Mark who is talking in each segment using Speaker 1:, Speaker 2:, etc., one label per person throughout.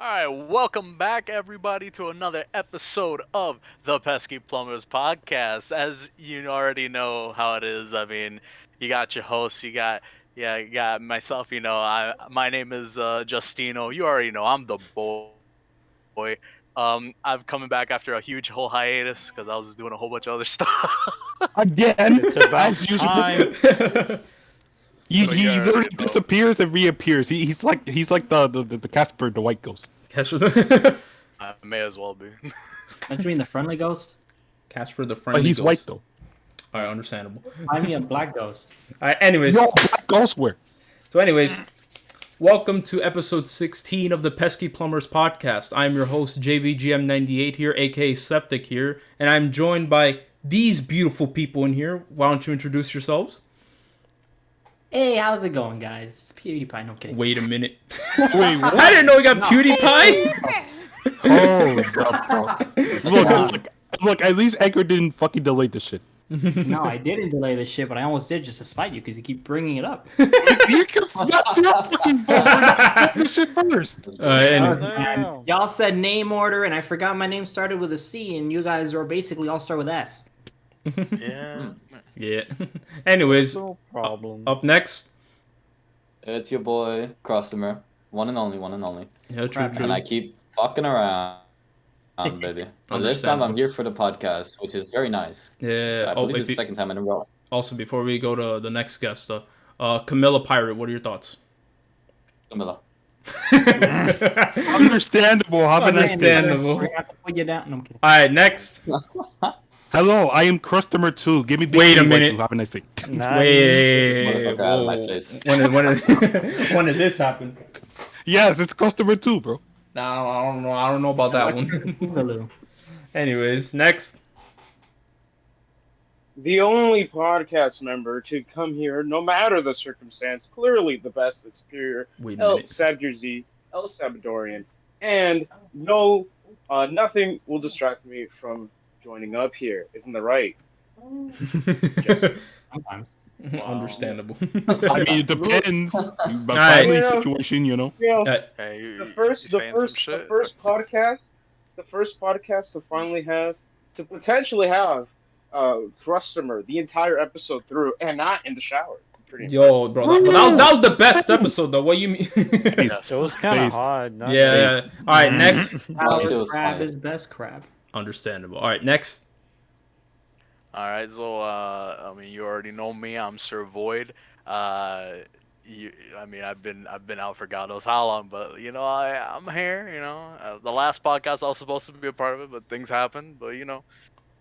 Speaker 1: Alright, welcome back everybody to another episode of the Pesky Plumbers Podcast. As you already know how it is, you got your host, you got myself, my name is Justino. You already know I'm the boy. I've coming back after a huge whole hiatus because I was doing a whole bunch of other stuff.
Speaker 2: Again,
Speaker 3: It's about
Speaker 2: as usual.
Speaker 3: time.
Speaker 2: He
Speaker 1: So, yeah,
Speaker 2: literally
Speaker 1: you know.
Speaker 2: disappears and reappears. He's like the Casper, the white ghost.
Speaker 1: I may as well be.
Speaker 4: Don't you mean the friendly ghost?
Speaker 3: Casper the friendly
Speaker 2: But he's
Speaker 3: ghost.
Speaker 2: white though.
Speaker 3: Alright, understandable.
Speaker 4: I mean a black ghost.
Speaker 3: Alright, anyways.
Speaker 2: No, black ghost where?
Speaker 3: Welcome to episode 16 of the Pesky Plumbers Podcast. I'm your host, JVGM 98 here, aka Septic here, and I'm joined by these beautiful people in here. Why don't you introduce yourselves?
Speaker 4: Hey, how's it going, guys? It's PewDiePie. No, I'm kidding.
Speaker 3: Wait a minute.
Speaker 2: Wait, what?
Speaker 3: I didn't know we got PewDiePie!
Speaker 2: Oh, look, at least Edgar didn't fucking delay this shit.
Speaker 4: No, I didn't delay this shit, but I almost did just to spite you because you keep bringing it up.
Speaker 2: That's your fucking fault. This shit first.
Speaker 3: Anyway.
Speaker 4: And y'all said name order, and I forgot my name started with a C, and you guys are basically all start with S.
Speaker 1: Yeah.
Speaker 3: Yeah. Anyways,
Speaker 5: No problem.
Speaker 3: up next.
Speaker 5: It's your boy, Crustumer. One and only.
Speaker 3: Yeah, true.
Speaker 5: And I keep fucking around, baby. But this time I'm here for the podcast, which is very nice.
Speaker 3: Yeah.
Speaker 5: So I believe it's the second time in a row.
Speaker 3: Also, before we go to the next guest, Camilla Pirate, what are your thoughts?
Speaker 5: Camilla.
Speaker 2: Understandable. How can I say?
Speaker 3: Understandable.
Speaker 4: We're gonna have to put you down. No, I'm kidding.
Speaker 3: Alright, next.
Speaker 2: Hello, I am Crustumer 2. Give me the
Speaker 3: Wait a minute.
Speaker 2: How can I say?
Speaker 3: Wait,
Speaker 5: Motherfucker out of my face.
Speaker 3: when did this happen?
Speaker 2: Yes, it's Crustumer 2, bro.
Speaker 3: No, I don't know about that one.
Speaker 4: Boogaloo.
Speaker 3: Anyways, next.
Speaker 6: The only podcast member to come here, no matter the circumstance, clearly the best and superior,
Speaker 3: Wait a
Speaker 6: El
Speaker 3: minute.
Speaker 6: SabdierZ, El Salvadorian, and nothing will distract me from joining up here. Isn't that right?
Speaker 4: Sometimes.
Speaker 3: Understandable.
Speaker 2: I mean, it depends. But
Speaker 3: Alright.
Speaker 2: family situation, you know.
Speaker 6: You know,
Speaker 1: Hey, you
Speaker 6: the first podcast to finally have to potentially have Crustumer the entire episode through and not in the shower. Pretty
Speaker 3: Yo, bro, that was the best episode though. What you mean?
Speaker 2: Yes.
Speaker 5: It was
Speaker 2: kind of
Speaker 5: hard.
Speaker 3: Yeah. All right, next.
Speaker 5: It
Speaker 4: Our
Speaker 5: was
Speaker 4: crab
Speaker 5: fine.
Speaker 4: is best crab.
Speaker 3: Understandable. All right, next.
Speaker 1: Alright, so you already know me. I'm Sir Void. I've been out for God knows how long, but I'm here. The last podcast I was supposed to be a part of it, but things happened. But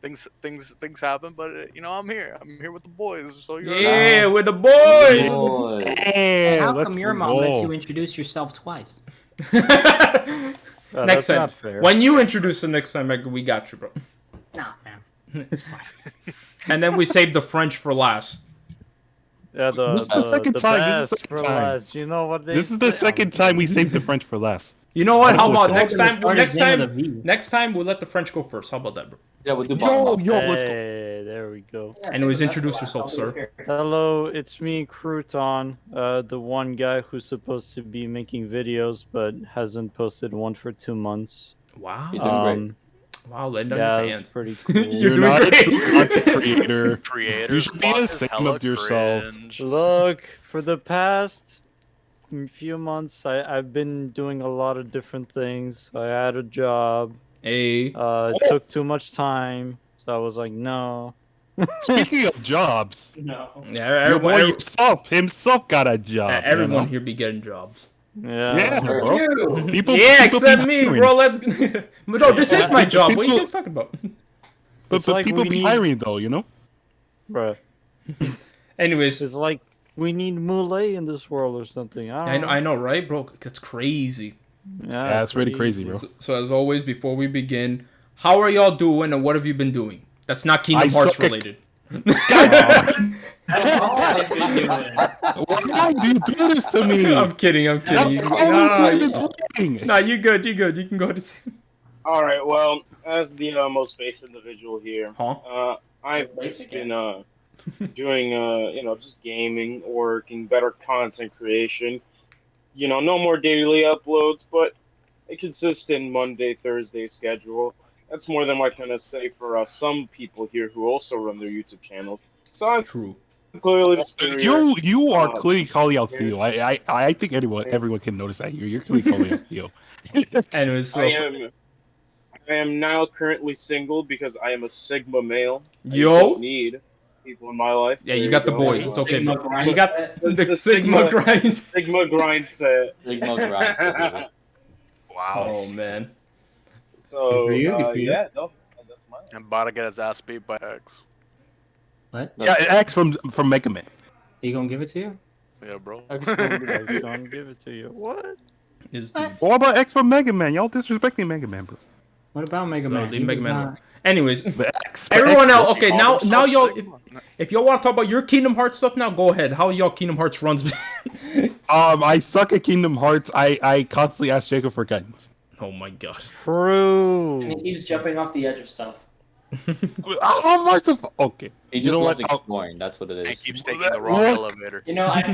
Speaker 1: things happen. But I'm here. I'm here with the boys. So
Speaker 3: Yeah, with the boys.
Speaker 5: Boy.
Speaker 2: Yeah,
Speaker 4: How
Speaker 2: let's
Speaker 4: come your mom lets
Speaker 2: go.
Speaker 4: you introduce yourself twice?
Speaker 3: Next time. When you introduce the next time, we got you, bro.
Speaker 4: Nah, man. It's fine.
Speaker 3: And then we save the French for last.
Speaker 5: Yeah,
Speaker 2: This is the second time. This is the second time.
Speaker 5: You know what they
Speaker 2: This is the second time we saved the French for last.
Speaker 3: You know what? How
Speaker 2: Oh,
Speaker 3: about
Speaker 2: shit.
Speaker 3: next time?
Speaker 4: Start his name with a V.
Speaker 3: Next time we'll let the French go first. How about that, bro?
Speaker 5: Yeah, we'll do
Speaker 2: Yo,
Speaker 5: bottom up.
Speaker 2: yo, let's go.
Speaker 7: Hey, there we go.
Speaker 3: Anyways, introduce yourself, sir.
Speaker 7: Hello, it's me, Crouton, the one guy who's supposed to be making videos but hasn't posted one for 2 months.
Speaker 3: Wow.
Speaker 5: You're doing great.
Speaker 3: Wow, letting down
Speaker 7: Yeah,
Speaker 3: your
Speaker 7: it's
Speaker 3: pants.
Speaker 7: pretty cool.
Speaker 3: You're
Speaker 2: You're
Speaker 3: doing
Speaker 2: not a
Speaker 3: great.
Speaker 2: true content creator.
Speaker 1: Creators
Speaker 2: You should be
Speaker 1: block is
Speaker 2: ashamed
Speaker 1: hella
Speaker 2: of yourself.
Speaker 1: cringe.
Speaker 7: Look, for the past few months, I've been doing a lot of different things. I had a job.
Speaker 3: Hey.
Speaker 7: It took too much time, so I was like, no.
Speaker 2: Speaking of jobs,
Speaker 4: No.
Speaker 3: Yeah,
Speaker 2: your boy
Speaker 3: everyone,
Speaker 2: himself got a job.
Speaker 3: everyone
Speaker 2: you know?
Speaker 3: here be getting jobs.
Speaker 2: Yeah,
Speaker 5: Sure.
Speaker 2: bro. People,
Speaker 3: Yeah,
Speaker 2: people
Speaker 3: except
Speaker 2: be
Speaker 3: me,
Speaker 2: hiring.
Speaker 3: bro. Let's. But no, this is my job. What are you guys talking about?
Speaker 2: But,
Speaker 7: It's
Speaker 2: but
Speaker 7: like
Speaker 2: people
Speaker 7: we
Speaker 2: be
Speaker 7: need-
Speaker 2: hiring though, you know.
Speaker 7: Bruh.
Speaker 3: Anyways,
Speaker 7: It's like we need Moulet in this world or something.
Speaker 3: I know, right, bro? It's crazy.
Speaker 2: Yeah, it's really crazy, bro.
Speaker 3: So as always, before we begin, how are y'all doing, and what have you been doing? That's not Kingdom
Speaker 2: I
Speaker 3: Hearts
Speaker 2: suck at-
Speaker 3: related.
Speaker 2: Why do you do this to me?
Speaker 3: I'm kidding. I'm kidding.
Speaker 2: That's
Speaker 3: No,
Speaker 2: all I'm
Speaker 3: no,
Speaker 2: playing.
Speaker 3: no, you good. You good. You can go to.
Speaker 6: All right. Well, as the most basic individual here,
Speaker 3: Huh?
Speaker 6: I've
Speaker 4: Basic,
Speaker 6: been doing just gaming, working, better content creation. No more daily uploads, but a consistent Monday, Thursday schedule. That's more than I can say for some people here who also run their YouTube channels. So I'm
Speaker 3: True.
Speaker 6: clearly the superior.
Speaker 2: You are
Speaker 6: Uh,
Speaker 2: clearly calling out Theo. I think everyone can notice that here. You're clearly calling out Theo.
Speaker 3: Anyways, so
Speaker 6: I am now currently single because I am a Sigma male. I
Speaker 3: Yo.
Speaker 6: don't need people in my life.
Speaker 3: yeah,
Speaker 6: There
Speaker 3: you got the
Speaker 6: go.
Speaker 3: boys. It's okay,
Speaker 4: Sigma
Speaker 3: bro.
Speaker 4: grind
Speaker 3: He got
Speaker 4: set.
Speaker 3: the Sigma grind.
Speaker 6: Sigma grind set.
Speaker 5: Sigma grind.
Speaker 2: Wow.
Speaker 3: Oh man.
Speaker 6: So
Speaker 4: Good for you, good for you.
Speaker 6: yeah, no, that's mine.
Speaker 1: I'm about to get his ass beat by X.
Speaker 4: What?
Speaker 2: Yeah, X from Mega Man.
Speaker 4: He gonna give it to you?
Speaker 1: Yeah, bro.
Speaker 7: I'm gonna give it to you. What?
Speaker 3: Is
Speaker 2: What about X from Mega Man? Y'all disrespecting Mega Man, bro.
Speaker 4: What about Mega
Speaker 3: No,
Speaker 4: Man?
Speaker 3: leave
Speaker 4: He
Speaker 3: Mega
Speaker 4: was
Speaker 3: Man
Speaker 4: not-
Speaker 3: alone. Anyways,
Speaker 2: But X.
Speaker 3: everyone
Speaker 2: X,
Speaker 3: else. Okay, now
Speaker 1: All
Speaker 3: y'all.
Speaker 1: Sigma.
Speaker 3: If y'all want to talk about your Kingdom Hearts stuff now, go ahead. How y'all Kingdom Hearts runs?
Speaker 2: I suck at Kingdom Hearts. I constantly ask Jacob for guidance.
Speaker 3: Oh my god.
Speaker 7: True.
Speaker 4: And he keeps jumping off the edge of stuff.
Speaker 2: How am I supposed? Okay.
Speaker 5: He
Speaker 2: You
Speaker 5: just
Speaker 2: know
Speaker 5: loves
Speaker 2: what?
Speaker 5: exploring. That's what it
Speaker 1: And
Speaker 5: is.
Speaker 1: keeps taking the wrong
Speaker 2: Look.
Speaker 1: elevator.
Speaker 4: You know, I'd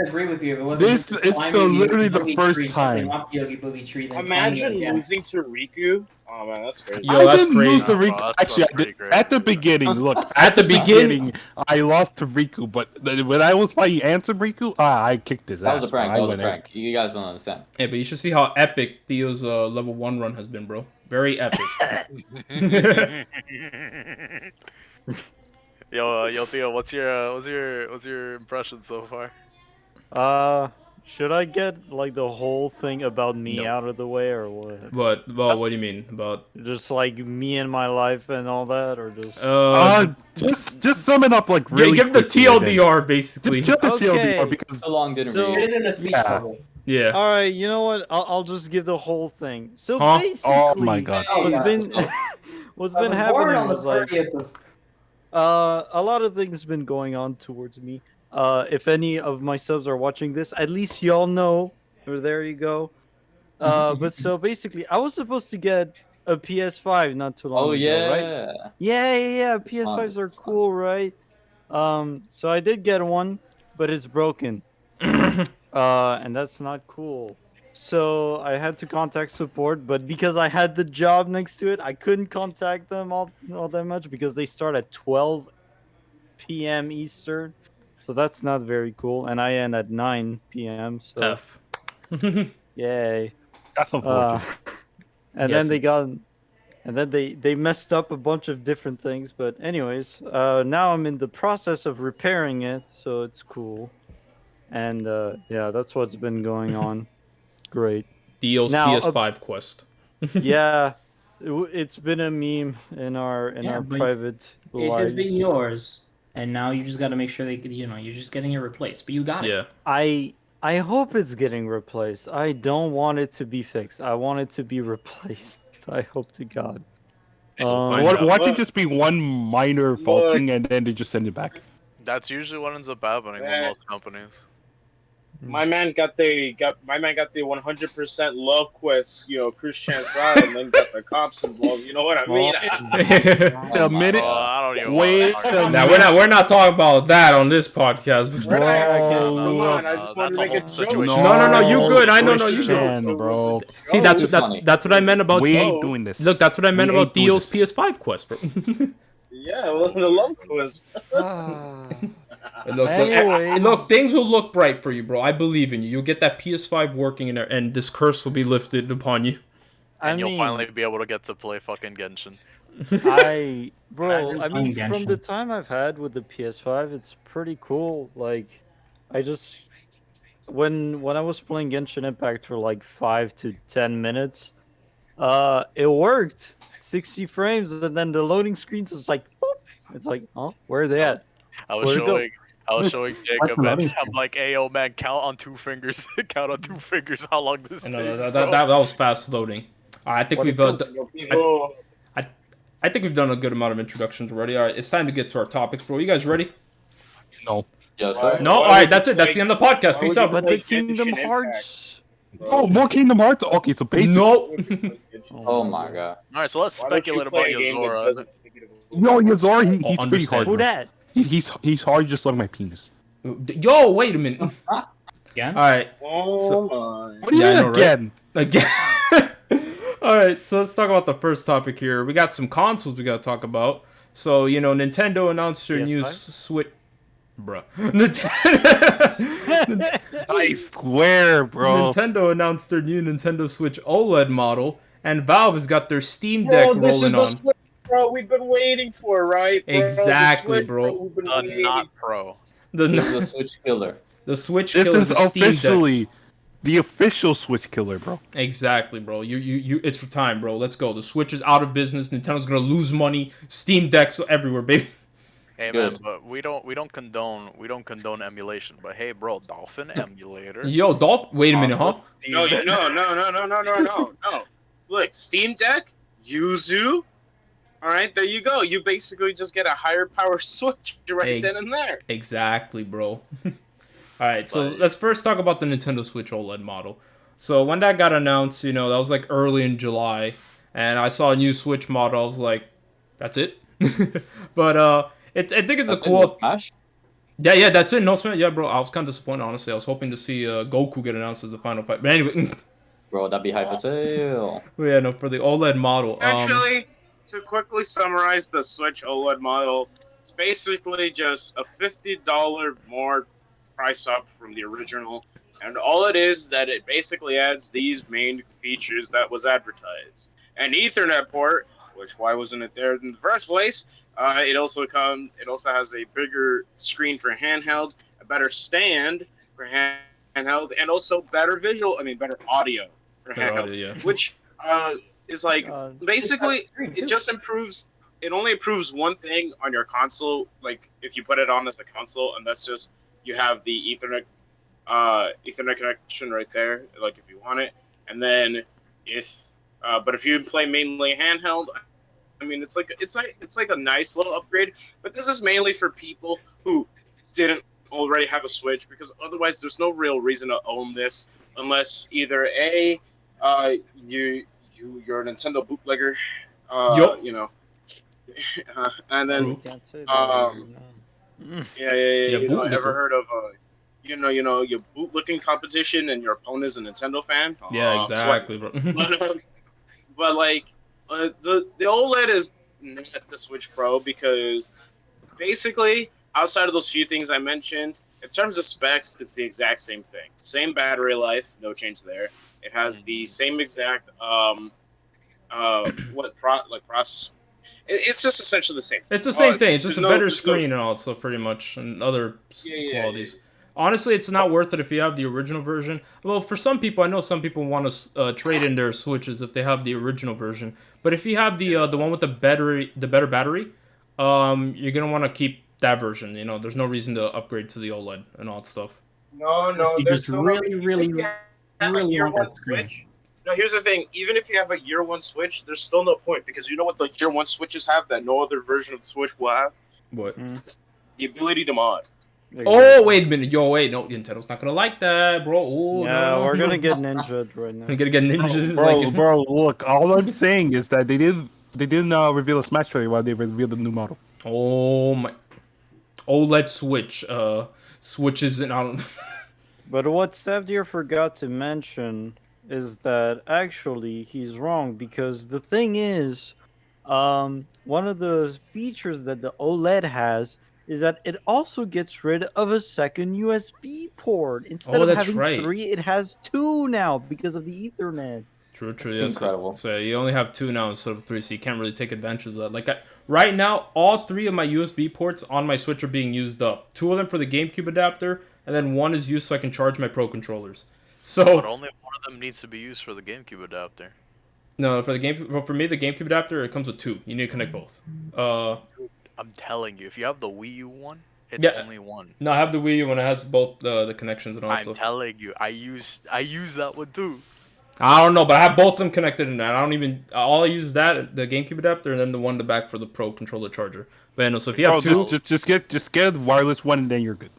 Speaker 4: agree with you if it wasn't.
Speaker 2: This
Speaker 4: just
Speaker 2: is
Speaker 4: climbing the
Speaker 2: literally
Speaker 4: Yogi
Speaker 2: the
Speaker 4: Boogie
Speaker 2: first
Speaker 4: tree,
Speaker 2: time.
Speaker 4: jumping off the Yogi Boogie tree, then
Speaker 6: Imagine
Speaker 4: climbing again.
Speaker 6: losing to Riku. Oh man, that's crazy.
Speaker 3: Yo,
Speaker 2: I
Speaker 3: that's
Speaker 2: didn't lose to
Speaker 3: crazy.
Speaker 2: Riku.
Speaker 1: Bro, that's
Speaker 2: Actually, I
Speaker 1: pretty
Speaker 2: did.
Speaker 1: crazy.
Speaker 2: At the beginning, look.
Speaker 3: At the beginning?
Speaker 2: I lost to Riku, but when I was fighting Answer Riku, I kicked his
Speaker 5: That
Speaker 2: ass.
Speaker 5: was a prank.
Speaker 2: bro. I
Speaker 5: That was a
Speaker 2: went in.
Speaker 5: prank. You guys don't understand.
Speaker 3: Hey, but you should see how epic Theo's level 1 run has been, bro. Very epic.
Speaker 1: Yo, Theo, what's your impression so far?
Speaker 7: Should I get like the whole thing about me
Speaker 3: No.
Speaker 7: out of the way or what?
Speaker 3: But well, what do you mean about?
Speaker 7: Just like me and my life and all that, or just
Speaker 2: Just sum it up like really
Speaker 3: give the
Speaker 2: quickly, and then-
Speaker 3: TLDR basically.
Speaker 2: Just the
Speaker 7: Okay.
Speaker 2: TLDR because
Speaker 5: So long didn't
Speaker 7: So-
Speaker 5: read.
Speaker 4: Get it in a speech
Speaker 2: Yeah.
Speaker 4: bubble.
Speaker 3: Yeah.
Speaker 7: All right, you know what? I'll just give the whole thing. So
Speaker 3: Huh?
Speaker 7: basically,
Speaker 2: oh my god.
Speaker 4: Oh,
Speaker 7: what's
Speaker 4: yeah.
Speaker 7: been what's
Speaker 4: I
Speaker 7: been
Speaker 4: was born
Speaker 7: happening
Speaker 4: on the
Speaker 7: was like
Speaker 4: 30th of
Speaker 7: a lot of things been going on towards me. If any of my subs are watching this, at least y'all know. Or there you go. But so basically, I was supposed to get a PS5 not too long
Speaker 5: Oh
Speaker 7: ago, right?
Speaker 5: yeah.
Speaker 7: Yeah. PS5s are cool, right? So I did get one, but it's broken. And that's not cool. So I had to contact support, but because I had the job next to it, I couldn't contact them all that much because they start at 12 p.m. Eastern. So that's not very cool. And I end at 9 p.m. So
Speaker 3: F.
Speaker 7: yay.
Speaker 2: That's unfortunate.
Speaker 7: And
Speaker 3: Yes.
Speaker 7: then they got, and then they messed up a bunch of different things. But anyways, now I'm in the process of repairing it, so it's cool. And yeah, that's what's been going on. Great.
Speaker 3: Theo's
Speaker 7: Now,
Speaker 3: PS5 quest.
Speaker 7: Yeah, it's been a meme in our
Speaker 4: Yeah, but
Speaker 7: private
Speaker 4: it
Speaker 7: lives.
Speaker 4: has been yours, and now you just got to make sure you're just getting it replaced. But you got it.
Speaker 3: Yeah.
Speaker 7: I hope it's getting replaced. I don't want it to be fixed. I want it to be replaced. I hope to God.
Speaker 3: find
Speaker 2: What
Speaker 3: out.
Speaker 2: why can't just be one minor faulting and then they just send it back?
Speaker 1: That's usually what ends up happening with most companies.
Speaker 6: My man got the 100% love quest, Christian ride, and then got the cops involved. You know what I mean?
Speaker 2: A minute.
Speaker 1: Oh, I don't even
Speaker 2: Wait
Speaker 1: want to
Speaker 2: a
Speaker 3: Now
Speaker 2: minute.
Speaker 3: we're not talking about that on this podcast.
Speaker 6: Come on, I
Speaker 1: Uh,
Speaker 6: just wanted
Speaker 1: that's
Speaker 6: to
Speaker 1: a
Speaker 6: make
Speaker 1: whole
Speaker 6: a joke.
Speaker 1: situation.
Speaker 3: No, you good. I know, you
Speaker 2: Christian,
Speaker 3: good.
Speaker 2: bro.
Speaker 3: See,
Speaker 5: Oh,
Speaker 3: that's
Speaker 5: it's funny.
Speaker 3: that's what I meant about.
Speaker 2: We
Speaker 6: Oh.
Speaker 2: ain't doing this.
Speaker 3: Look, that's what I meant
Speaker 2: We ain't
Speaker 3: about
Speaker 2: doing
Speaker 3: Theo's
Speaker 2: this.
Speaker 3: PS5 quest, bro.
Speaker 6: Yeah, it wasn't a love quest.
Speaker 3: Look,
Speaker 7: Anyways.
Speaker 3: look, things will look bright for you, bro. I believe in you. You'll get that PS5 working in there, and this curse will be lifted upon you.
Speaker 1: And
Speaker 7: I
Speaker 1: you'll
Speaker 7: mean,
Speaker 1: finally be able to get to play fucking Genshin.
Speaker 7: bro, I mean,
Speaker 4: Genshin.
Speaker 7: from the time I've had with the PS5, it's pretty cool. Like, I just when I was playing Genshin Impact for like 5 to 10 minutes, it worked. 60 frames, and then the loading screens is like, boop. It's like, oh, where are they at?
Speaker 1: I was
Speaker 7: Where'd it go?
Speaker 1: showing Jacob,
Speaker 4: the
Speaker 1: and
Speaker 4: loading
Speaker 1: I'm like, "Hey, yo, man, count on 2 fingers. Count on 2 fingers. How long this
Speaker 3: I
Speaker 1: takes?"
Speaker 3: know
Speaker 1: bro."
Speaker 3: that was fast loading. I think we've
Speaker 6: People,
Speaker 3: I think we've done a good amount of introductions already. All right, it's time to get to our topics, bro. You guys ready?
Speaker 2: No.
Speaker 5: Yes, sir.
Speaker 3: No, all right, that's it. That's the end of the podcast. Peace out.
Speaker 7: But
Speaker 6: Like
Speaker 7: the Kingdom
Speaker 6: Genshin
Speaker 7: Hearts.
Speaker 2: Oh, more Kingdom Hearts? Okay, so basically.
Speaker 3: No.
Speaker 5: Oh my god.
Speaker 1: All right, so let's speculate about Yozora.
Speaker 2: Yo, Yazor, he's pretty
Speaker 3: understand.
Speaker 2: hard.
Speaker 7: Who
Speaker 2: bro.
Speaker 7: that?
Speaker 2: He's hard just like my penis.
Speaker 3: Yo, wait a minute.
Speaker 4: Again?
Speaker 3: All right,
Speaker 6: Oh my.
Speaker 2: What do you
Speaker 3: Yeah, I
Speaker 2: mean
Speaker 3: know, right?
Speaker 2: again?
Speaker 3: again. right, so let's talk about the first topic here. We got some consoles we got to talk about. So, Nintendo announced their new
Speaker 7: PS5?
Speaker 3: Switch. Bruh.
Speaker 2: I swear, bro.
Speaker 3: Nintendo announced their new Nintendo Switch OLED model, and Valve has got their Steam Deck
Speaker 6: Bro, this is
Speaker 3: rolling
Speaker 6: the
Speaker 3: on.
Speaker 6: Switch Pro we've been waiting for, right? Bro? The
Speaker 3: Exactly,
Speaker 6: Switch
Speaker 3: bro.
Speaker 6: Pro we've been
Speaker 1: The
Speaker 6: waiting
Speaker 1: not pro.
Speaker 5: This is
Speaker 3: The,
Speaker 5: a Switch killer.
Speaker 3: the Switch
Speaker 2: This
Speaker 3: killer,
Speaker 2: is
Speaker 3: the Steam Deck.
Speaker 2: officially the official Switch killer, bro.
Speaker 3: Exactly, bro. You. It's time, bro. Let's go. The Switch is out of business. Nintendo's gonna lose money. Steam Decks everywhere, baby.
Speaker 1: Hey
Speaker 5: Good.
Speaker 1: man, but we don't condone emulation. But hey, bro, Dolphin emulator.
Speaker 3: Yo, Dolph. Wait a minute, huh?
Speaker 6: No, no. Look, Steam Deck, Yuzu. All right, there you go. You basically just get a higher power Switch right then and there.
Speaker 3: Exactly, bro. All right, so
Speaker 1: But-
Speaker 3: let's first talk about the Nintendo Switch OLED model. So when that got announced, that was like early in July, and I saw a new Switch model. I was like, that's it. But I think it's a
Speaker 5: That's in the
Speaker 3: cool.
Speaker 5: Smash?
Speaker 3: Yeah, that's it. No Smash. Yeah, bro. I was kind of disappointed, honestly. I was hoping to see Goku get announced as the final fight. But anyway,
Speaker 5: Bro, that'd be hype as hell.
Speaker 3: yeah, no, for the OLED model.
Speaker 6: Actually, to quickly summarize the Switch OLED model, it's basically just a $50 more price up from the original. And all it is that it basically adds these main features that was advertised. An Ethernet port, which why wasn't it there in the first place? It also has a bigger screen for handheld, a better stand for handheld, and also better audio for
Speaker 3: Better
Speaker 6: handheld.
Speaker 3: audio, yeah.
Speaker 6: Which is like basically
Speaker 4: screen,
Speaker 6: it
Speaker 4: too.
Speaker 6: just improves. It only improves one thing on your console. Like if you put it on as a console, and that's just you have the Ethernet connection right there. Like if you want it, and then but if you play mainly handheld, I mean it's like a nice little upgrade. But this is mainly for people who didn't already have a Switch, because otherwise there's no real reason to own this unless either you're a Nintendo bootlegger,
Speaker 3: Yup.
Speaker 6: and then
Speaker 3: True.
Speaker 7: Can't say
Speaker 6: Um,
Speaker 3: Yeah, bootlegger.
Speaker 6: ever heard of your bootlicking competition and your opponent is a Nintendo fan?
Speaker 3: Yeah,
Speaker 6: Sweat.
Speaker 3: exactly, bro.
Speaker 6: But the OLED is not the Switch Pro because basically outside of those few things I mentioned, in terms of specs, it's the exact same thing. Same battery life, no change there. It has the same exact process. It's just essentially the same.
Speaker 3: It's the same thing. It's just a
Speaker 6: there's
Speaker 3: better
Speaker 6: there's
Speaker 3: screen and all that stuff, pretty much, and other
Speaker 6: Yeah.
Speaker 3: qualities. Honestly, it's not worth it if you have the original version. Well, for some people, I know some people want to trade in their Switches if they have the original version. But if you have the one with the better battery, you're gonna want to keep that version. There's no reason to upgrade to the OLED and all that stuff.
Speaker 6: No,
Speaker 4: You
Speaker 6: there's
Speaker 4: just
Speaker 6: still
Speaker 4: really,
Speaker 6: even if
Speaker 4: really,
Speaker 6: you have a
Speaker 4: really
Speaker 6: year
Speaker 4: want
Speaker 6: one
Speaker 4: that screen.
Speaker 6: Switch. No, here's the thing. Even if you have a year one Switch, there's still no point because you know what the year one Switches have that no other version of the Switch will have?
Speaker 3: What?
Speaker 6: The ability to mod.
Speaker 3: Oh, wait a minute. Yo, wait. No, Nintendo's not gonna like that, bro. Ooh,
Speaker 7: Yeah,
Speaker 3: no.
Speaker 7: we're gonna get ninja'd right now.
Speaker 3: We're gonna get ninjas.
Speaker 2: Bro, look. All I'm saying is that they didn't reveal a Smash trailer while they revealed the new model.
Speaker 3: Oh my. OLED Switch. Switches and I don't.
Speaker 7: But what Sabdir forgot to mention is that actually he's wrong because the thing is, one of the features that the OLED has is that it also gets rid of a second USB port. Instead
Speaker 3: Oh,
Speaker 7: of
Speaker 3: that's
Speaker 7: having
Speaker 3: right.
Speaker 7: 3, it has 2 now because of the Ethernet.
Speaker 3: True.
Speaker 5: It's
Speaker 3: Yes.
Speaker 5: incredible.
Speaker 3: So you only have 2 now instead of 3, so you can't really take advantage of that. Like right now, all 3 of my USB ports on my Switch are being used up. 2 of them for the GameCube adapter, and then 1 is used so I can charge my Pro controllers. So
Speaker 1: But only one of them needs to be used for the GameCube adapter.
Speaker 3: no, for me the GameCube adapter it comes with 2. You need to connect both.
Speaker 1: I'm telling you, if you have the Wii U one, it's
Speaker 3: Yeah.
Speaker 1: only one.
Speaker 3: No, I have the Wii U when it has both the connections and all
Speaker 1: I'm
Speaker 3: stuff.
Speaker 1: telling you, I use that one too.
Speaker 3: I don't know, but I have both of them connected in that. I don't even. All I use is that the GameCube adapter and then the one in the back for the Pro controller charger. But no, so if you have
Speaker 2: Bro,
Speaker 3: 2,
Speaker 2: just get a wireless one and then you're good.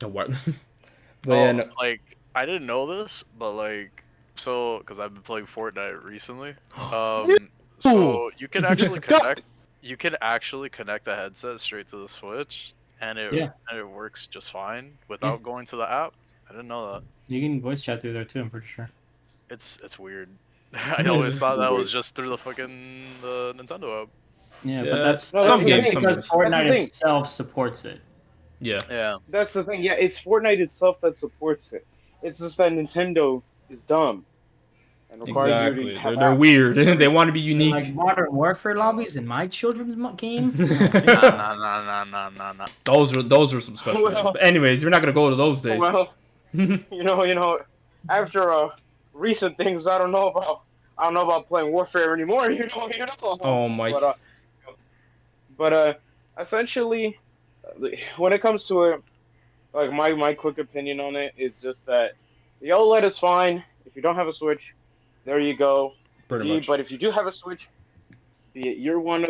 Speaker 3: oh, what? But yeah, no.
Speaker 1: Like I didn't know this, but because I've been playing Fortnite recently. So you can actually
Speaker 2: Disgusting.
Speaker 1: connect the headset straight to the Switch, and it
Speaker 8: Yeah.
Speaker 1: works just fine without going to the app. I didn't know that.
Speaker 8: You can voice chat through there too, I'm pretty sure.
Speaker 1: It's weird. I always thought that was just through the fucking Nintendo app.
Speaker 4: Yeah,
Speaker 3: Yeah,
Speaker 4: but that's
Speaker 3: some
Speaker 4: that's
Speaker 3: games,
Speaker 4: because
Speaker 3: some games.
Speaker 8: That's the
Speaker 4: Fortnite
Speaker 8: thing.
Speaker 4: itself supports it.
Speaker 3: Yeah.
Speaker 1: Yeah.
Speaker 8: That's the thing. Yeah, it's Fortnite itself that supports it. It's just that Nintendo is dumb and requires you
Speaker 3: Exactly.
Speaker 8: to have
Speaker 3: They're
Speaker 8: apps.
Speaker 3: weird. They want to be
Speaker 4: Like
Speaker 3: unique.
Speaker 4: Modern Warfare lobbies in my children's game.
Speaker 1: Nah.
Speaker 3: Those are some special.
Speaker 8: Well-
Speaker 3: But anyways, you're not gonna go to those days.
Speaker 8: Well, after recent things, I don't know about playing Warfare anymore.
Speaker 3: Oh, Mike.
Speaker 8: But essentially, when it comes to it, like my quick opinion on it is just that the OLED is fine. If you don't have a Switch, there you go.
Speaker 3: Pretty much.
Speaker 8: But if you do have a Switch, be it year one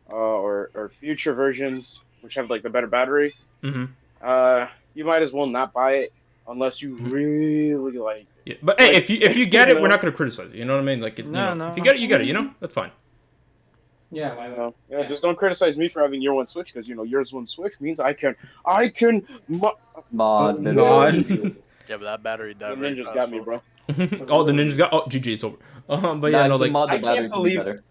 Speaker 8: or future versions which have like the better battery,
Speaker 3: Mm-hmm.
Speaker 8: you might as well not buy it unless you really like it.
Speaker 3: Yeah. But hey, if you get
Speaker 8: You
Speaker 3: it, we're
Speaker 8: know?
Speaker 3: not gonna criticize it. You know what I mean? Like,
Speaker 7: No.
Speaker 3: if you get it, you get it. You know, that's fine.
Speaker 4: Yeah,
Speaker 8: Yeah, just don't criticize me for having year one Switch because year's one Switch means I can.
Speaker 5: Mod, baby.
Speaker 3: Mod.
Speaker 1: Yeah, but that battery
Speaker 8: The
Speaker 1: died really
Speaker 8: ninjas
Speaker 1: fast,
Speaker 8: got me,
Speaker 1: though.
Speaker 8: bro.
Speaker 3: Oh, the ninjas got. Oh, GG, it's over. But yeah,
Speaker 5: Nah,
Speaker 3: no,
Speaker 5: the
Speaker 3: like.
Speaker 5: mod the
Speaker 8: I can't
Speaker 5: battery to be
Speaker 8: believe-
Speaker 5: better.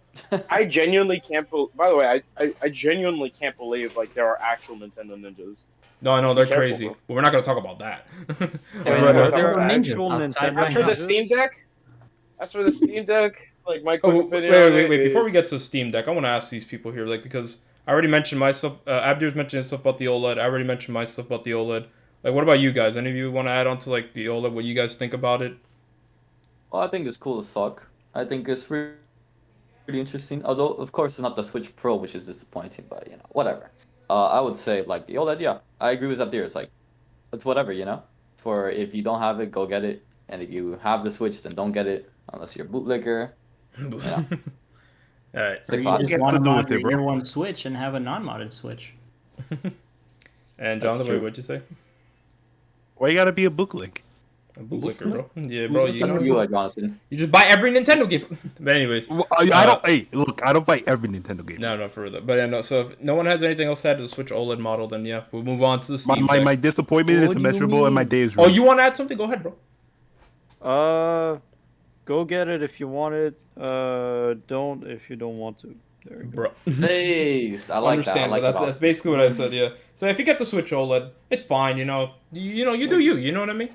Speaker 8: I genuinely can't. By the way, I genuinely can't believe like there are actual Nintendo ninjas.
Speaker 3: No, I know they're
Speaker 8: Careful,
Speaker 3: crazy,
Speaker 8: bro.
Speaker 3: but we're not gonna talk about that.
Speaker 8: Yeah,
Speaker 3: But,
Speaker 8: yeah,
Speaker 7: There are
Speaker 4: Ninja
Speaker 7: actual
Speaker 4: outside
Speaker 7: Nintendo
Speaker 4: my
Speaker 8: As for the
Speaker 4: house.
Speaker 8: Steam Deck, like my quick
Speaker 3: Oh,
Speaker 8: opinion
Speaker 3: wait,
Speaker 8: on
Speaker 3: wait,
Speaker 8: it
Speaker 3: wait! Before
Speaker 8: is-
Speaker 3: we get to Steam Deck, I want to ask these people here, like, because I already mentioned my stuff. SabdierZ mentioned stuff about the OLED. I already mentioned my stuff about the OLED. Like, what about you guys? Any of you want to add on to like the OLED? What you guys think about it?
Speaker 5: Well, I think it's cool as fuck. I think it's really interesting. Although, of course, it's not the Switch Pro, which is disappointing, but whatever. I would say like the OLED. Yeah, I agree with SabdierZ. It's like, it's whatever, For if you don't have it, go get it, and if you have the Switch, then don't get it unless you're a bootlegger.
Speaker 3: All right.
Speaker 5: It's a
Speaker 4: Or you
Speaker 5: classic.
Speaker 4: just want to
Speaker 2: do
Speaker 4: mod
Speaker 2: with it,
Speaker 4: your
Speaker 2: bro.
Speaker 4: year one Switch and have a non-modded Switch.
Speaker 3: And
Speaker 5: That's
Speaker 3: Jonathan,
Speaker 5: true.
Speaker 3: what'd you say?
Speaker 2: Why you gotta be a bootleg?
Speaker 3: A bootlicker, bro. Yeah, bro. You
Speaker 5: That's
Speaker 3: know,
Speaker 5: what you like, Jonathan.
Speaker 3: you just buy every Nintendo game. But anyways,
Speaker 2: Well, I don't. Hey, look, I don't buy every Nintendo game.
Speaker 3: no, for real. But yeah, no. So if no one has anything else to add to the Switch OLED model, then yeah, we'll move on to the Steam Deck.
Speaker 2: My disappointment
Speaker 7: What
Speaker 2: is
Speaker 7: do you
Speaker 2: immeasurable, and my
Speaker 7: mean?
Speaker 2: day is
Speaker 3: Oh,
Speaker 2: ruined.
Speaker 3: you want to add something? Go ahead, bro.
Speaker 7: Go get it if you want it. Don't if you don't want to. There you go.
Speaker 3: Bro.
Speaker 5: Based. I like that. I
Speaker 3: Understand,
Speaker 5: like
Speaker 3: but
Speaker 5: it.
Speaker 3: that's basically what I said. Yeah. So if you get the Switch OLED, it's fine. You do you. You know what I mean?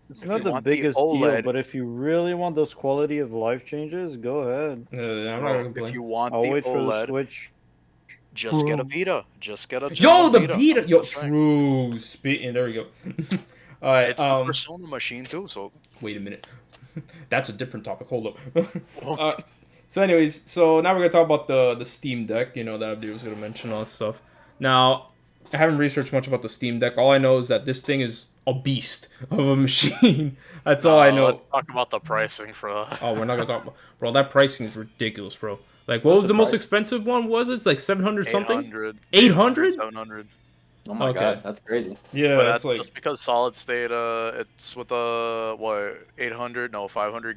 Speaker 7: It's
Speaker 1: If
Speaker 7: not
Speaker 1: you
Speaker 7: the
Speaker 1: want the
Speaker 7: biggest deal,
Speaker 1: OLED
Speaker 7: but if you really want those quality of life changes, go ahead.
Speaker 3: I'm not gonna complain.
Speaker 1: If you want
Speaker 7: I'll
Speaker 1: the
Speaker 7: wait for the
Speaker 1: OLED,
Speaker 7: Switch.
Speaker 1: just get a Vita. Just get a.
Speaker 3: Yo, the
Speaker 1: Vita.
Speaker 3: Vita.
Speaker 1: I'm
Speaker 3: Yo,
Speaker 1: just saying.
Speaker 3: true. Speaking. There we go. All right.
Speaker 1: It's a Persona machine too, so.
Speaker 3: Wait a minute. That's a different topic. Hold up. So anyways, so now we're gonna talk about the Steam Deck. That Abdir was gonna mention all that stuff. Now, I haven't researched much about the Steam Deck. All I know is that this thing is a beast of a machine. That's all I know.
Speaker 1: Let's talk about the pricing for.
Speaker 3: Oh, we're not gonna talk about, bro. That pricing is ridiculous, bro. Like, what was the most expensive one? Was it like 700 something?
Speaker 1: 800.
Speaker 3: 800?
Speaker 1: 700.
Speaker 5: Oh my
Speaker 3: Okay.
Speaker 5: god, that's crazy.
Speaker 3: Yeah,
Speaker 1: But
Speaker 3: that's
Speaker 1: that's
Speaker 3: like
Speaker 1: just because solid state. It's with a 500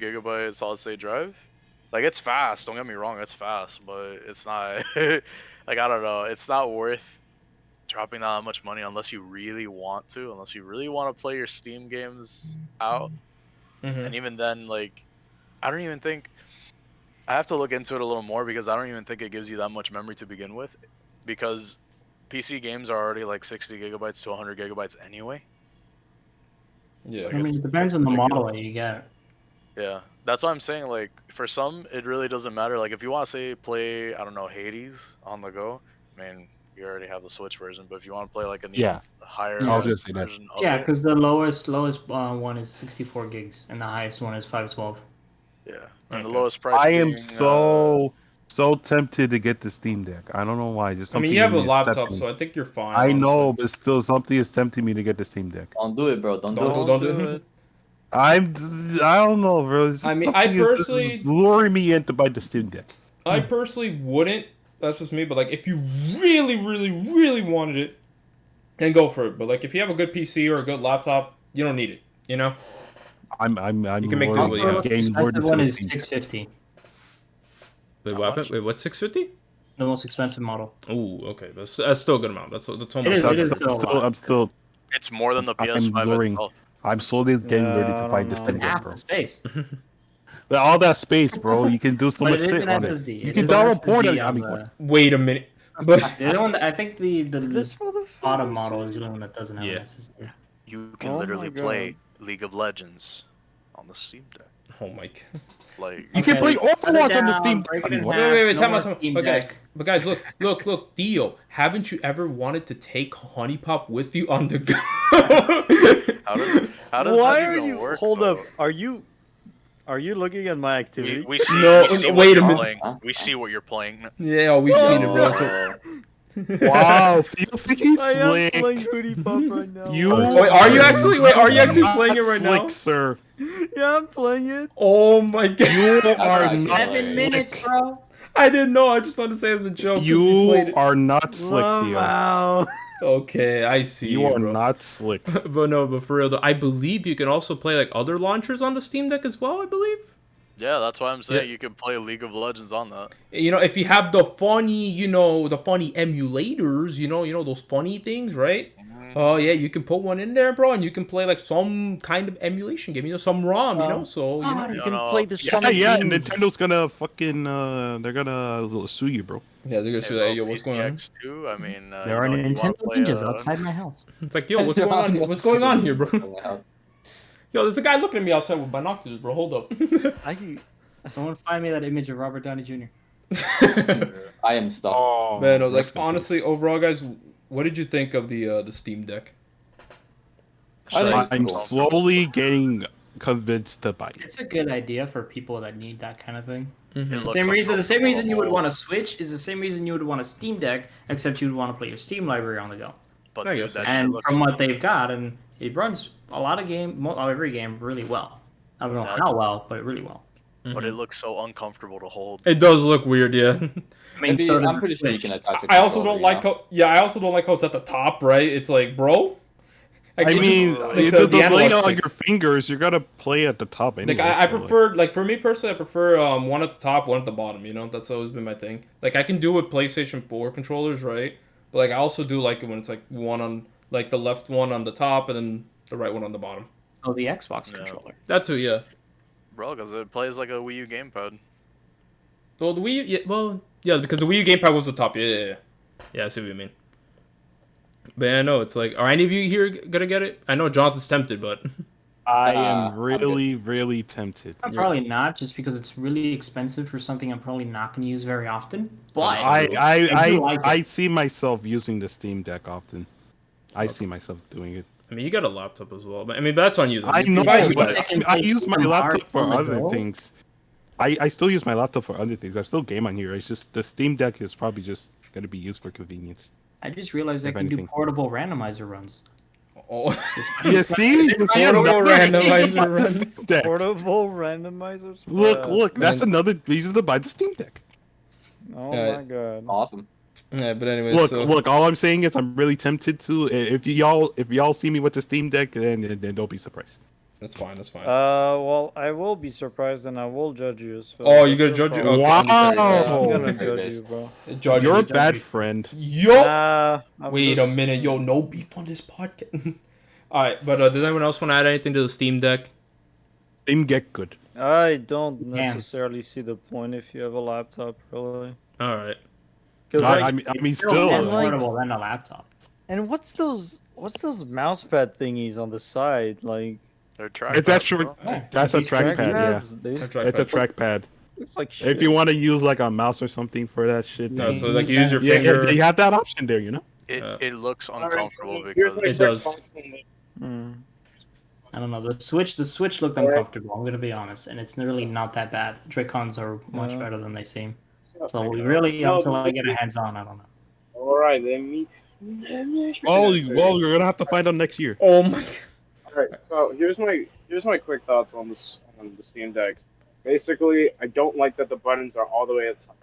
Speaker 1: gigabyte solid state drive. Like, it's fast. Don't get me wrong, it's fast, but it's not. Like, I don't know. It's not worth dropping that much money unless you really want to. Unless you really want to play your Steam games out.
Speaker 3: Mhm.
Speaker 1: And even then, like, I don't even think. I have to look into it a little more because I don't even think it gives you that much memory to begin with. Because PC games are already like 60 gigabytes to 100 gigabytes anyway.
Speaker 3: yeah.
Speaker 4: I mean, it depends on the model that you get.
Speaker 1: Yeah, that's why I'm saying, like, for some, it really doesn't matter. Like, if you want to say play, I don't know, Hades on the go, I mean, you already have the Switch version. But if you want to play like a
Speaker 2: Yeah.
Speaker 1: higher
Speaker 7: I
Speaker 2: was gonna say that.
Speaker 1: version of
Speaker 4: Yeah,
Speaker 1: it,
Speaker 4: because the lowest one is 64 gigs, and the highest one is 512.
Speaker 1: yeah, and the
Speaker 3: Okay.
Speaker 1: lowest price.
Speaker 2: I am
Speaker 1: being,
Speaker 2: so tempted to get the Steam Deck. I don't know why. Just
Speaker 3: I mean,
Speaker 2: something
Speaker 3: you have a
Speaker 2: in me is
Speaker 3: laptop,
Speaker 2: tempting.
Speaker 3: so I think you're fine.
Speaker 2: I know,
Speaker 3: honestly.
Speaker 2: but still, something is tempting me to get the Steam Deck.
Speaker 5: Don't do it, bro. Don't do it.
Speaker 3: Don't do it.
Speaker 2: I don't know, bro. It's
Speaker 3: I mean,
Speaker 2: something
Speaker 3: I
Speaker 2: is just
Speaker 3: personally-
Speaker 2: luring me in to buy the Steam Deck.
Speaker 3: I personally wouldn't. That's just me. But like, if you really, really, really wanted it, then go for it. But like, if you have a good PC or a good laptop, you don't need it.
Speaker 2: I'm
Speaker 3: You can make do
Speaker 2: lured-
Speaker 3: with it, yeah.
Speaker 2: getting lured
Speaker 4: Expensive
Speaker 2: into
Speaker 4: one
Speaker 2: the
Speaker 4: is
Speaker 2: Steam Deck.
Speaker 4: 650.
Speaker 3: Wait,
Speaker 1: How
Speaker 3: what
Speaker 1: much?
Speaker 3: happened? Wait, what's 650?
Speaker 4: The most expensive model.
Speaker 3: Ooh, okay. That's still a good amount. That's almost.
Speaker 4: It is
Speaker 3: $100.
Speaker 4: still a lot.
Speaker 2: I'm still
Speaker 1: it's more than the
Speaker 2: I'm
Speaker 1: PS5
Speaker 2: luring-
Speaker 1: itself.
Speaker 2: I'm slowly getting ready to
Speaker 7: I
Speaker 2: find
Speaker 7: don't
Speaker 2: this
Speaker 7: know.
Speaker 2: thing,
Speaker 4: And half
Speaker 2: bro.
Speaker 4: the space.
Speaker 2: But all that space, bro, you can do so
Speaker 4: But
Speaker 2: much
Speaker 4: it is
Speaker 2: shit
Speaker 4: an
Speaker 2: on it.
Speaker 4: SSD.
Speaker 2: You
Speaker 4: It
Speaker 2: can
Speaker 4: is an
Speaker 2: download porn
Speaker 4: SSD
Speaker 2: on
Speaker 4: on
Speaker 2: it.
Speaker 4: the-
Speaker 3: Wait a minute. But
Speaker 4: The other one, I think the
Speaker 7: This motherfucker.
Speaker 4: bottom model is the only one that doesn't have
Speaker 3: Yeah.
Speaker 4: an SSD.
Speaker 1: You can
Speaker 7: Oh
Speaker 1: literally
Speaker 7: my
Speaker 1: play League of Legends on the Steam Deck.
Speaker 3: oh my god.
Speaker 1: Like
Speaker 2: You can play
Speaker 4: Put it
Speaker 2: Overwatch on the
Speaker 4: down,
Speaker 2: Steam.
Speaker 4: break it in
Speaker 2: What?
Speaker 4: half.
Speaker 3: Wait,
Speaker 4: No
Speaker 3: time
Speaker 4: more
Speaker 3: out, time out.
Speaker 4: Steam
Speaker 3: But guys,
Speaker 4: Deck.
Speaker 3: look, Theo, haven't you ever wanted to take Honey Pop with you on the go?
Speaker 1: how does
Speaker 7: Why
Speaker 1: that
Speaker 7: are
Speaker 1: even
Speaker 7: you?
Speaker 1: work?
Speaker 7: Hold
Speaker 1: though?
Speaker 7: up. Are you looking at my activity?
Speaker 1: We see,
Speaker 3: No,
Speaker 1: we see
Speaker 3: wait
Speaker 1: what
Speaker 3: a
Speaker 1: you're
Speaker 3: minute.
Speaker 1: playing. We see what you're playing.
Speaker 3: Yeah, we've seen it, bro.
Speaker 2: Wow, feel freaking
Speaker 7: I am
Speaker 2: slick.
Speaker 7: playing Hoodie Pop right now.
Speaker 2: You
Speaker 3: Wait, are you actually? Wait, are you actually
Speaker 2: not
Speaker 3: playing it right
Speaker 2: slick,
Speaker 3: now?
Speaker 2: sir.
Speaker 7: Yeah, I'm playing it.
Speaker 3: Oh my god!
Speaker 2: You are
Speaker 5: nice.
Speaker 2: not
Speaker 4: 7 minutes,
Speaker 2: slick.
Speaker 4: bro.
Speaker 3: I didn't know. I just wanted to say as a joke. 'cause you
Speaker 2: You
Speaker 3: played it.
Speaker 2: are not slick, Theo.
Speaker 7: Wow.
Speaker 3: Okay, I see.
Speaker 2: You are
Speaker 3: bro.
Speaker 2: not slick.
Speaker 3: But no, but for real though, I believe you can also play like other launchers on the Steam Deck as well. I believe.
Speaker 1: Yeah, that's why I'm saying
Speaker 3: Yeah.
Speaker 1: you can play League of Legends on that.
Speaker 3: You know, if you have the funny, the funny emulators, those funny things, right? Oh yeah, you can put one in there, bro, and you can play like some kind of emulation game, some ROM, so
Speaker 7: You
Speaker 1: No,
Speaker 7: can
Speaker 1: no.
Speaker 7: play the
Speaker 2: Yeah,
Speaker 7: Sonic
Speaker 2: yeah,
Speaker 7: game.
Speaker 2: Nintendo's gonna fucking they're gonna sue you, bro.
Speaker 3: yeah, they're gonna say, hey, yo, what's going on?
Speaker 1: PCX2, I mean,
Speaker 4: There are
Speaker 1: you wanna
Speaker 4: Nintendo
Speaker 1: play,
Speaker 4: ninjas outside my house.
Speaker 3: It's like, yo, what's going on here? What's going on here, bro? Yo, there's a guy looking at me outside with binoculars, bro. Hold up.
Speaker 4: Someone find me that image of Robert Downey Jr.
Speaker 5: I am stuck.
Speaker 2: Oh,
Speaker 3: Man, like
Speaker 2: rest in
Speaker 3: honestly, overall, guys, what did you think of the Steam Deck?
Speaker 5: I think
Speaker 2: peace.
Speaker 5: it's
Speaker 2: I'm
Speaker 5: cool.
Speaker 2: slowly getting convinced to buy it.
Speaker 4: It's a good idea for people that need that kind of thing.
Speaker 1: It
Speaker 3: Mhm.
Speaker 1: looks
Speaker 4: The same reason you would
Speaker 1: uncomfortable,
Speaker 4: want a Switch is the same reason you would want a Steam Deck, except you would want to play your Steam library on the go.
Speaker 1: But
Speaker 3: I
Speaker 1: dude,
Speaker 3: guess
Speaker 1: that
Speaker 3: so.
Speaker 1: shit
Speaker 4: And
Speaker 1: looks
Speaker 4: from what they've got, and it runs a lot of every game really well. I don't know
Speaker 1: That's-
Speaker 4: how well, but really well.
Speaker 1: but it looks so uncomfortable to hold.
Speaker 3: It does look weird, yeah.
Speaker 4: I mean,
Speaker 5: Maybe,
Speaker 4: so does
Speaker 5: I'm
Speaker 4: the
Speaker 5: pretty sure you
Speaker 4: Switch.
Speaker 5: can attach a
Speaker 3: I also
Speaker 5: controller,
Speaker 3: don't like
Speaker 5: you know?
Speaker 3: how I also don't like how it's at the top, right? It's like, bro. Like,
Speaker 2: I
Speaker 3: it
Speaker 2: mean,
Speaker 3: just-
Speaker 2: the
Speaker 3: the
Speaker 2: delay
Speaker 3: analog
Speaker 2: on your
Speaker 3: sticks.
Speaker 2: fingers, you're gonna play at the top anyway.
Speaker 3: Like I
Speaker 2: so,
Speaker 3: prefer, like for me personally, I prefer one at the top, one at the bottom. That's always been my thing. Like I can do with PlayStation 4 controllers, right? But like I also do like it when it's like one on like the left one on the top and then the right one on the bottom.
Speaker 4: Oh, the Xbox
Speaker 1: Yeah.
Speaker 4: controller.
Speaker 3: That too, yeah.
Speaker 1: Bro, because it plays like a Wii U gamepad.
Speaker 3: Well, the Wii U, yeah, because the Wii U gamepad was the top. Yeah. I see what you mean. But I know it's like, are any of you here gonna get it? I know Jonathan's tempted, but
Speaker 2: I
Speaker 5: I'm
Speaker 2: am really tempted.
Speaker 4: I'm probably not, just because it's really expensive for something I'm probably not going to use very often. But
Speaker 2: I
Speaker 4: do like it.
Speaker 2: I see myself using the Steam Deck often. I see myself doing it.
Speaker 3: I mean, you got a laptop as well. But I mean, that's on you. Though.
Speaker 2: I
Speaker 3: If you
Speaker 2: know,
Speaker 3: buy it, you buy
Speaker 2: but
Speaker 3: it.
Speaker 2: I use my
Speaker 4: Kingdom
Speaker 2: laptop
Speaker 4: Hearts
Speaker 2: for
Speaker 4: on the
Speaker 2: other
Speaker 4: go?
Speaker 2: things. I still use my laptop for other things. I still game on here. It's just the Steam Deck is probably just gonna be used for convenience.
Speaker 4: I just realized I
Speaker 2: If
Speaker 4: can do
Speaker 2: anything.
Speaker 4: portable randomizer runs.
Speaker 3: Oh.
Speaker 2: You see?
Speaker 3: Portable randomizer runs.
Speaker 2: Deck.
Speaker 7: Portable randomizers.
Speaker 2: Look, that's
Speaker 3: Man.
Speaker 2: another reason to buy the Steam Deck.
Speaker 7: Oh
Speaker 3: Yeah.
Speaker 7: my god.
Speaker 5: Awesome.
Speaker 3: Yeah, but anyway,
Speaker 2: Look. All I'm saying is I'm really tempted to. If y'all see me with the Steam Deck, then don't be surprised.
Speaker 3: that's fine. That's fine.
Speaker 7: Well, I will be surprised and I will judge you. So
Speaker 3: Oh, you
Speaker 7: that's
Speaker 3: gonna
Speaker 7: your
Speaker 3: judge you?
Speaker 7: problem.
Speaker 3: Okay, I'm sorry.
Speaker 2: Wow.
Speaker 7: I'm gonna
Speaker 5: Very
Speaker 7: judge
Speaker 5: nice.
Speaker 7: you, bro.
Speaker 3: Judge
Speaker 2: You're a
Speaker 3: me.
Speaker 2: bad friend.
Speaker 3: Yo.
Speaker 7: I'm
Speaker 3: Wait a
Speaker 7: just-
Speaker 3: minute, yo, no beef on this podcast. All right, but does anyone else want to add anything to the Steam Deck?
Speaker 2: Steam Deck good.
Speaker 7: I don't
Speaker 4: Yes.
Speaker 7: necessarily see the point if you have a laptop, really.
Speaker 3: All right.
Speaker 7: Because
Speaker 2: I mean,
Speaker 4: Still
Speaker 2: still.
Speaker 4: more
Speaker 7: and, like-
Speaker 4: portable than a laptop.
Speaker 7: and what's those mouse pad thingies on the side? Like
Speaker 1: They're trackpads,
Speaker 2: That's true.
Speaker 1: bro.
Speaker 2: That's a
Speaker 7: these
Speaker 2: trackpad. Yeah,
Speaker 7: trackpads, they-
Speaker 3: I tried
Speaker 2: it's a
Speaker 3: that.
Speaker 2: trackpad.
Speaker 7: Looks like shit.
Speaker 2: If you want to use like a mouse or something for that shit,
Speaker 3: No,
Speaker 2: then
Speaker 3: so like you use your
Speaker 2: yeah,
Speaker 3: finger.
Speaker 2: you have that option there. You know.
Speaker 1: It looks
Speaker 8: Alright,
Speaker 1: uncomfortable
Speaker 8: here's
Speaker 1: because
Speaker 8: my
Speaker 3: It does.
Speaker 8: thoughts on it.
Speaker 7: Hmm.
Speaker 4: I don't know. The Switch looked uncomfortable. I'm gonna be honest, and it's really not that bad. Joy-Cons are much
Speaker 7: No.
Speaker 4: better than they seem. So we really, until I get a hands-on, I don't know.
Speaker 8: All right, then me.
Speaker 2: Oh, well, you're gonna have to find out next year.
Speaker 3: Oh my.
Speaker 8: All right, so here's my quick thoughts on the Steam Deck. Basically, I don't like that the buttons are all the way at the top.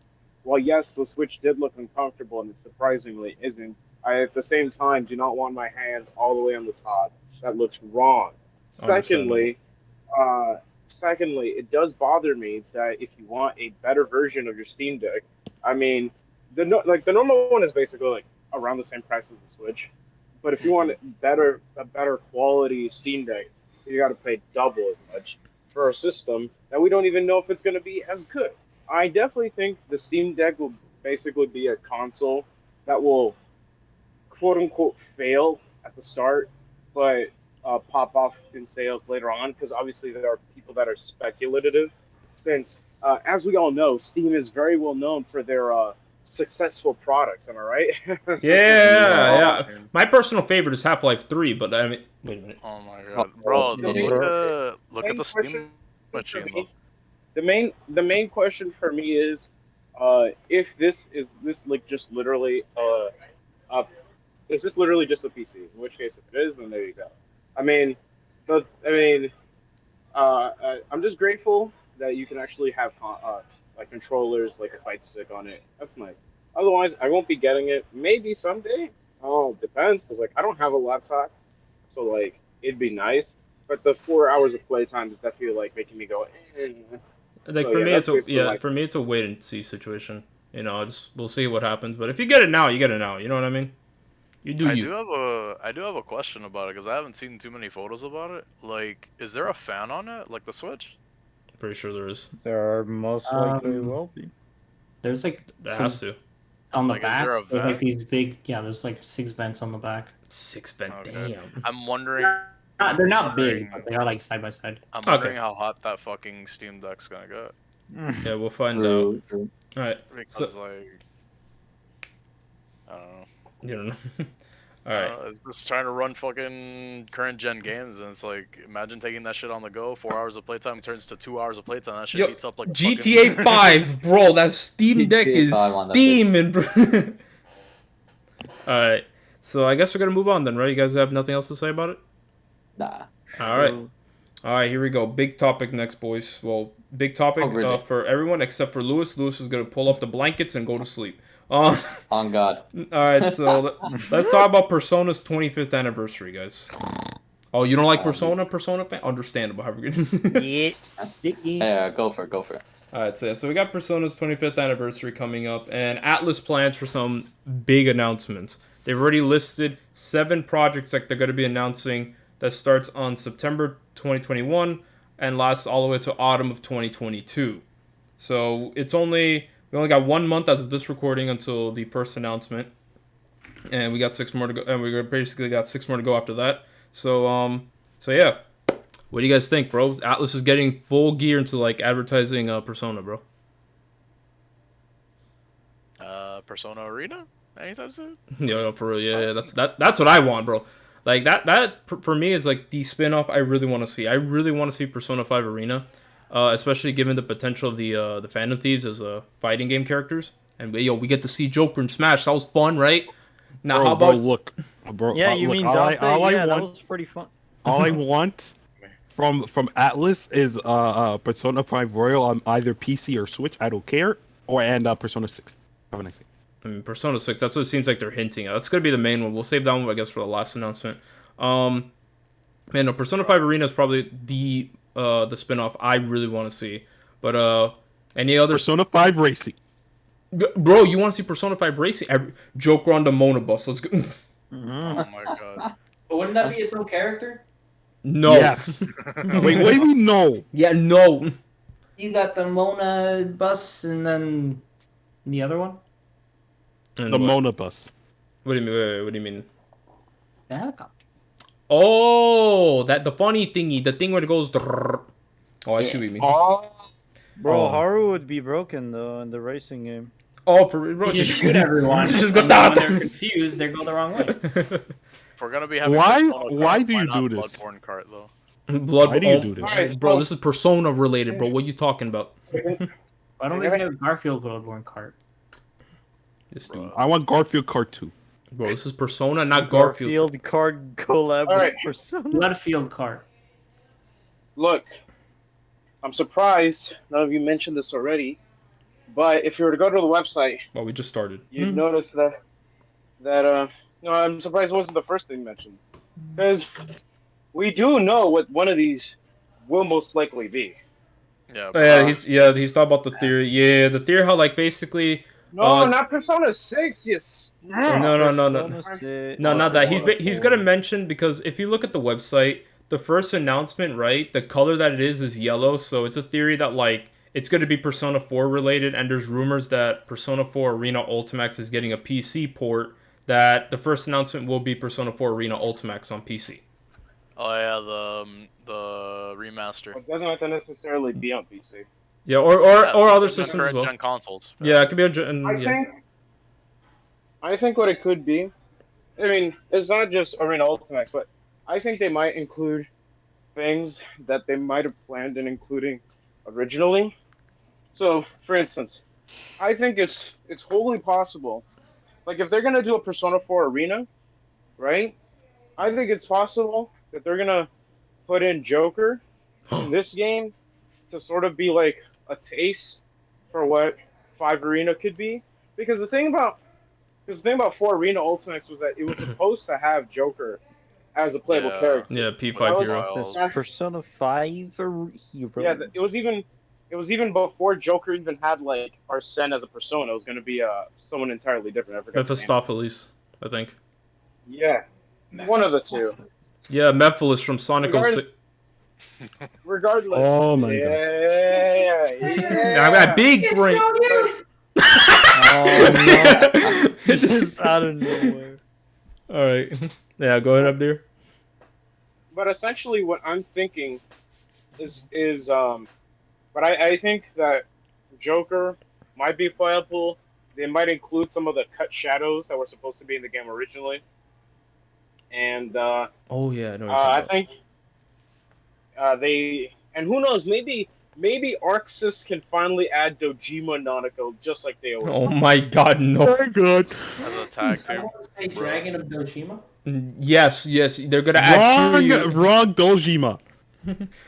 Speaker 8: While yes, the Switch did look uncomfortable, and it surprisingly isn't. I at the same time do not want my hands all the way on the top. That looks wrong. Secondly, it does bother me that if you want a better version of your Steam Deck, I mean, the normal one is basically like around the same price as the Switch. But if you want a better quality Steam Deck, you got to pay double as much for a system that we don't even know if it's going to be as good. I definitely think the Steam Deck will basically be a console that will quote unquote fail at the start, but pop off in sales later on because obviously there are people that are speculative. Since, as we all know, Steam is very well known for their successful products. Am I right?
Speaker 3: Yeah. My personal favorite is Half-Life 3, but I mean, wait a minute.
Speaker 1: Oh my god, bro! Look at the Steam machine. Though.
Speaker 8: The main question for me is, if this like just literally is this literally just a PC? In which case, if it is, then there you go. I mean, I'm just grateful that you can actually have like controllers, like a fight stick on it. That's nice. Otherwise, I won't be getting it. Maybe someday. Oh, depends, because like I don't have a laptop, so like it'd be nice. But the 4 hours of playtime is definitely like making me go.
Speaker 3: Like
Speaker 8: So,
Speaker 3: for
Speaker 8: yeah,
Speaker 3: me,
Speaker 8: that's
Speaker 3: it's
Speaker 8: basically like-
Speaker 3: for me, it's a wait and see situation. You know, we'll see what happens. But if you get it now, you get it now. You know what I mean? You do
Speaker 1: I
Speaker 3: you.
Speaker 1: do have a question about it because I haven't seen too many photos about it. Like, is there a fan on it, like the Switch?
Speaker 3: Pretty sure there is.
Speaker 7: There are most likely will be.
Speaker 4: There's like
Speaker 3: There
Speaker 4: some-
Speaker 3: has to.
Speaker 4: on the
Speaker 1: Like, is
Speaker 4: back.
Speaker 1: there a
Speaker 4: There's like
Speaker 1: vent?
Speaker 4: these big. Yeah, there's like 6 vents on the back.
Speaker 3: 6 vent.
Speaker 1: Okay.
Speaker 3: Damn.
Speaker 1: I'm wondering.
Speaker 4: They're not big, but they are like side by side.
Speaker 1: I'm
Speaker 3: Okay.
Speaker 1: wondering how hot that fucking Steam Deck's gonna get.
Speaker 3: Yeah, we'll find out.
Speaker 5: True, true.
Speaker 3: All right.
Speaker 1: Because like, I don't know.
Speaker 3: You don't know. All right.
Speaker 1: It's just trying to run fucking current gen games, and it's like, imagine taking that shit on the go. 4 hours of playtime turns to 2 hours of playtime. That shit
Speaker 3: Yo,
Speaker 1: beats up like
Speaker 3: GTA 5, bro. That Steam Deck
Speaker 5: GTA
Speaker 3: is
Speaker 5: 5 on that
Speaker 3: steaming, bro. All right. So I guess we're gonna move on then, right? You guys have nothing else to say about it?
Speaker 5: Nah.
Speaker 3: All right. All right, here we go. Big topic next, boys. Well, big topic
Speaker 5: Oh, really?
Speaker 3: for everyone except for Lewis. Lewis is going to pull up the blankets and go to sleep.
Speaker 5: On God.
Speaker 3: All right, so let's talk about Persona's 25th anniversary, guys. Oh, you don't like Persona fan? Understandable. Have a good
Speaker 5: Yeah, go for it.
Speaker 3: All right, so we got Persona's 25th anniversary coming up, and Atlas plans for some big announcements. They've already listed 7 projects that they're going to be announcing that starts on September 2021 and lasts all the way to autumn of 2022. So we only got 1 month as of this recording until the first announcement, and we got 6 more to go. And we basically got 6 more to go after that. So yeah, what do you guys think, bro? Atlas is getting full gear into like advertising Persona, bro.
Speaker 1: Persona Arena anytime soon.
Speaker 3: Yeah, for real. Yeah, that's what I want, bro. Like that for me is like the spin-off I really want to see. I really want to see Persona 5 Arena, especially given the potential of the Phantom Thieves as fighting game characters. And we get to see Joker and Smash. That was fun, right? Now
Speaker 2: Bro,
Speaker 3: how about
Speaker 2: look, bro?
Speaker 7: Yeah, you
Speaker 2: look,
Speaker 7: mean
Speaker 2: all
Speaker 7: Dante?
Speaker 2: I
Speaker 7: That
Speaker 2: want,
Speaker 7: was pretty fun.
Speaker 2: all I want from Atlas is Persona 5 Royal on either PC or Switch. I don't care. And Persona 6. Have a nice day.
Speaker 3: I mean, Persona 6, that's what it seems like they're hinting at. That's going to be the main one. We'll save that one, I guess, for the last announcement. Man, no, Persona 5 Arena is probably the spin-off I really want to see. But any other...
Speaker 2: Persona 5 Racing.
Speaker 3: Bro, you want to see Persona 5 Racing? Joker on the Mona bus. Let's go.
Speaker 1: Oh my god.
Speaker 4: But wouldn't that be its own character?
Speaker 3: No.
Speaker 2: Yes. Wait, what do you mean no?
Speaker 3: Yeah, no.
Speaker 4: You got the Mona bus and then the other one?
Speaker 3: And
Speaker 2: The
Speaker 3: what?
Speaker 2: Mona bus.
Speaker 3: What do you mean? Wait, what do you mean?
Speaker 4: The helicopter.
Speaker 3: Oh, the funny thingy, the thing where it goes. Drrrr. Oh, I see what you mean.
Speaker 2: Oh.
Speaker 7: Bro,
Speaker 2: Oh.
Speaker 7: Haru would be broken though in the racing game.
Speaker 3: Oh, for bro,
Speaker 4: You just shoot everyone.
Speaker 3: Just go
Speaker 4: and then when
Speaker 3: down.
Speaker 4: they're confused, they go the wrong way.
Speaker 1: If we're gonna be having
Speaker 2: Why-
Speaker 1: Persona kart,
Speaker 2: why do you
Speaker 1: not
Speaker 2: do this?
Speaker 1: Bloodborne kart though.
Speaker 3: Blood.
Speaker 2: Why do you do this?
Speaker 8: Alright,
Speaker 3: bro?
Speaker 8: so-
Speaker 3: This is Persona related, bro. What are you talking about?
Speaker 4: Why don't we have Garfield Bloodborne cart?
Speaker 3: This dude,
Speaker 2: I want Garfield Kart 2.
Speaker 3: bro. This is Persona, not Garfield.
Speaker 7: Garfield card collab
Speaker 8: Alright.
Speaker 7: with Persona.
Speaker 4: Bloodfield cart.
Speaker 8: Look, I'm surprised none of you mentioned this already, but if you were to go to the website,
Speaker 3: Well, we just started.
Speaker 8: you'd notice that no, I'm surprised it wasn't the first thing mentioned, because we do know what one of these will most likely be.
Speaker 1: Yeah.
Speaker 3: Oh, yeah, he's talking about the theory. Yeah, the theory how like basically.
Speaker 8: No, not Persona 6. Yes.
Speaker 3: No.
Speaker 7: Persona 6.
Speaker 3: No, not that. He's gonna mention because if you look at the website, the first announcement, right? The color that it is yellow, so it's a theory that like it's going to be Persona 4 related, and there's rumors that Persona 4 Arena Ultimax is getting a PC port. That the first announcement will be Persona 4 Arena Ultimax on PC.
Speaker 1: Oh yeah, the remaster.
Speaker 8: It doesn't have to necessarily be on PC.
Speaker 3: Yeah, or
Speaker 1: Yeah,
Speaker 3: other
Speaker 1: it's on
Speaker 3: systems as
Speaker 1: current
Speaker 3: well.
Speaker 1: gen consoles.
Speaker 3: Yeah, it could be on. Yeah.
Speaker 8: I think what it could be, I mean, it's not just Arena Ultimax, but I think they might include things that they might have planned on including originally. So, for instance, I think it's wholly possible. Like, if they're gonna do a Persona 4 Arena, right? I think it's possible that they're gonna put in Joker in this game to sort of be like a taste for what 5 Arena could be. Because the thing about 4 Arena Ultimax was that it was supposed to have Joker as a playable
Speaker 1: Yeah.
Speaker 8: character.
Speaker 3: Yeah, P5
Speaker 8: That
Speaker 3: hero.
Speaker 8: was-
Speaker 7: This Persona 5 hero.
Speaker 8: Yeah, it was even before Joker even had like Arsene as a persona. It was going to be someone entirely different. I forgot his name.
Speaker 3: Mephistopheles, I think.
Speaker 8: Yeah, one of the two.
Speaker 3: Yeah, Mephiles from Sonic
Speaker 8: Regard-
Speaker 3: 06.
Speaker 8: Regardless.
Speaker 2: Oh my god.
Speaker 8: Yeah.
Speaker 3: I got big brain.
Speaker 7: Oh no! It's just out of nowhere.
Speaker 3: All right. Yeah, go ahead up there.
Speaker 8: But essentially, what I'm thinking is but I think that Joker might be playable. They might include some of the cut shadows that were supposed to be in the game originally. And
Speaker 3: Oh yeah, no.
Speaker 8: I think and who knows, maybe Arxis can finally add Dojima Nanako just like they always.
Speaker 3: Oh my god, no.
Speaker 2: Good.
Speaker 1: As a tag team.
Speaker 4: Someone say Dragon of Dojima?
Speaker 3: Yes, they're gonna add Kiryu.
Speaker 2: Wrong Dojima.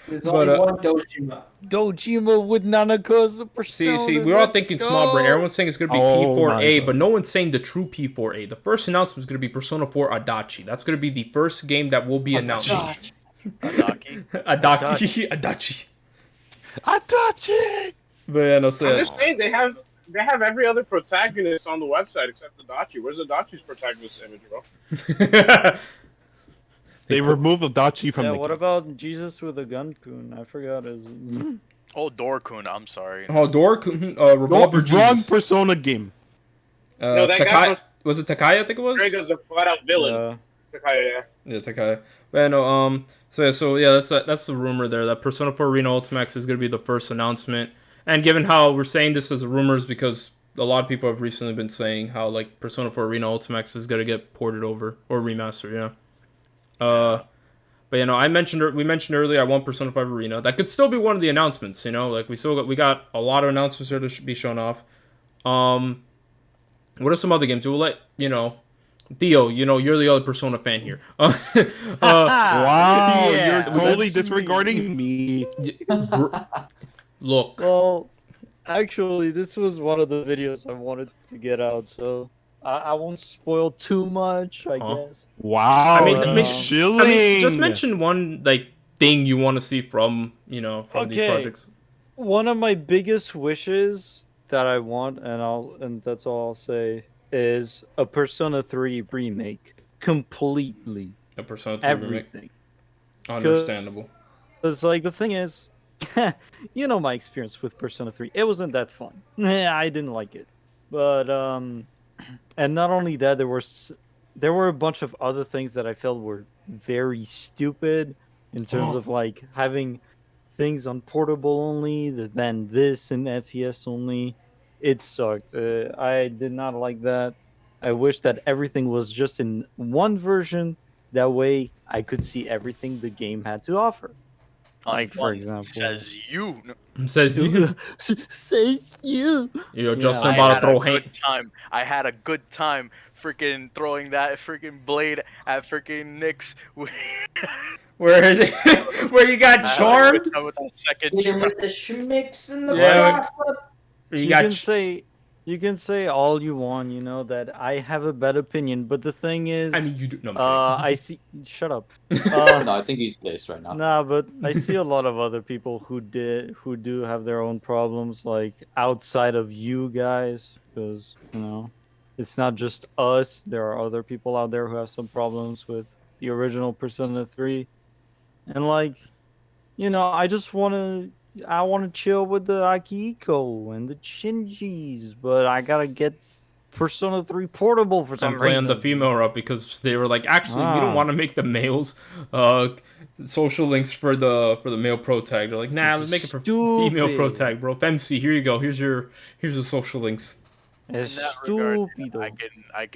Speaker 4: There's
Speaker 3: But,
Speaker 4: only one Dojima.
Speaker 7: Dojima with Nanako as the persona.
Speaker 3: See, we're all
Speaker 7: let's
Speaker 3: thinking
Speaker 7: go.
Speaker 3: small brain. Everyone's saying it's gonna be
Speaker 2: Oh my
Speaker 3: P4A,
Speaker 2: God.
Speaker 3: but no one's saying the true P4A. The first announcement is gonna be Persona 4 Adachi. That's gonna be the first game that will be announced.
Speaker 1: Adaki.
Speaker 3: Adachi.
Speaker 2: I touch it.
Speaker 3: But yeah, no, so
Speaker 8: I'm
Speaker 3: yeah.
Speaker 8: just saying they have every other protagonist on the website except Adachi. Where's Adachi's protagonist image, bro?
Speaker 2: They removed Adachi from
Speaker 7: Yeah,
Speaker 2: the
Speaker 7: what
Speaker 2: game.
Speaker 7: about Jesus with a gun kun? I forgot his.
Speaker 1: Oh, Dorkun. I'm sorry.
Speaker 3: Oh, Dork, Revolver
Speaker 2: Wrong
Speaker 3: Jesus.
Speaker 2: Persona game.
Speaker 8: No, that guy
Speaker 3: Takai, was it Takai? I think it was.
Speaker 8: Drago's a flat out villain.
Speaker 7: Yeah.
Speaker 3: Yeah, Takai. But no, so yeah, that's the rumor there that Persona 4 Arena Ultimax is gonna be the first announcement. And given how we're saying this as rumors, because a lot of people have recently been saying how like Persona 4 Arena Ultimax is gonna get ported over or remastered, you know. But you know, we mentioned earlier I want Persona 5 Arena. That could still be one of the announcements, you know. Like we got a lot of announcements here to be shown off. What are some other games? We'll let you know. Theo, you know, you're the other Persona fan here.
Speaker 2: Wow,
Speaker 7: Yeah,
Speaker 2: you're totally
Speaker 7: that's
Speaker 2: disregarding me.
Speaker 3: Look.
Speaker 7: Well, actually, this was one of the videos I wanted to get out, so I won't spoil too much, I
Speaker 3: Huh?
Speaker 7: guess.
Speaker 2: Wow,
Speaker 3: I mean,
Speaker 2: Shilling.
Speaker 3: just mention one like thing you want to see from these
Speaker 7: Okay.
Speaker 3: projects.
Speaker 7: One of my biggest wishes that I want, and that's all I'll say, is a Persona 3 remake. Completely.
Speaker 3: A Persona 3 remake.
Speaker 7: Everything.
Speaker 3: Understandable.
Speaker 7: Because, like, the thing is, you know my experience with Persona 3. It wasn't that fun. I didn't like it. But, and not only that, there were a bunch of other things that I felt were very stupid in terms of, like, having things on portable only, then this and FPS only. It sucked. I did not like that. I wish that everything was just in one version. That way, I could see everything the game had to offer. Like, for example,
Speaker 1: Says you.
Speaker 3: It says you.
Speaker 7: Says you.
Speaker 3: You're
Speaker 7: Yeah.
Speaker 3: just
Speaker 1: I
Speaker 3: about
Speaker 1: had
Speaker 3: to throw
Speaker 1: a
Speaker 3: hand.
Speaker 1: good time. I had a good time freaking throwing that freaking blade at freaking Nyx.
Speaker 3: Where you got charmed?
Speaker 1: With that second
Speaker 4: Hit him
Speaker 1: charm.
Speaker 4: with the schmicks and the
Speaker 3: Yeah.
Speaker 4: cross up.
Speaker 3: You got
Speaker 7: You can say all you want, you know, that I have a bad opinion, but the thing is,
Speaker 3: I mean, you do. No, I'm kidding.
Speaker 7: I see. Shut up.
Speaker 5: No, I think he's based right now.
Speaker 7: Nah, but I see a lot of other people who do have their own problems, like outside of you guys, because you know, it's not just us. There are other people out there who have some problems with the original Persona 3. and like, I just I want to chill with the Akihiko and the Shinjis, but I gotta get Persona 3 Portable for some
Speaker 3: I'm playing
Speaker 7: reason.
Speaker 3: the female route because they were like, actually, we don't
Speaker 7: Ah.
Speaker 3: want to make the males social links for the male pro tag. They're like, nah,
Speaker 7: Which
Speaker 3: let's
Speaker 7: is
Speaker 3: make it for female pro
Speaker 7: stupid.
Speaker 3: tag, bro. MC, here you go. Here's the social links.
Speaker 7: It's
Speaker 1: In that regard,
Speaker 7: stupid.
Speaker 1: I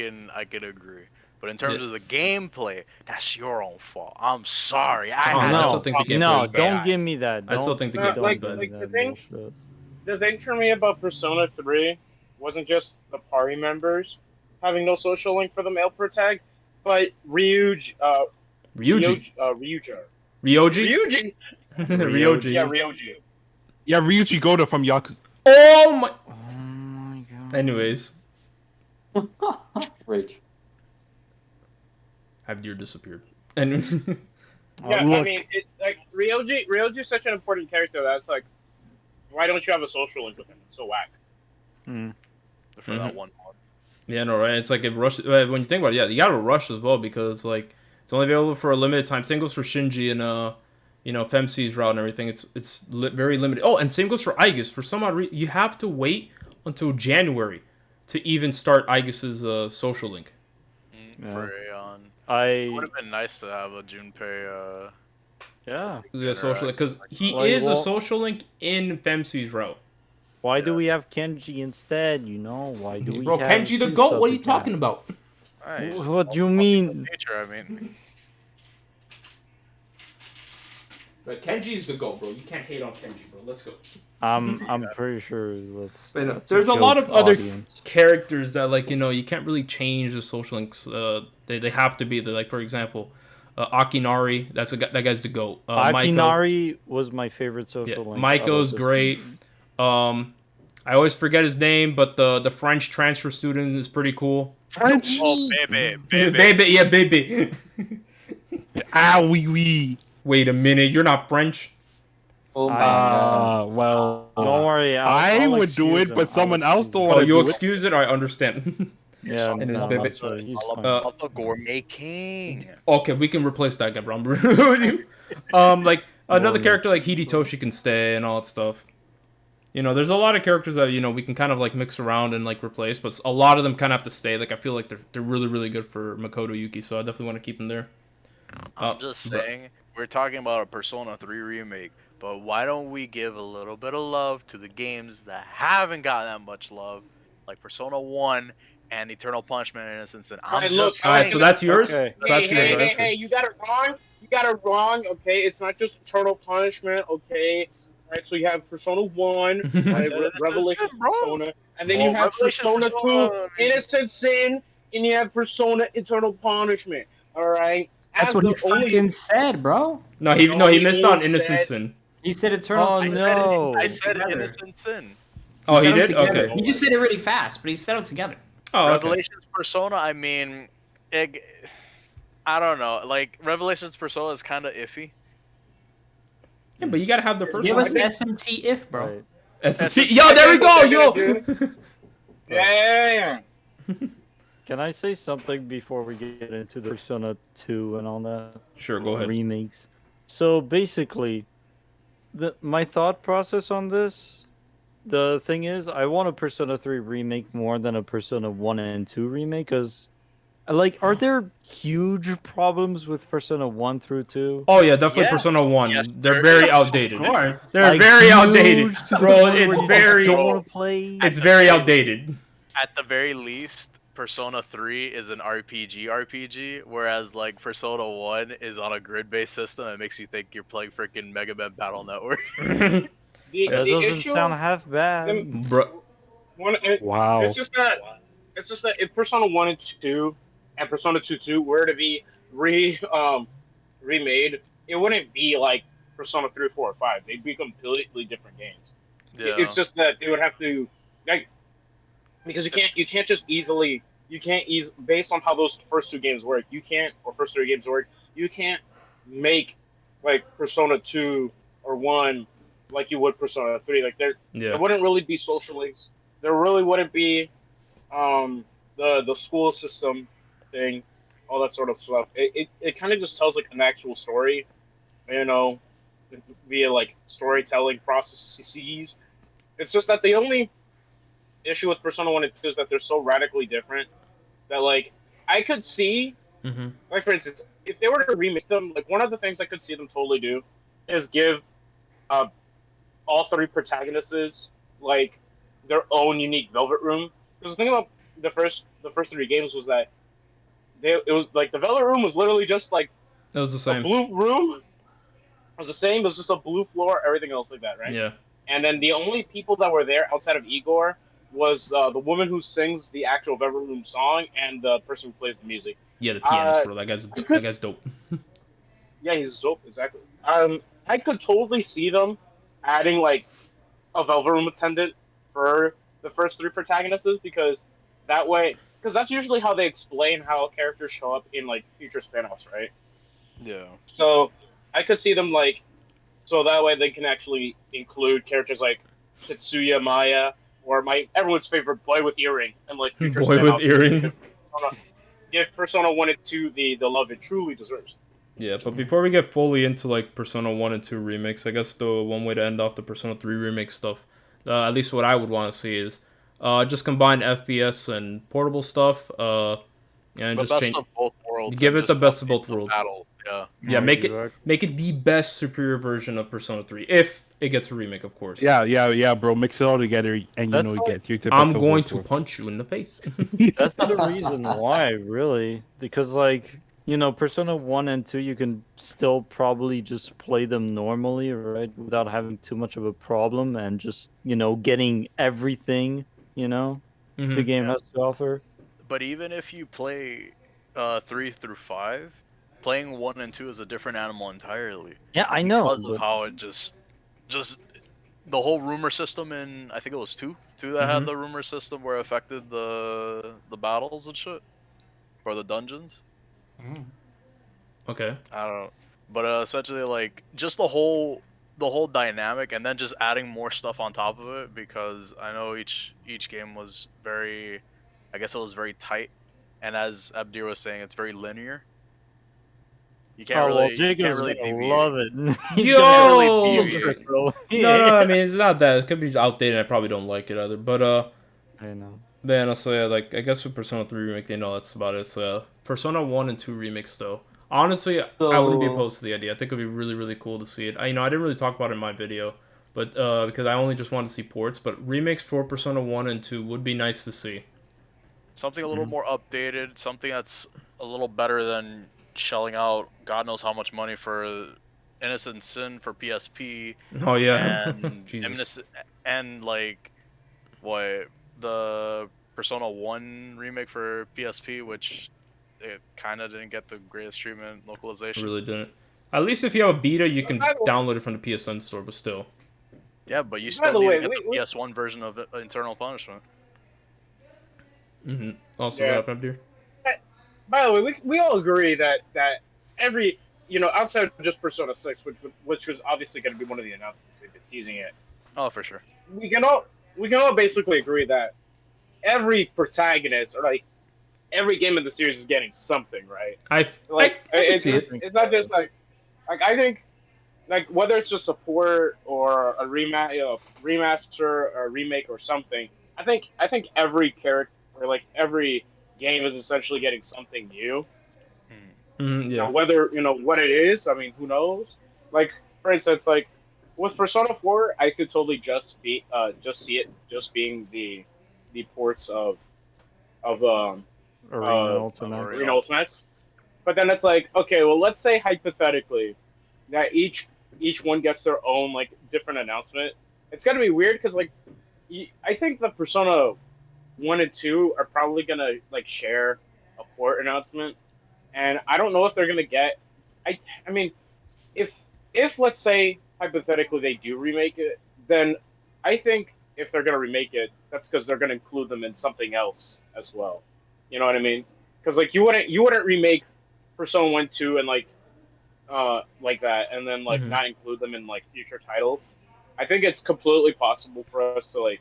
Speaker 1: can agree. But in terms
Speaker 3: Yeah.
Speaker 1: of the gameplay, that's your own fault. I'm sorry. I
Speaker 3: Oh,
Speaker 1: had
Speaker 3: I
Speaker 7: no,
Speaker 3: still think the gameplay
Speaker 7: no,
Speaker 3: is bad.
Speaker 7: don't give me that.
Speaker 3: I still think the
Speaker 7: Don't
Speaker 3: gameplay is
Speaker 7: give
Speaker 3: bad.
Speaker 7: me
Speaker 8: The
Speaker 7: that
Speaker 8: thing-
Speaker 7: bullshit.
Speaker 8: The thing for me about Persona 3 wasn't just the party members having no social link for the male pro tag, but
Speaker 3: Ryuji.
Speaker 8: Ryuji.
Speaker 3: Ryoji? Ryoji.
Speaker 8: Yeah, Ryoji.
Speaker 2: Yeah, Ryuji Goda from Yakuza.
Speaker 3: Oh my.
Speaker 7: Oh my god.
Speaker 3: Anyways,
Speaker 5: Rage.
Speaker 3: Abdir disappeared. And
Speaker 8: Yeah, I
Speaker 2: Look.
Speaker 8: mean, like Ryoji's such an important character that's like, why don't you have a social link with him? It's so whack.
Speaker 1: for that 1 month.
Speaker 3: yeah, no, right? It's like it rush. When you think about it, yeah, you gotta rush as well because like it's only available for a limited time. Same goes for Shinji and Femc's route and everything. It's very limited. Oh, and same goes for Aegis. For some odd reason, you have to wait until January to even start Aegis's social link.
Speaker 7: Yeah.
Speaker 1: For Aeon. It
Speaker 7: I
Speaker 1: would have been nice to have a Junpei.
Speaker 7: yeah.
Speaker 3: The social link because he
Speaker 7: Like,
Speaker 3: is a
Speaker 7: well-
Speaker 3: social link in Femc's route.
Speaker 7: Why do we have Kenji instead? Why do we?
Speaker 3: Bro,
Speaker 7: have
Speaker 3: Kenji the
Speaker 7: this
Speaker 3: goat. What are you
Speaker 7: subject
Speaker 3: talking
Speaker 7: matter?
Speaker 3: about?
Speaker 1: Alright, it's
Speaker 7: What
Speaker 1: just
Speaker 7: do you
Speaker 1: all
Speaker 7: mean?
Speaker 1: Nature, I mean.
Speaker 3: But Kenji is the goat, bro. You can't hate on Kenji, bro. Let's go.
Speaker 7: I'm pretty sure that's.
Speaker 3: But,
Speaker 7: that's
Speaker 3: there's a
Speaker 7: joke,
Speaker 3: lot of other
Speaker 7: audience.
Speaker 3: characters that like you can't really change the social links. They have to be. They're like, for example, Akinari. That guy's the goat. Maiko,
Speaker 7: Akinari was my favorite social link.
Speaker 3: Maiko's
Speaker 7: out of this
Speaker 3: great. I always forget his name, but the French transfer student is pretty cool.
Speaker 2: French.
Speaker 1: Oh, baby.
Speaker 3: Baby.
Speaker 2: Ah, wee.
Speaker 3: Wait a minute, you're not French.
Speaker 5: Oh my god.
Speaker 2: Well.
Speaker 7: Don't worry,
Speaker 2: I
Speaker 7: I'll
Speaker 2: would do
Speaker 7: excuse
Speaker 2: it,
Speaker 7: him.
Speaker 2: but someone
Speaker 7: I'll
Speaker 2: else don't
Speaker 7: excuse
Speaker 3: Oh,
Speaker 2: want to
Speaker 3: you
Speaker 2: do it.
Speaker 3: excuse it? I understand.
Speaker 7: him. Yeah,
Speaker 3: And his
Speaker 7: no,
Speaker 3: baby-
Speaker 7: that's right, he's fine.
Speaker 1: The Gourmet King.
Speaker 3: Okay, we can replace that guy, bro. Like another character like Hidetoshi can stay and all that stuff. There's a lot of characters that we can kind of like mix around and like replace, but a lot of them kind of have to stay. Like I feel like they're really really good for Makoto Yuki, so I definitely want to keep them there.
Speaker 1: I'm just
Speaker 3: bro.
Speaker 1: saying, we're talking about a Persona 3 remake, but why don't we give a little bit of love to the games that haven't gotten that much love, like Persona 1 and Eternal Punishment and Innocence? And I'm
Speaker 8: Alright,
Speaker 1: just
Speaker 8: look,
Speaker 3: All right,
Speaker 1: saying,
Speaker 3: so that's yours.
Speaker 7: Okay.
Speaker 3: So that's
Speaker 8: Hey,
Speaker 3: yours.
Speaker 8: hey, you got it wrong. You got it wrong. Okay, it's not just Eternal Punishment. Okay, right. So you have Persona 1,
Speaker 1: I said
Speaker 8: Revelation
Speaker 1: Innocence, bro.
Speaker 8: Persona, and then
Speaker 1: Well,
Speaker 8: you have
Speaker 1: Revelation
Speaker 8: Persona 2,
Speaker 1: Persona,
Speaker 8: Innocent Sin, and you have Persona Eternal Punishment. All right.
Speaker 4: That's
Speaker 8: As
Speaker 4: what he
Speaker 8: the only-
Speaker 4: fucking said, bro.
Speaker 3: No, he missed on
Speaker 8: He
Speaker 3: Innocent
Speaker 8: said-
Speaker 3: Sin.
Speaker 4: He said Eternal.
Speaker 7: Oh,
Speaker 4: He said
Speaker 7: no.
Speaker 1: I said
Speaker 4: together.
Speaker 1: Innocent Sin.
Speaker 3: Oh, he
Speaker 4: said them
Speaker 3: did.
Speaker 4: together.
Speaker 3: Okay.
Speaker 4: He just said it really fast, but he said it together.
Speaker 3: Oh, okay.
Speaker 1: Revelations Persona, I mean, I don't know. Like, Revelations Persona is kind of iffy.
Speaker 3: Yeah, but you gotta have the first
Speaker 4: Give
Speaker 3: one.
Speaker 4: us SMT if, bro.
Speaker 7: Right.
Speaker 3: ST. Yo, there we go, yo.
Speaker 8: Yeah.
Speaker 7: Can I say something before we get into the Persona 2 and all that?
Speaker 3: Sure, go ahead.
Speaker 7: Remakes. So basically, my thought process on this, the thing is, I want a Persona 3 remake more than a Persona 1 and 2 remake, because, like, are there huge problems with Persona 1 through 2?
Speaker 3: Oh yeah, definitely
Speaker 1: Yes.
Speaker 3: Persona 1.
Speaker 1: Yes,
Speaker 3: They're
Speaker 1: there
Speaker 3: very
Speaker 1: is.
Speaker 3: outdated.
Speaker 4: Of course.
Speaker 3: They're
Speaker 7: Like,
Speaker 3: very outdated,
Speaker 7: huge to the
Speaker 3: bro.
Speaker 7: point where
Speaker 3: It's
Speaker 7: you just
Speaker 3: very,
Speaker 7: don't want to play.
Speaker 3: it's very outdated.
Speaker 1: At the very least, Persona 3 is an RPG, whereas like Persona 1 is on a grid-based system. It makes you think you're playing freaking Mega Man Battle Network.
Speaker 8: The,
Speaker 7: That
Speaker 8: the
Speaker 7: doesn't
Speaker 8: issue,
Speaker 7: sound half bad.
Speaker 3: Bro,
Speaker 2: Wow.
Speaker 8: It's just that if Persona 1 and 2 and Persona 2 were to be remade, it wouldn't be like Persona 3, 4, or 5. They'd be completely different games.
Speaker 1: Yeah.
Speaker 8: It's just that they would have to, like, because you can't just easily, based on how those first two games work, or first three games work, you can't make like Persona 2 or 1 like you would Persona 3. Like there wouldn't really be social links. There really wouldn't be the school system thing, all that sort of stuff. It kind of just tells like an actual story, you know, via like storytelling processes. It's just that the only issue with Persona 1 and 2 is that they're so radically different that like I could see,
Speaker 3: Mm-hmm.
Speaker 8: like for instance, if they were to remake them, like one of the things I could see them totally do is give uh, all three protagonists like their own unique Velvet Room. Because the thing about the first three games was that it was like the Velvet Room was literally just like
Speaker 3: It was the
Speaker 8: a
Speaker 3: same.
Speaker 8: blue room. It was the same. It was just a blue floor, everything else like that, right?
Speaker 3: Yeah.
Speaker 8: And then the only people that were there outside of Igor was the woman who sings the actual Velvet Room song and the person who plays the music.
Speaker 3: Yeah, the pianist, bro. That guy's dope.
Speaker 8: Yeah, he's dope, exactly. I could totally see them adding like a Velvet Room attendant for the first three protagonists because that way, because that's usually how they explain how characters show up in like future spin-offs, right?
Speaker 1: Yeah.
Speaker 8: So I could see them like, so that way they can actually include characters like Tetsuya Maya or everyone's favorite boy with earring and like future
Speaker 3: Boy with
Speaker 8: spin-offs.
Speaker 3: earring.
Speaker 8: Give Persona 1 and 2 the love it truly deserves.
Speaker 3: Yeah, but before we get fully into like Persona 1 and 2 remakes, I guess the one way to end off the Persona 3 remake stuff, at least what I would want to see is just combine FPS and portable stuff, and
Speaker 1: The
Speaker 3: just
Speaker 1: best
Speaker 3: change.
Speaker 1: of both worlds.
Speaker 3: Give
Speaker 1: and
Speaker 3: it the
Speaker 1: just
Speaker 3: best of
Speaker 1: update
Speaker 3: both
Speaker 1: the
Speaker 3: worlds.
Speaker 1: Battle. Yeah.
Speaker 3: Yeah, make
Speaker 7: Exactly.
Speaker 3: it the best superior version of Persona 3 if it gets a remake, of course.
Speaker 2: Yeah, bro. Mix it all together, and you
Speaker 7: That's
Speaker 2: know you
Speaker 7: like-
Speaker 2: get your
Speaker 3: I'm
Speaker 2: typical
Speaker 3: going
Speaker 2: both
Speaker 3: to
Speaker 2: worlds.
Speaker 3: punch you in the face.
Speaker 7: That's the reason why, really. Because, like, you know, Persona 1 and 2, you can still probably just play them normally, right? Without having too much of a problem and just, you know, getting everything, you know, the
Speaker 3: Mhm.
Speaker 7: game has to offer.
Speaker 1: But even if you play 3 through 5, playing 1 and 2 is a different animal entirely.
Speaker 7: Yeah, I know.
Speaker 1: Because of
Speaker 7: But
Speaker 1: how it just the whole rumor system in, I think it was 2 that had
Speaker 3: Mhm.
Speaker 1: the rumor system where it affected the battles and shit, or the dungeons.
Speaker 3: Okay.
Speaker 1: I don't know, but essentially like just the whole dynamic, and then just adding more stuff on top of it, because I know each game was very, I guess it was very tight, and as Abdir was saying, it's very linear. You can't
Speaker 7: oh, well,
Speaker 1: really, you can't
Speaker 7: Jacob's
Speaker 1: really
Speaker 7: gonna
Speaker 1: deviate.
Speaker 7: love it. He's
Speaker 3: Yo!
Speaker 7: gonna
Speaker 1: really
Speaker 7: love
Speaker 1: deviate.
Speaker 7: it, bro.
Speaker 3: No, I mean it's not that. It could be outdated. I probably don't like it either. But
Speaker 7: I know.
Speaker 3: then also yeah, like I guess with Persona 3 remake, they know that's about it. So Persona 1 and 2 remakes though. Honestly, I wouldn't be
Speaker 5: So-
Speaker 3: opposed to the idea. I think it'd be really, really cool to see it. I didn't really talk about it in my video, but because I only just wanted to see ports. But remakes for Persona 1 and 2 would be nice to see.
Speaker 1: Something a little more updated, something that's a little better than shelling out God knows how much money for Innocent Sin for PSP,
Speaker 3: Oh yeah,
Speaker 1: and
Speaker 3: Jesus.
Speaker 1: and like what, the Persona 1 remake for PSP, which it kind of didn't get the greatest treatment
Speaker 3: I
Speaker 1: localization.
Speaker 3: really didn't. At least if you have a beta, you can
Speaker 8: By the way-
Speaker 3: download it from the PSN store. But still,
Speaker 1: Yeah, but you
Speaker 8: By
Speaker 1: still
Speaker 8: the
Speaker 1: need
Speaker 8: way,
Speaker 1: to get
Speaker 8: we-
Speaker 1: the PS1 version of Internal Punishment.
Speaker 3: Also,
Speaker 8: Yeah.
Speaker 3: what happened here?
Speaker 8: By the way, we all agree that every, you know, outside of just Persona 6, which was obviously going to be one of the announcements, they've been teasing it.
Speaker 1: Oh, for sure.
Speaker 8: We can all basically agree that every protagonist or like every game in the series is getting something, right?
Speaker 3: I
Speaker 8: Like
Speaker 3: can
Speaker 8: it's
Speaker 3: see it.
Speaker 8: it's not just like I think like whether it's just a port or a remaster or a remake or something. I think every character or like every game is essentially getting something new.
Speaker 3: Yeah.
Speaker 8: Now, whether you know what it is, I mean, who knows? Like for instance, like with Persona 4, I could totally just see it just being the ports of
Speaker 7: Arena Ultimate.
Speaker 1: Arena.
Speaker 8: Arena Ultimates. But then it's like, okay, well, let's say hypothetically that each one gets their own like different announcement. It's gonna be weird because like I think the Persona 1 and 2 are probably gonna like share a port announcement, and I don't know if they're gonna get. I mean, if let's say hypothetically they do remake it, then I think if they're gonna remake it, that's because they're gonna include them in something else as well. You know what I mean? Because like you wouldn't remake Persona 1, 2 and like that, and then like
Speaker 3: Mhm.
Speaker 8: not include them in like future titles. I think it's completely possible for us to like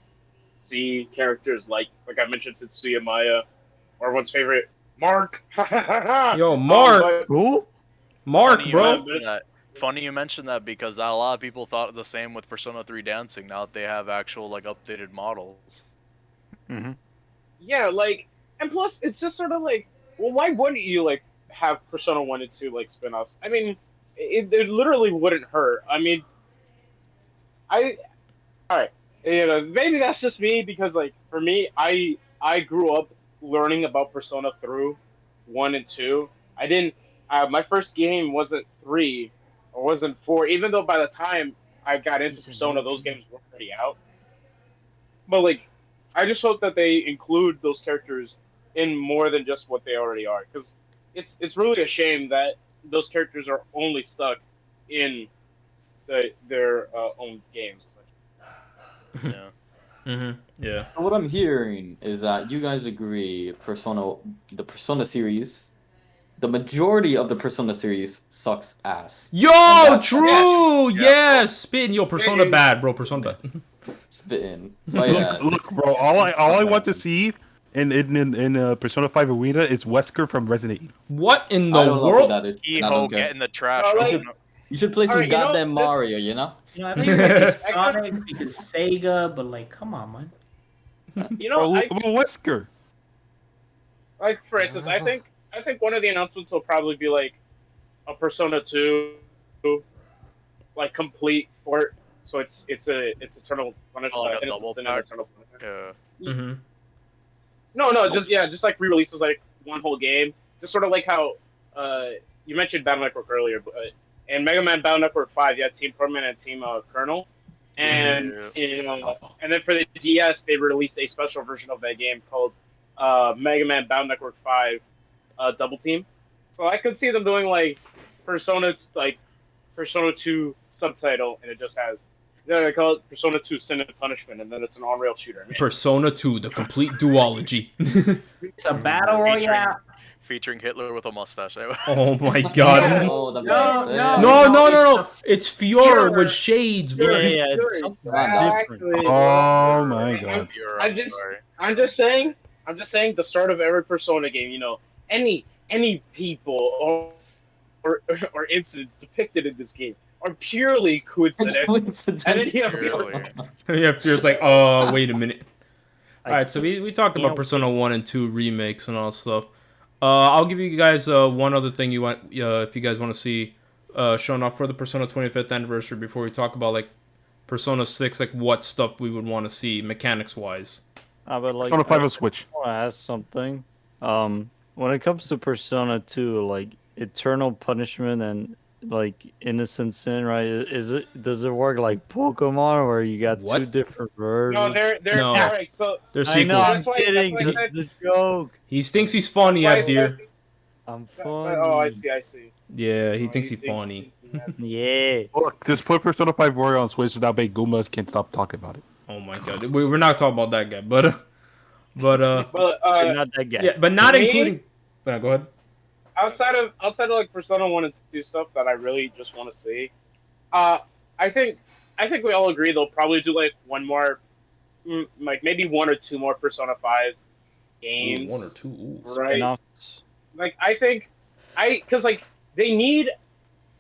Speaker 8: see characters like I mentioned Tetsuya Maya, or everyone's favorite Mark.
Speaker 3: Yo, Mark.
Speaker 8: but-
Speaker 7: Who?
Speaker 3: Mark,
Speaker 1: Funny you
Speaker 3: bro.
Speaker 1: mention that. funny you mentioned that because a lot of people thought the same with Persona 3 Dancing. Now that they have actual like updated models.
Speaker 7: Mm-hmm.
Speaker 8: Yeah, like, and plus it's just sort of like, well, why wouldn't you like have Persona 1 and 2 like spin-offs? I mean, it literally wouldn't hurt. I mean, all right, maybe that's just me because like for me, I grew up learning about Persona through 1 and 2. I didn't. My first game wasn't 3 or wasn't 4, even though by the time I got into Persona, those games were already out. But like, I just hope that they include those characters in more than just what they already are, because it's really a shame that those characters are only stuck in their own games.
Speaker 1: Yeah.
Speaker 3: Yeah.
Speaker 5: What I'm hearing is that you guys agree the Persona series, the majority of the Persona series sucks ass.
Speaker 3: Yo,
Speaker 5: that's-
Speaker 3: true.
Speaker 1: Yeah.
Speaker 3: Yes, spin. Yo, Persona
Speaker 8: Yeah.
Speaker 3: bad, bro. Persona bad.
Speaker 5: Spitting. But yeah,
Speaker 2: Look, bro. All I want to see in Persona 5 Arena is Wesker from Resident Evil.
Speaker 3: What in
Speaker 5: I
Speaker 3: the
Speaker 5: don't know who
Speaker 3: world?
Speaker 5: that is. and I
Speaker 1: Eho,
Speaker 5: don't care.
Speaker 1: get in the trash.
Speaker 8: Oh, like-
Speaker 5: You should play some
Speaker 8: Alright, you know,
Speaker 5: goddamn
Speaker 8: this-
Speaker 5: Mario, you know?
Speaker 4: I think it's Sonic because Sega, but like, come on, man.
Speaker 8: You know,
Speaker 2: Wesker.
Speaker 8: like for instance, I think one of the announcements will probably be like a Persona 2, like complete port. So it's Eternal Punishment.
Speaker 1: Oh, like a
Speaker 8: Innocence
Speaker 1: double
Speaker 8: Sin and
Speaker 1: pack?
Speaker 8: Eternal Punishment.
Speaker 1: Yeah.
Speaker 3: Mm-hmm.
Speaker 8: No, just like re-releases like one whole game. Just sort of like how you mentioned Battle Network earlier, but in Mega Man Battle Network 5, you had Team Perman and Team Colonel. And and then for the DS, they released a special version of that game called Mega Man Battle Network 5 Double Team. So I could see them doing like Persona 2 subtitle, and it just has they call it Persona 2 Sin and Punishment, and then it's an on-rail shooter. I mean,
Speaker 3: Persona 2, the complete duology.
Speaker 4: It's a battle royale.
Speaker 1: Featuring Hitler with a mustache.
Speaker 3: Oh my god.
Speaker 5: Oh, the
Speaker 3: No. It's Fiora with shades, bro.
Speaker 7: Yeah, it's something different.
Speaker 8: Exactly.
Speaker 2: Oh my god.
Speaker 8: I'm just saying the start of every Persona game, you know, any people or incidents depicted in this game are purely coincidental. And then you have
Speaker 1: Really.
Speaker 3: Yeah, Fiora's like, oh, wait a minute. Alright, so we talked about
Speaker 7: Yeah.
Speaker 3: Persona 1 and 2 remakes and all stuff. I'll give you guys one other thing you want, if you guys want to see shown off for the Persona 25th anniversary before we talk about like Persona 6, like what stuff we would want to see mechanics wise.
Speaker 7: But like,
Speaker 2: Persona 5 on Switch.
Speaker 7: I want to ask something. When it comes to Persona 2, like Eternal Punishment and like Innocent Sin, right? Does it work like Pokemon where you got
Speaker 3: What?
Speaker 7: two different versions?
Speaker 8: No, they're
Speaker 3: No.
Speaker 8: alright. So
Speaker 3: They're
Speaker 7: I know,
Speaker 3: sequels.
Speaker 7: I'm
Speaker 8: That's why-
Speaker 7: kidding.
Speaker 8: that's why I
Speaker 7: That's the joke.
Speaker 3: He thinks he's funny,
Speaker 8: That's why I
Speaker 3: Abdir.
Speaker 8: said-
Speaker 7: I'm funny.
Speaker 8: oh, I see.
Speaker 3: Yeah, he
Speaker 8: Oh,
Speaker 3: thinks
Speaker 8: you
Speaker 3: he's
Speaker 8: think-
Speaker 3: funny.
Speaker 7: Yeah.
Speaker 2: Look, just put Persona 5 Royal on Switch without making Goombas can't stop talking about it.
Speaker 3: Oh my god, we're not talking about that guy, but
Speaker 8: But
Speaker 7: Not that guy.
Speaker 3: yeah, but not
Speaker 8: Me?
Speaker 3: including. Go ahead.
Speaker 8: outside of like Persona 1 and 2 stuff that I really just want to see, I think we all agree they'll probably do like one more, like maybe one or two more Persona 5 games.
Speaker 3: Ooh, one or two. Ooh.
Speaker 8: Right.
Speaker 7: Spin-offs.
Speaker 8: Like because like they need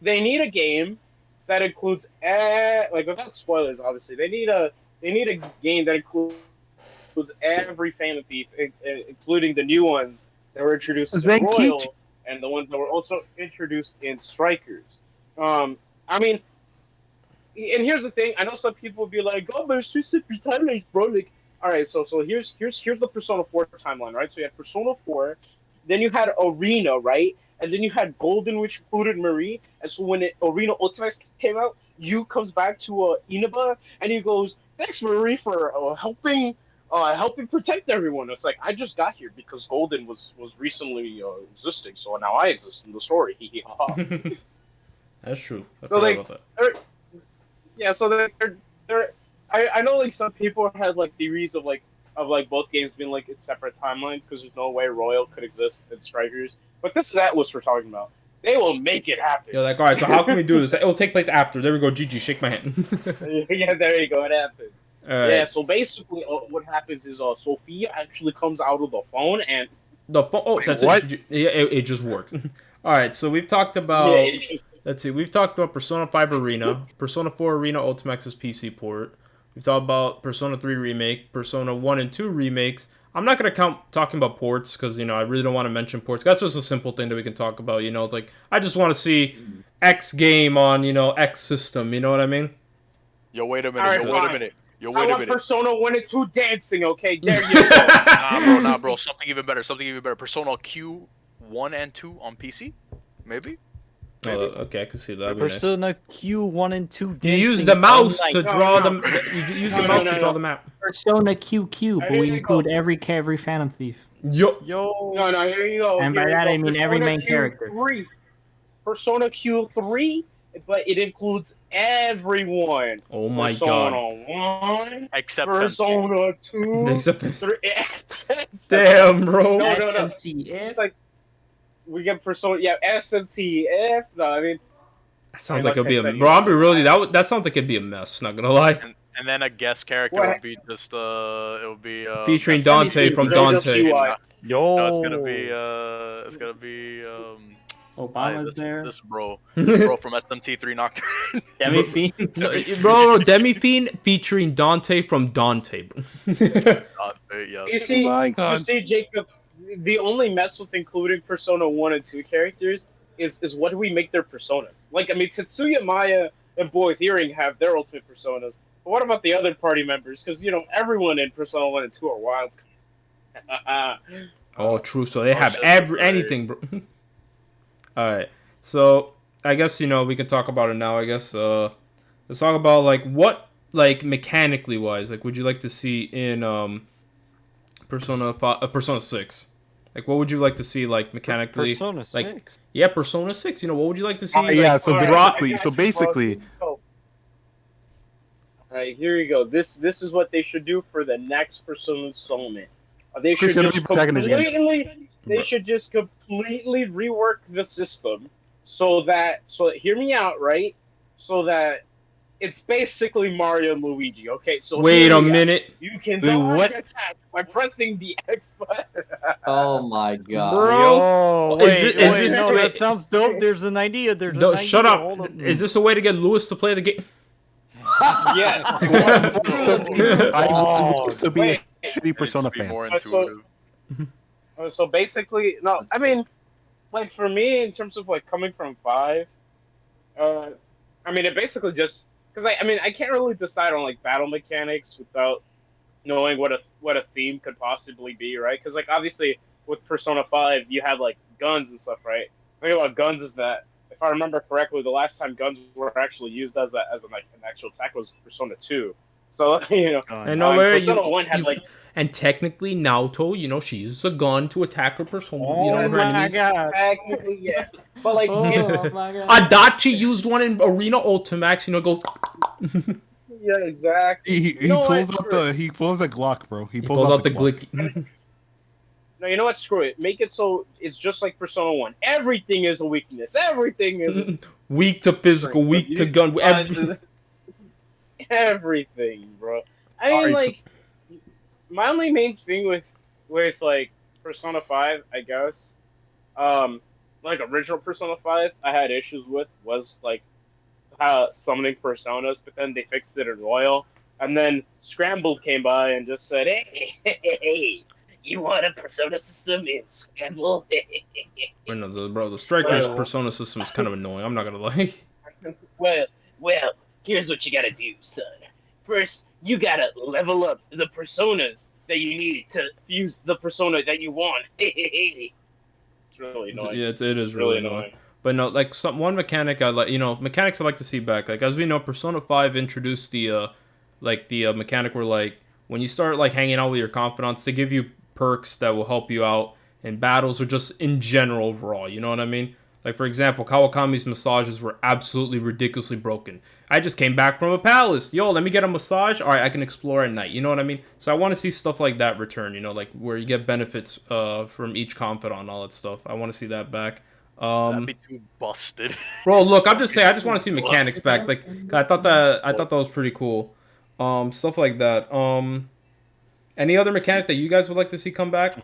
Speaker 8: a game that includes like without spoilers, obviously they need a game that includes every Phantom Thief, including the new ones that were introduced in
Speaker 2: Zenkichi.
Speaker 8: Royal and the ones that were also introduced in Strikers. I mean, and here's the thing. I know some people will be like, "Oh, there's two separate timelines, bro." Like, all right, so here's the Persona 4 timeline, right? So you had Persona 4, then you had Arena, right? And then you had Golden, which included Marie. And so when Arena Ultimax came out, Yu comes back to Inaba, and he goes, "Thanks, Marie, for helping protect everyone." It's like, I just got here because Golden was recently existing, so now I exist in the story. Hee hee ha ha.
Speaker 3: That's true. I
Speaker 8: So,
Speaker 3: forgot
Speaker 8: like,
Speaker 3: about that.
Speaker 8: Yeah, so they're I know like some people had like theories of both games being like in separate timelines because there's no way Royal could exist in Strikers. But that was we're talking about. They will make it happen.
Speaker 3: You're like, all right, so how can we do this? It will take place after. There we go. GG, shake my hand.
Speaker 8: Yeah, there you go. It happened.
Speaker 3: All right.
Speaker 8: Yeah, so basically what happens is Sophia actually comes out of the phone and
Speaker 3: The that's
Speaker 2: what?
Speaker 3: it. Yeah, it just works. All right, so we've talked about
Speaker 8: yeah,
Speaker 3: Let's see. We've talked about Persona 5 Arena, Persona 4 Arena Ultimax's PC port. We've talked about Persona 3 Remake, Persona 1 and 2 remakes. I'm not going to count talking about ports because, I really don't want to mention ports. That's just a simple thing that we can talk about, It's like, I just want to see X game on, X system, you know what I mean?
Speaker 1: Yo, wait a minute.
Speaker 6: Alright,
Speaker 1: Yo, wait a
Speaker 6: fine.
Speaker 1: minute. Yo,
Speaker 6: I
Speaker 1: wait a
Speaker 6: want
Speaker 1: minute.
Speaker 6: Persona 1 and 2 dancing, okay? There you go.
Speaker 1: Nah, bro. Something even better. Persona Q 1 and 2 on PC? Maybe?
Speaker 3: Oh, okay, I can see that. That'd be nice.
Speaker 7: Persona Q1 and 2
Speaker 3: You
Speaker 7: dancing
Speaker 3: use the mouse
Speaker 7: all
Speaker 3: to
Speaker 7: night.
Speaker 3: draw
Speaker 6: No,
Speaker 3: You use the
Speaker 6: No,
Speaker 3: mouse
Speaker 6: no,
Speaker 3: to draw
Speaker 6: no.
Speaker 3: the map.
Speaker 4: Persona QQ, but
Speaker 6: There
Speaker 4: we
Speaker 6: you
Speaker 4: include
Speaker 6: go.
Speaker 4: every Phantom Thief.
Speaker 3: Yo.
Speaker 7: Yo.
Speaker 6: No, here you go.
Speaker 4: And by
Speaker 6: here you
Speaker 4: that,
Speaker 6: go.
Speaker 4: I mean every
Speaker 6: Persona
Speaker 4: main character.
Speaker 6: Q3. Persona Q3, but it includes everyone.
Speaker 3: Oh my
Speaker 6: Persona
Speaker 3: god.
Speaker 6: 1,
Speaker 1: Except them.
Speaker 6: Persona 2,
Speaker 3: Except-
Speaker 6: 3.
Speaker 3: Damn, bro.
Speaker 6: No.
Speaker 4: SMTF.
Speaker 6: Like, we get Persona, SMTF. No, I mean,
Speaker 3: That sounds
Speaker 6: Like
Speaker 3: like it'd be
Speaker 6: I
Speaker 3: a
Speaker 6: said,
Speaker 3: bro. I'll be really that sounds like it'd be a mess. Not gonna lie.
Speaker 1: And then a guest character
Speaker 6: What?
Speaker 1: would be just it would be
Speaker 3: Featuring
Speaker 6: that's
Speaker 3: Dante
Speaker 6: gonna be
Speaker 3: from
Speaker 6: JoJo's
Speaker 3: Dante.
Speaker 6: UI.
Speaker 7: Yo.
Speaker 1: No, it's gonna be
Speaker 4: Obama's there.
Speaker 1: this bro from SMT3 Nocturne.
Speaker 4: Demi Fiend.
Speaker 3: No, bro, Demi Fiend featuring Dante from Dante. Bro.
Speaker 6: You
Speaker 1: Yes.
Speaker 6: see,
Speaker 2: my
Speaker 6: you
Speaker 2: God.
Speaker 6: see, Jacob, the only mess with including Persona 1 and 2 characters is what do we make their personas? Like, I mean, Tetsuya, Maya, and Boy Hearing have their ultimate personas, but what about the other party members? Because, everyone in Persona 1 and 2 are wild.
Speaker 3: Oh, true. So they have
Speaker 1: shit, right.
Speaker 3: anything, bro. All right. So I guess we can talk about it now. I guess let's talk about what mechanically wise would you like to see in Persona 6? Like what would you like to see mechanically?
Speaker 7: Persona 6.
Speaker 3: Yeah, Persona 6. What would you like to see?
Speaker 2: Yeah. So
Speaker 6: Alright,
Speaker 2: basically,
Speaker 6: I got you, bro. Alright, here you go. This is what they should do for the next Persona installment. They
Speaker 2: Chris,
Speaker 6: should
Speaker 2: gonna
Speaker 6: just
Speaker 2: be protagonist again.
Speaker 6: completely rework the system so that hear me out, right? So that it's basically Mario and Luigi. Okay, so
Speaker 3: Wait
Speaker 6: hear
Speaker 3: a
Speaker 6: me out.
Speaker 3: minute.
Speaker 6: You can
Speaker 2: Wait,
Speaker 6: dodge
Speaker 2: what?
Speaker 6: attack by pressing the X button.
Speaker 5: Oh my god.
Speaker 3: Bro.
Speaker 7: Yo,
Speaker 3: Is
Speaker 7: wait,
Speaker 3: this-
Speaker 7: wait, no,
Speaker 3: wait.
Speaker 7: that sounds dope. There's an idea. There's
Speaker 3: No,
Speaker 7: an idea.
Speaker 3: shut
Speaker 7: Hold
Speaker 3: up. Is this a way to get Lewis to play the game?
Speaker 6: Yes.
Speaker 2: I used to be a
Speaker 6: Wait.
Speaker 2: shitty Persona fan.
Speaker 1: More
Speaker 6: That's what-
Speaker 1: intuitive.
Speaker 6: So basically, no, I mean, for me, in terms of coming from 5, I mean, it basically just because I can't really decide on battle mechanics without knowing what a theme could possibly be, right? Because obviously with Persona 5, you had guns and stuff, right? The thing about guns is that if I remember correctly, the last time guns were actually used as an actual attack was Persona 2. So
Speaker 3: And no, where
Speaker 6: Persona 1 had
Speaker 3: and technically Naoto, she uses a gun to attack her persona.
Speaker 7: Oh
Speaker 3: her
Speaker 7: my
Speaker 3: enemies.
Speaker 7: god.
Speaker 6: technically yeah, but
Speaker 4: Oh my god.
Speaker 3: Adachi used one in Arena Ultimax. Go.
Speaker 6: yeah, exactly.
Speaker 2: He
Speaker 6: You know
Speaker 2: pulls
Speaker 6: what?
Speaker 2: out the Glock, bro.
Speaker 3: He pulls out the
Speaker 2: Glock.
Speaker 3: glicky.
Speaker 6: No, you know what? Screw it. Make it so it's just like Persona 1. Everything is a weakness. Everything is
Speaker 3: Weak to physical, weak to gun.
Speaker 6: everything, bro. I mean,
Speaker 2: Alright,
Speaker 6: my only main thing with Persona 5, I guess, original Persona 5, I had issues with was summoning personas, but then they fixed it in Royal, and then Scrambled came by and just said, "Hey, you want a persona system in Scramble?"
Speaker 3: Bro, the Striker's
Speaker 6: Well-
Speaker 3: persona system is kind of annoying. I'm not gonna lie.
Speaker 6: Well, here's what you gotta do, son. First, you gotta level up the personas that you need to fuse the persona that you want. It's really annoying.
Speaker 3: Yeah, it is really annoying. But no, one mechanic I like, mechanics I like to see back. As we know, Persona 5 introduced the mechanic where when you start hanging out with your confidants, they give you perks that will help you out in battles or just in general overall. You know what I mean? For example, Kawakami's massages were absolutely ridiculously broken. I just came back from a palace. Yo, let me get a massage. All right, I can explore at night. You know what I mean? So I want to see stuff like that return. Where you get benefits from each confidant and all that stuff. I want to see that back.
Speaker 1: That'd be too busted.
Speaker 3: Bro, look, I'm just saying. I just want to see mechanics back. I thought that was pretty cool. Stuff like that. Any other mechanic that you guys would like to see come back?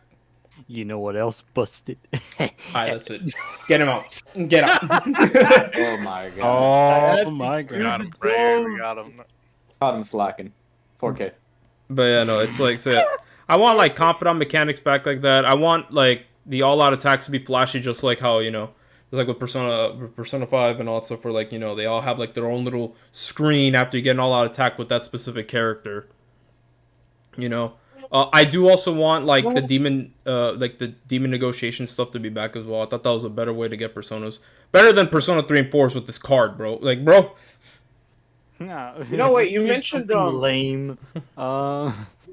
Speaker 7: You know what else busted?
Speaker 3: Alright, that's it. Get him out. Get out.
Speaker 5: Oh my god.
Speaker 2: Oh my
Speaker 1: We got
Speaker 2: god.
Speaker 1: him right here. We got him.
Speaker 5: Caught him slacking. 4K.
Speaker 3: But yeah, no, it's like, so yeah. I want like confidant mechanics back like that. I want like the all-out attacks to be flashy, just like how, you know, like with Persona 5 and all that stuff, where like, you know, they all have like their own little screen after you get an all-out attack with that specific character. You know, I do also want like the demon negotiation stuff to be back as well. I thought that was a better way to get Personas, better than Persona 3 and 4s with this card, bro. Like, bro.
Speaker 7: No,
Speaker 8: You know what? You mentioned
Speaker 7: lame.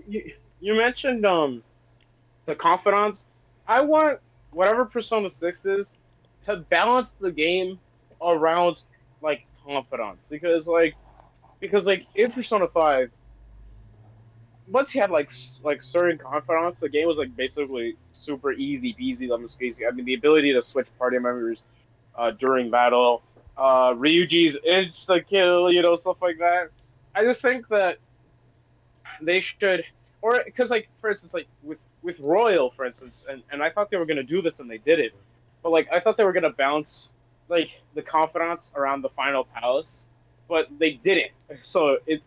Speaker 8: you mentioned the confidants. I want whatever Persona 6 is to balance the game around like confidants because in Persona 5, once you had like certain confidants, the game was like basically super easy peasy lemon squeezy. I mean, the ability to switch party members during battle, Ryuji's insta kill, you know, stuff like that. I just think that they should, or because like for instance, like with Royal, for instance, and I thought they were gonna do this and they did it, but like I thought they were gonna bounce like the confidants around the final palace, but they didn't. So it's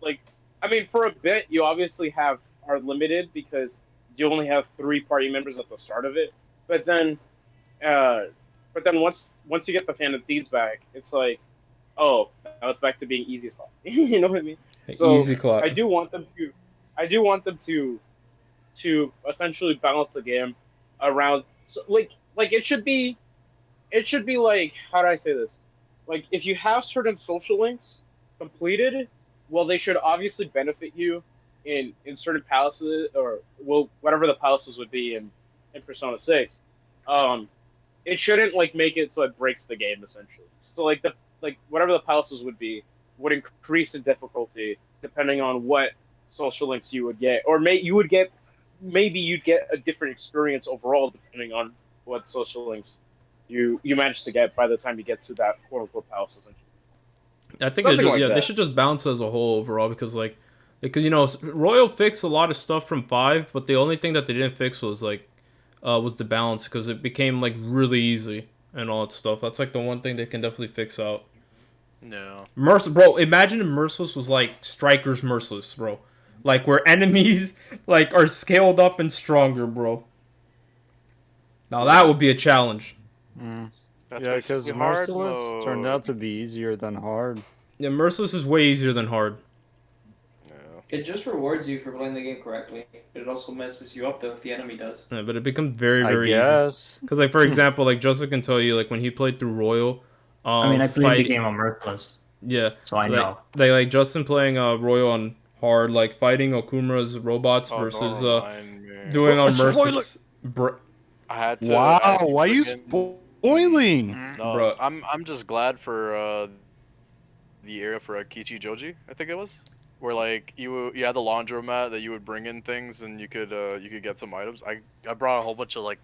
Speaker 8: like, I mean, for a bit you obviously are limited because you only have 3 party members at the start of it, but then once you get the Phantom Thieves back, it's like, oh, now it's back to being easy as fuck. You know what I mean? So
Speaker 3: Easy clock.
Speaker 8: I do want them to essentially balance the game around, so, like it should be like, how do I say this? Like, if you have certain social links completed, well, they should obviously benefit you in certain palaces, or well, whatever the palaces would be in Persona 6. It shouldn't like make it so it breaks the game essentially. So like whatever the palaces would be would increase in difficulty depending on what social links you would get, or maybe you'd get a different experience overall depending on what social links you manage to get by the time you get to that quote unquote palace essentially.
Speaker 3: I think they should just balance it as a whole overall, because you know, Royal fixed a lot of stuff from 5, but the only thing that they didn't fix was the balance, because it became like really easy and all that stuff. That's like the one thing they can definitely fix out.
Speaker 1: No.
Speaker 3: Bro, imagine if Merciless was like Striker's Merciless, bro. Like where enemies like are scaled up and stronger, bro. Now that would be a challenge.
Speaker 1: That's
Speaker 7: Yeah, because
Speaker 1: basically hard
Speaker 7: Merciless turned
Speaker 1: mode.
Speaker 7: out to be easier than hard.
Speaker 3: Yeah, Merciless is way easier than hard.
Speaker 1: No.
Speaker 9: It just rewards you for playing the game correctly, but it also messes you up though if the enemy does.
Speaker 3: Yeah, but it becomes very,
Speaker 7: I
Speaker 3: very easy.
Speaker 7: guess.
Speaker 3: Because like for example, like Justin can tell you, like when he played through Royal,
Speaker 4: I mean, I played the game on Merciless,
Speaker 3: Yeah,
Speaker 4: so I know.
Speaker 3: like Justin playing Royal on hard, like fighting Okumura's robots
Speaker 1: Oh,
Speaker 3: versus
Speaker 1: don't remind me.
Speaker 3: doing on
Speaker 7: Spoiler!
Speaker 3: Merciless.
Speaker 1: I had to.
Speaker 2: Wow, why are you
Speaker 1: freaking-
Speaker 2: spoiling?
Speaker 1: No,
Speaker 3: Bro.
Speaker 1: I'm just glad for the area for Kichi Joji, I think it was, where like you had the laundromat that you would bring in things and you could get some items. I brought a whole bunch of like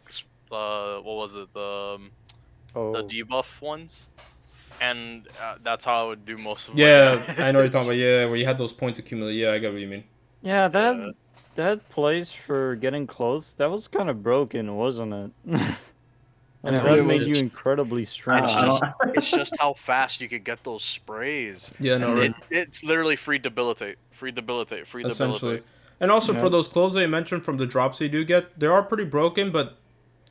Speaker 1: what was it, the debuff ones, and that's how I would do most of.
Speaker 3: Yeah, I know what you're talking about. Yeah, where you had those points accumulate. Yeah, I get what you mean.
Speaker 7: Yeah, that place for getting close, that was kind of broken, wasn't it? And
Speaker 3: Yeah,
Speaker 7: that
Speaker 3: it
Speaker 7: made
Speaker 3: was.
Speaker 7: you incredibly strong.
Speaker 1: It's just how fast you could get those sprays.
Speaker 3: Yeah, no,
Speaker 1: And
Speaker 3: right.
Speaker 1: it's literally free debilitate.
Speaker 3: Essentially. And also
Speaker 7: Yeah.
Speaker 3: for those clothes that you mentioned from the drops you do get, they are pretty broken, but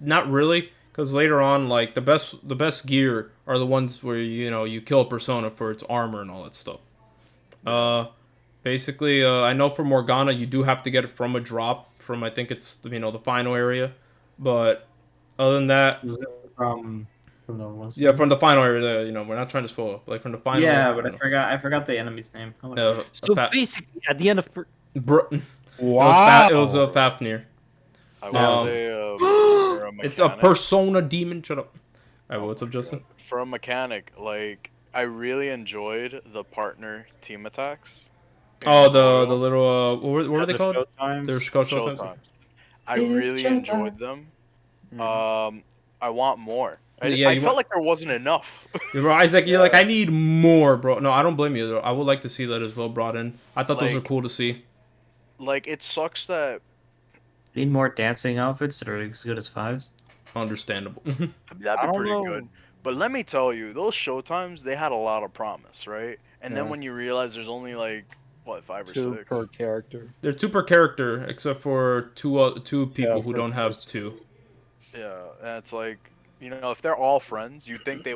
Speaker 3: not really, because later on, like the best gear are the ones where you kill a persona for its armor and all that stuff. Basically, I know for Morgana you do have to get it from a drop from, I think it's the final area, but other than that,
Speaker 4: Was it from the ones?
Speaker 3: yeah, from the final area, we're not trying to spoil, like from the final.
Speaker 4: Yeah, but I forgot the enemy's name.
Speaker 7: So basically, at the end of
Speaker 2: Wow.
Speaker 3: It was Fafnir.
Speaker 1: I will say for a mechanic,
Speaker 3: It's a persona demon. Shut up. Alright, what's up, Justin?
Speaker 1: For a mechanic, like I really enjoyed the partner team attacks.
Speaker 3: Oh, the little what were they called? They're
Speaker 1: Show
Speaker 3: showtimes.
Speaker 1: times. I really enjoyed them. I want more. I felt like there wasn't enough.
Speaker 3: Bro, Isaac, you're like, I need more, bro. No, I don't blame you. Though. I would like to see that as well brought in. I thought those were
Speaker 1: Like-
Speaker 3: cool to see.
Speaker 1: Like it sucks that
Speaker 4: Need more dancing outfits that are as good as 5s.
Speaker 3: Understandable.
Speaker 1: That'd
Speaker 7: I
Speaker 1: be
Speaker 7: don't
Speaker 1: pretty
Speaker 7: know.
Speaker 1: good. But let me tell you, those showtimes, they had a lot of promise, right? And then
Speaker 7: Yeah.
Speaker 1: when you realize there's only like, what, 5 or
Speaker 7: 2
Speaker 1: 6?
Speaker 7: per character.
Speaker 3: They're 2 per character, except for two people who
Speaker 7: for
Speaker 3: don't have
Speaker 7: first.
Speaker 3: 2.
Speaker 1: Yeah, and it's like, if they're all friends, you'd think they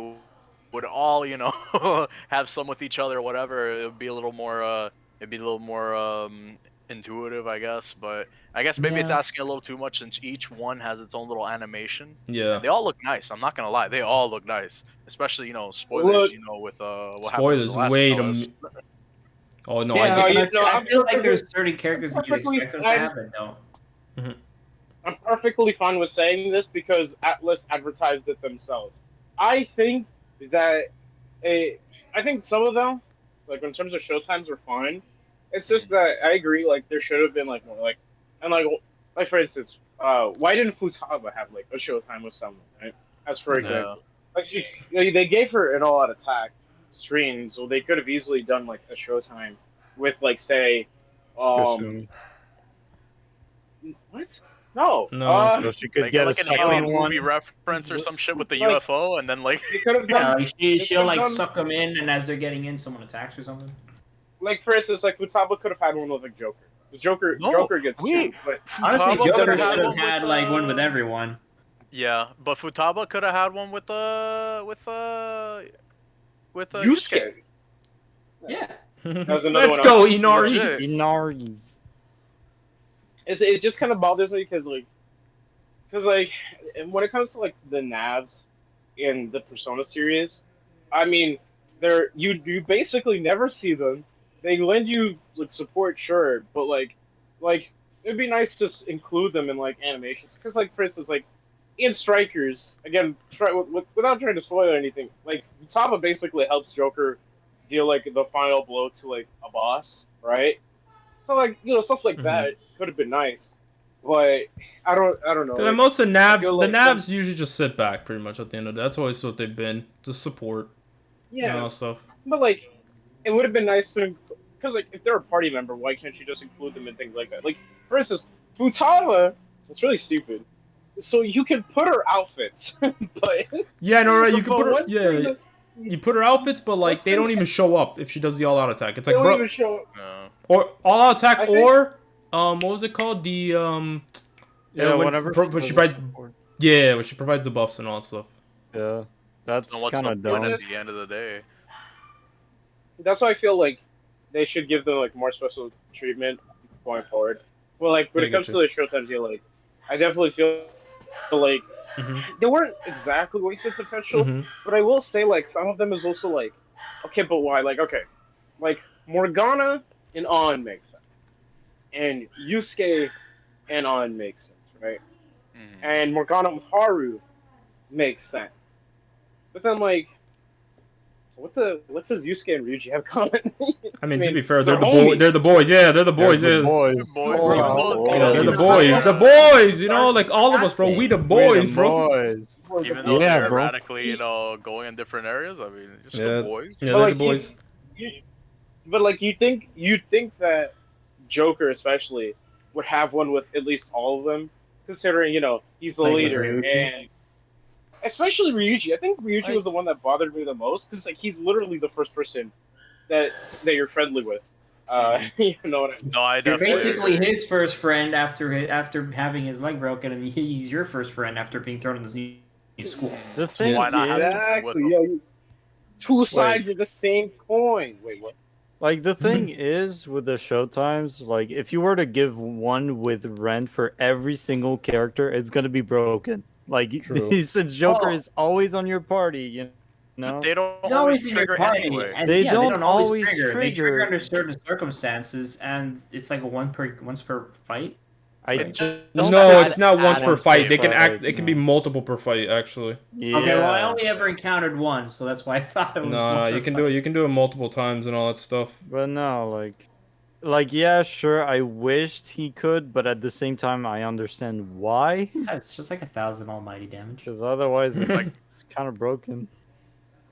Speaker 1: would all, have some with each other or whatever. It would be a little more, intuitive, I guess. But I guess maybe it's
Speaker 4: Yeah.
Speaker 1: asking a little too much since each one has its own little animation.
Speaker 3: Yeah.
Speaker 1: And they all look nice. I'm not gonna lie, they all look nice. Especially, spoilers, with what happened to the
Speaker 3: Spoilers.
Speaker 1: last
Speaker 3: Wait a
Speaker 1: Palace.
Speaker 3: minute. Oh no,
Speaker 4: Yeah,
Speaker 3: I did.
Speaker 4: I
Speaker 8: I'm
Speaker 4: feel like
Speaker 8: perfectly-
Speaker 4: there's certain characters that you'd
Speaker 8: perfectly
Speaker 4: expect them to
Speaker 8: fine.
Speaker 4: have and don't.
Speaker 8: I'm perfectly fine with saying this because Atlas advertised it themselves. I think that I think some of them, like in terms of showtimes, are fine. It's just that I agree, like there should have been like more, like, and like for instance, why didn't Futaba have like a showtime with someone, right? As for example, like they gave her an all-out attack screen, so they could have easily done like a showtime with like say,
Speaker 7: Crustumer.
Speaker 8: what? No.
Speaker 3: No.
Speaker 7: So she could
Speaker 1: Like,
Speaker 7: get
Speaker 1: like
Speaker 7: a
Speaker 1: an alien
Speaker 7: second one.
Speaker 1: movie reference or some shit with the
Speaker 8: Like-
Speaker 1: UFO, and then like
Speaker 8: They could have
Speaker 4: Yeah,
Speaker 8: done,
Speaker 4: like
Speaker 8: they
Speaker 4: she'll like
Speaker 8: could've done-
Speaker 4: suck them in, and as they're getting in, someone attacks or something.
Speaker 8: like for instance, like Futaba could have had one with like Joker. The Joker gets
Speaker 1: wait.
Speaker 8: sued, but
Speaker 4: Honestly,
Speaker 1: Futaba
Speaker 4: Joker
Speaker 1: could've had
Speaker 4: should have
Speaker 1: one
Speaker 4: had
Speaker 1: with,
Speaker 4: like one with everyone.
Speaker 1: yeah, but Futaba could have had one with
Speaker 8: Yusuke.
Speaker 4: Yeah.
Speaker 8: There's another
Speaker 3: Let's
Speaker 8: one
Speaker 3: go,
Speaker 8: else.
Speaker 3: Inari.
Speaker 1: Legit.
Speaker 7: Inari.
Speaker 8: It just kind of bothers me because when it comes to like the Navs in the Persona series, I mean, you basically never see them. They lend you like support, sure, but like it'd be nice to include them in like animations because like for instance like in Strikers again, without trying to spoil anything, like Futaba basically helps Joker deal like the final blow to like a boss, right? So like stuff like that could have been nice, but I don't know.
Speaker 3: And
Speaker 8: like,
Speaker 3: most of the Navs,
Speaker 8: feel
Speaker 3: the
Speaker 8: like
Speaker 3: Navs usually just sit back pretty much at the end of it. That's always what they've been, just support.
Speaker 8: yeah,
Speaker 3: And all stuff.
Speaker 8: but like it would have been nice to because like if they're a party member, why can't you just include them in things like that? Like for instance, Futaba, it's really stupid. So you can put her outfits, but
Speaker 3: Yeah, no, right. You can
Speaker 8: but
Speaker 3: put her.
Speaker 8: once they're in
Speaker 3: Yeah,
Speaker 8: the-
Speaker 3: you put her outfits, but like
Speaker 8: Once
Speaker 3: they
Speaker 8: they're-
Speaker 3: don't even show up if she does the all-out attack. It's
Speaker 8: they
Speaker 3: like,
Speaker 8: don't
Speaker 3: bro,
Speaker 8: even show.
Speaker 3: or all-out attack,
Speaker 8: I think-
Speaker 3: or what was it called? The
Speaker 7: Yeah,
Speaker 3: when
Speaker 7: whenever
Speaker 3: when
Speaker 7: she
Speaker 3: she
Speaker 7: does
Speaker 3: provides,
Speaker 7: support.
Speaker 3: yeah, when she provides the buffs and all that stuff.
Speaker 7: Yeah, that's
Speaker 1: So what's
Speaker 7: kind
Speaker 1: the
Speaker 7: of
Speaker 1: point
Speaker 7: dumb.
Speaker 1: at the end of the day?
Speaker 8: That's why I feel like they should give them like more special treatment going forward. Well, like when
Speaker 3: Yeah,
Speaker 8: it comes
Speaker 3: I
Speaker 8: to the showtimes, like I definitely feel like
Speaker 3: Mhm.
Speaker 8: they weren't exactly wasted potential,
Speaker 3: Mhm.
Speaker 8: but I will say like some of them is also like, okay, but why? Like okay, like Morgana and On makes sense, and Yusuke and On makes sense, right?
Speaker 1: Mhm.
Speaker 8: And Morgana with Haru makes sense, but then like. What does Yusuke and Ryuji have common?
Speaker 3: I mean, to
Speaker 8: mean,
Speaker 3: be fair, they're the
Speaker 8: they're
Speaker 3: boy.
Speaker 8: homies.
Speaker 3: They're the boys. Yeah, they're the boys.
Speaker 7: They're
Speaker 3: Yeah.
Speaker 7: the boys.
Speaker 1: Boys,
Speaker 8: Oh,
Speaker 1: bro.
Speaker 3: Yeah, they're the
Speaker 8: Yeah.
Speaker 3: boys. The boys. You know, like all of us, bro. We the boys, bro.
Speaker 7: Boys.
Speaker 1: Even though
Speaker 7: Yeah,
Speaker 1: they're
Speaker 7: bro.
Speaker 1: erratically, going in different areas, I mean, just
Speaker 3: Yeah.
Speaker 1: the boys.
Speaker 3: Yeah,
Speaker 8: But,
Speaker 3: they're
Speaker 8: like,
Speaker 3: the boys.
Speaker 8: But you think that Joker especially would have one with at least all of them, considering he's the
Speaker 4: Like
Speaker 8: leader,
Speaker 4: Ryuji?
Speaker 8: and especially Ryuji. I think Ryuji
Speaker 7: Like-
Speaker 8: was the one that bothered me the most because like he's literally the first person that you're friendly with. You know what I mean?
Speaker 1: No, I
Speaker 4: You're
Speaker 1: definitely
Speaker 4: basically
Speaker 1: agree.
Speaker 4: his first friend after having his leg broken, and he's your first friend after being thrown in the sea in school.
Speaker 7: The thing
Speaker 1: Why not have
Speaker 7: is,
Speaker 8: Exactly. Yeah. Two sides of the same coin. Wait, what?
Speaker 7: like the thing is with the showtimes, like if you were to give one with rent for every single character, it's gonna be broken. Like
Speaker 3: True.
Speaker 7: since Joker
Speaker 4: Oh.
Speaker 7: is always on your party, you know.
Speaker 1: They don't
Speaker 4: He's
Speaker 1: always
Speaker 4: always in your
Speaker 1: trigger
Speaker 4: party,
Speaker 1: anyway.
Speaker 4: and
Speaker 7: They
Speaker 4: yeah,
Speaker 7: don't
Speaker 4: they don't always
Speaker 7: always
Speaker 4: trigger. They
Speaker 7: trigger.
Speaker 4: trigger under certain circumstances, and it's like a once per fight.
Speaker 7: I
Speaker 1: It
Speaker 7: just
Speaker 3: No, it's not once per
Speaker 7: once
Speaker 3: fight.
Speaker 7: per
Speaker 3: They can
Speaker 7: fight,
Speaker 3: act. It can be
Speaker 7: no.
Speaker 3: multiple per fight, actually.
Speaker 7: Yeah.
Speaker 4: Okay, well, I only ever encountered one, so that's why I thought it was.
Speaker 3: No,
Speaker 4: one per
Speaker 3: you can
Speaker 4: fight.
Speaker 3: do it. You can do it multiple times and all that stuff.
Speaker 7: But no, like yeah, sure. I wished he could, but at the same time, I understand why.
Speaker 4: It's just like 1,000 almighty damage.
Speaker 7: Because otherwise, it's,
Speaker 1: Like-
Speaker 7: it's kind of broken.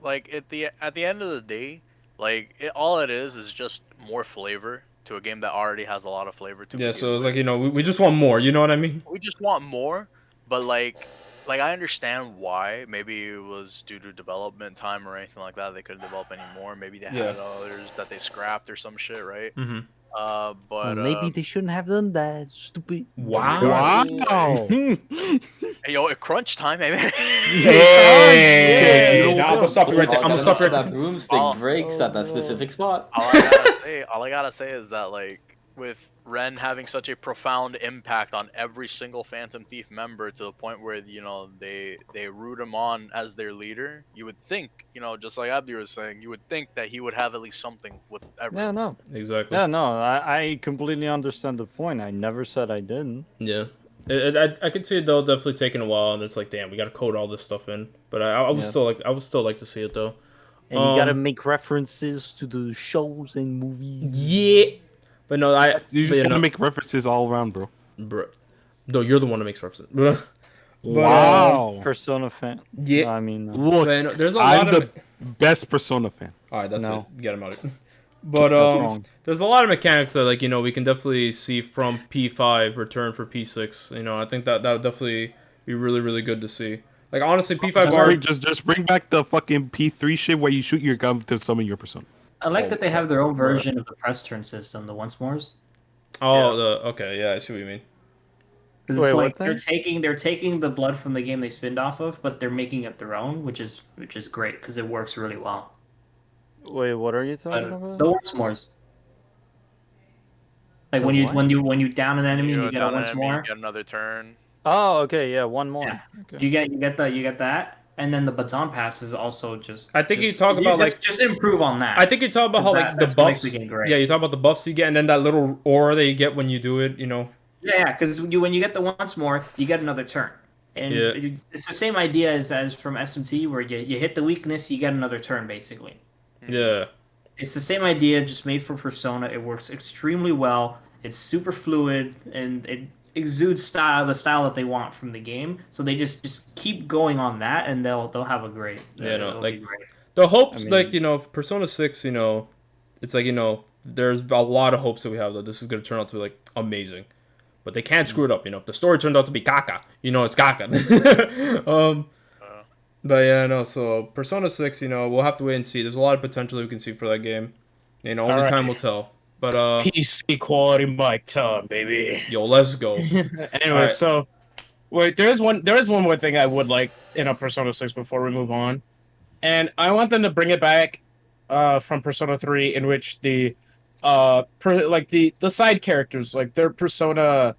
Speaker 1: Like at the end of the day, like all it is just more flavor to a game that already has a lot of flavor to
Speaker 3: Yeah,
Speaker 1: begin
Speaker 3: so it's
Speaker 1: with.
Speaker 3: like we just want more. You know what I mean?
Speaker 1: We just want more, but like I understand why. Maybe it was due to development time or anything like that. They couldn't develop any more. Maybe they
Speaker 3: Yeah.
Speaker 1: had others that they scrapped or some shit, right?
Speaker 3: Mm-hmm.
Speaker 1: But
Speaker 7: maybe they shouldn't have done that. Stupid.
Speaker 3: Wow.
Speaker 2: Wow.
Speaker 1: hey, yo, at crunch time, hey, man.
Speaker 3: Hey,
Speaker 2: Yeah.
Speaker 3: I'm gonna stop you right there. I'm gonna stop you right
Speaker 5: That
Speaker 3: there.
Speaker 5: broomstick
Speaker 1: Oh.
Speaker 5: breaks at that specific spot.
Speaker 1: All I gotta say is that like with Ren having such a profound impact on every single Phantom Thief member to the point where they root him on as their leader, you would think, just like Abdi was saying, you would think that he would have at least something with everyone.
Speaker 7: Yeah, no.
Speaker 3: Exactly.
Speaker 7: Yeah, no. I completely understand the point. I never said I didn't.
Speaker 3: Yeah. I could see it though, definitely taking a while, and it's like, damn, we gotta code all this stuff in. But I would still like to see it though.
Speaker 7: And you gotta make references to the shows and movies.
Speaker 3: Yeah. But no,
Speaker 2: You just gotta make references all around, bro.
Speaker 3: Bro. No, you're the one that makes references. But,
Speaker 2: Wow.
Speaker 7: Persona fan.
Speaker 3: Yeah.
Speaker 7: I mean,
Speaker 2: Look,
Speaker 3: Man, there's a
Speaker 2: I'm
Speaker 3: lot
Speaker 2: the
Speaker 3: of.
Speaker 2: best Persona fan.
Speaker 3: All right, that's
Speaker 7: No.
Speaker 3: it. Get him out of it. But
Speaker 7: that's wrong.
Speaker 3: there's a lot of mechanics that we can definitely see from P5 return for P6. I think that would definitely be really, really good to see. Like honestly, P5
Speaker 2: Just bring back the fucking P3 shit where you shoot your gun to summon your Persona.
Speaker 4: I like that they have their own version of the press turn system, the once mores.
Speaker 3: Okay, yeah, I see what you mean.
Speaker 4: It's
Speaker 7: Wait,
Speaker 4: like
Speaker 7: what thing?
Speaker 4: they're taking the blood from the game they spinned off of, but they're making it their own, which is great because it works really well.
Speaker 7: Wait, what are you talking
Speaker 4: The
Speaker 7: about?
Speaker 4: once mores. Like
Speaker 7: The
Speaker 4: when you
Speaker 7: what?
Speaker 4: when you down an enemy and you get a
Speaker 1: down
Speaker 4: once
Speaker 1: enemy,
Speaker 4: more,
Speaker 1: you get another turn.
Speaker 7: Oh, okay, yeah, one more.
Speaker 4: Yeah.
Speaker 7: Okay.
Speaker 4: you get that, and then the baton pass is also just.
Speaker 3: I think
Speaker 4: just,
Speaker 3: you talk about
Speaker 4: just improve on that.
Speaker 3: I think you talk about how
Speaker 4: That-
Speaker 3: the
Speaker 4: that's what makes
Speaker 3: buffs.
Speaker 4: the game great.
Speaker 3: Yeah, you talk about the buffs you get, and then that little aura that you get when you do it.
Speaker 4: Yeah, because when you get the once more, you get another turn. And
Speaker 3: Yeah.
Speaker 4: it's the same idea as from SMT, where you hit the weakness, you get another turn, basically.
Speaker 3: Yeah.
Speaker 4: It's the same idea, just made for Persona. It works extremely well. It's super fluid, and it exudes the style that they want from the game. So they just keep going on that, and they'll have a great. It'll be great.
Speaker 3: The hopes,
Speaker 7: I mean-
Speaker 3: Persona 6, it's like, there's a lot of hopes that we have that this is going to turn out to be, like, amazing. But they can't screw it up, If the story turns out to be caca, it's caca. But yeah, no, so Persona 6, we'll have to wait and see. There's a lot of potential that we can see for that game. Only
Speaker 10: Alright.
Speaker 3: time will tell. But,
Speaker 10: PC quality mic time, baby.
Speaker 3: yo, let's go.
Speaker 10: Anyway,
Speaker 3: Alright.
Speaker 10: so wait, there is one more thing I would like in a Persona 6 before we move on, and I want them to bring it back from Persona 3, in which the the side characters, like their Persona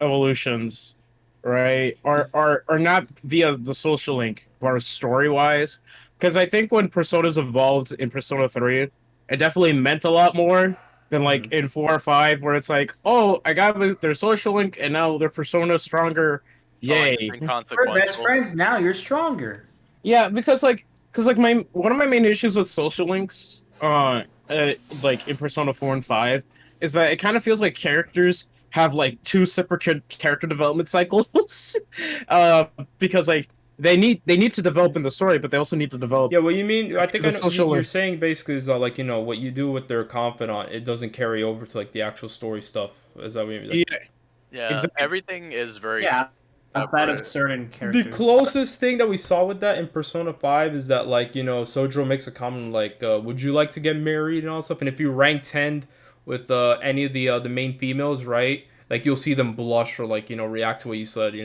Speaker 10: evolutions, right, are not via the social link, but story wise, because I think when Personas evolved in Persona 3, it definitely meant a lot more than like in 4 or 5, where it's like, oh, I got their social link and now their Persona stronger, yay.
Speaker 4: We're best friends now. You're stronger.
Speaker 10: Yeah, because my one of my main issues with social links, like in Persona 4 and 5, is that it kind of feels like characters have like 2 separate character development cycles, because like they need to develop in the story, but they also need to develop.
Speaker 3: Yeah, what you mean? I think
Speaker 10: the
Speaker 3: I know,
Speaker 10: social
Speaker 3: you're
Speaker 10: link.
Speaker 3: saying basically is that, like, what you do with their confidant, it doesn't carry over to like the actual story stuff. Is that what you mean?
Speaker 10: Yeah,
Speaker 1: Yeah,
Speaker 10: exactly.
Speaker 1: everything is very
Speaker 4: Yeah, outside of
Speaker 1: separate.
Speaker 4: certain characters.
Speaker 3: The closest thing that we saw with that in Persona 5 is that, like, Sojiro makes a comment like, would you like to get married and all that stuff? And if you rank 10 with any of the main females, right? Like, you'll see them blush or, like, react to what you said,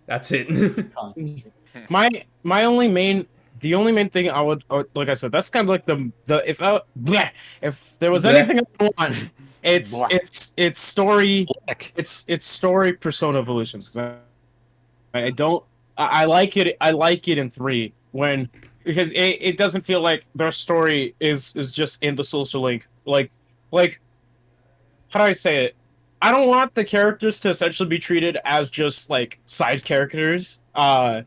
Speaker 3: That's it.
Speaker 10: My only main thing I would, like I said, that's kind of like if there was anything I want, it's story, it's story Persona evolutions. I like it in 3 because it doesn't feel like their story is just in the social link, like how do I say it? I don't want the characters to essentially be treated as just like side characters, like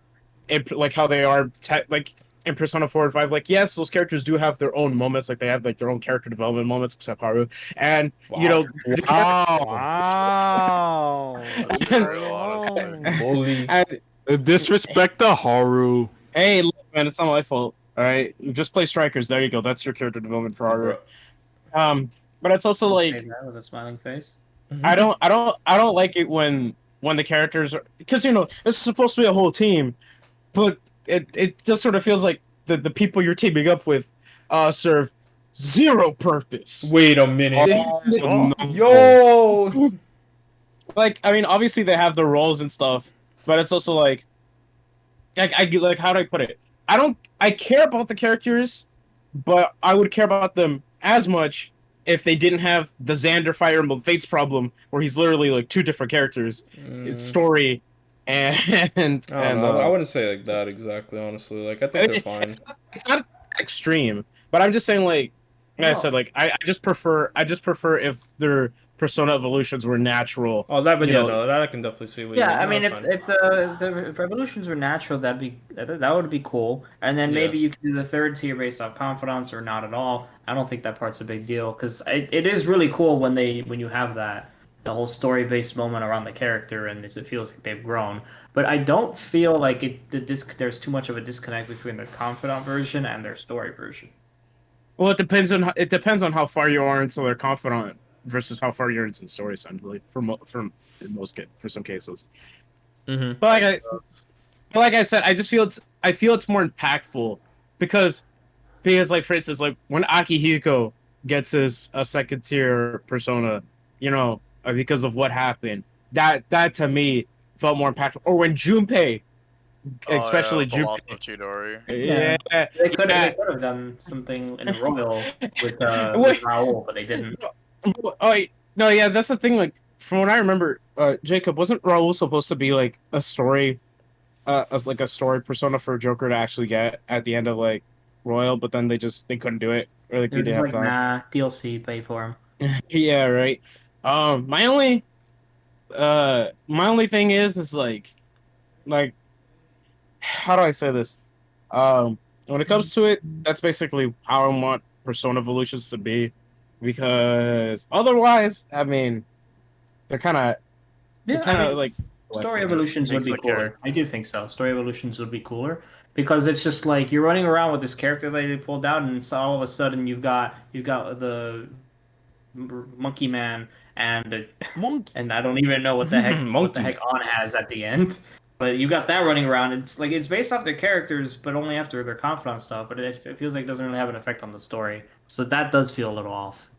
Speaker 10: how they are like in Persona 4 and 5. Like, yes, those characters do have their own moments, like they have like their own character development moments, except Haru, and the
Speaker 7: Wow.
Speaker 10: and
Speaker 2: Disrespect the Haru.
Speaker 10: hey, look, man, it's not my fault. All right, just play strikers. There you go. That's your character development for Haru. But it's also
Speaker 4: Say
Speaker 10: like
Speaker 4: that with a smiling face.
Speaker 10: I don't like it when the characters are, because this is supposed to be a whole team, but it just sort of feels like the people you're teaming up with serve zero purpose.
Speaker 3: Wait a minute.
Speaker 2: No.
Speaker 3: Yo.
Speaker 10: Like, I mean, obviously they have their roles and stuff, but it's also like I like, how do I put it? I care about the characters, but I would care about them as much if they didn't have the Xander Fire Emblem Fates problem, where he's literally like two different characters, it's story and
Speaker 3: I wouldn't say like that exactly. Honestly, like I think they're fine.
Speaker 10: It's not extreme, but I'm just saying, like I said, like I just prefer if their persona evolutions were natural.
Speaker 3: Oh, that, but yeah, no, that I can definitely see. What
Speaker 4: Yeah,
Speaker 3: you
Speaker 4: I mean,
Speaker 3: that's
Speaker 4: if the evolutions were natural, that would be cool. And then maybe you could do the third tier based off confidence or not at all. I don't think that part's a big deal, because it is really cool when you have the whole story based moment around the character, and it feels like they've grown. But I don't feel like there's too much of a disconnect between the confidant version and their story version.
Speaker 10: Well, it depends on how far you are into their confidant versus how far you're into the story, essentially, for some cases.
Speaker 3: Mm-hmm.
Speaker 10: But like I said, I feel it's more impactful because like, for instance, like when Akihiko gets his second tier persona, because of what happened, that to me felt more impactful. Or when Junpei, especially
Speaker 1: the loss
Speaker 10: Junpei,
Speaker 1: of Chidori.
Speaker 10: yeah,
Speaker 4: They could have done something in Royal with Raul, but they didn't.
Speaker 10: Oh no, yeah, that's the thing. Like, from what I remember, Jacob, wasn't Raul supposed to be like a story, as like a story persona for Joker to actually get at the end of like Royal, but then they couldn't do it, or like they didn't have time.
Speaker 4: Nah, DLC pay for him.
Speaker 10: Yeah, right. My only thing is like, how do I say this? When it comes to it, that's basically how I want Persona Evolutions to be, because otherwise, I mean, they're kind of like
Speaker 4: Story Evolutions would be cooler. I do think so. Story Evolutions would be cooler because it's just like you're running around with this character that they pulled out, and so all of a sudden you've got the Monkey Man and I don't even know what the heck On has at the end. But you got that running around. It's like it's based off their characters, but only after their confidant stuff. But it feels like it doesn't really have an effect on the story. So that does feel a little off.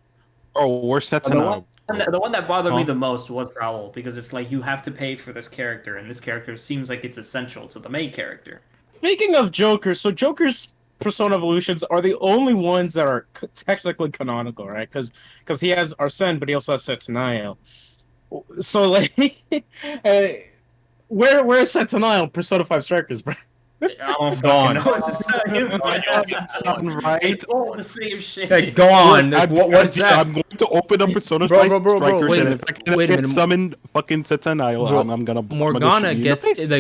Speaker 2: Oh, we're set to now.
Speaker 4: The one that bothered me the most was Raul, because it's like you have to pay for this character, and this character seems like it's essential to the main character.
Speaker 10: Speaking of Joker, so Joker's Persona Evolutions are the only ones that are technically canonical, right? Because he has Arsene, but he also has Setanael. So, like, where is Setanael Persona 5 Strikers, bro?
Speaker 3: Gone.
Speaker 2: Right?
Speaker 4: All the same shit.
Speaker 3: Hey, go on. What's that?
Speaker 2: I'm going to open up Persona 5 Strikers, and if I can summon fucking Setanael, I'm gonna.
Speaker 3: Morgana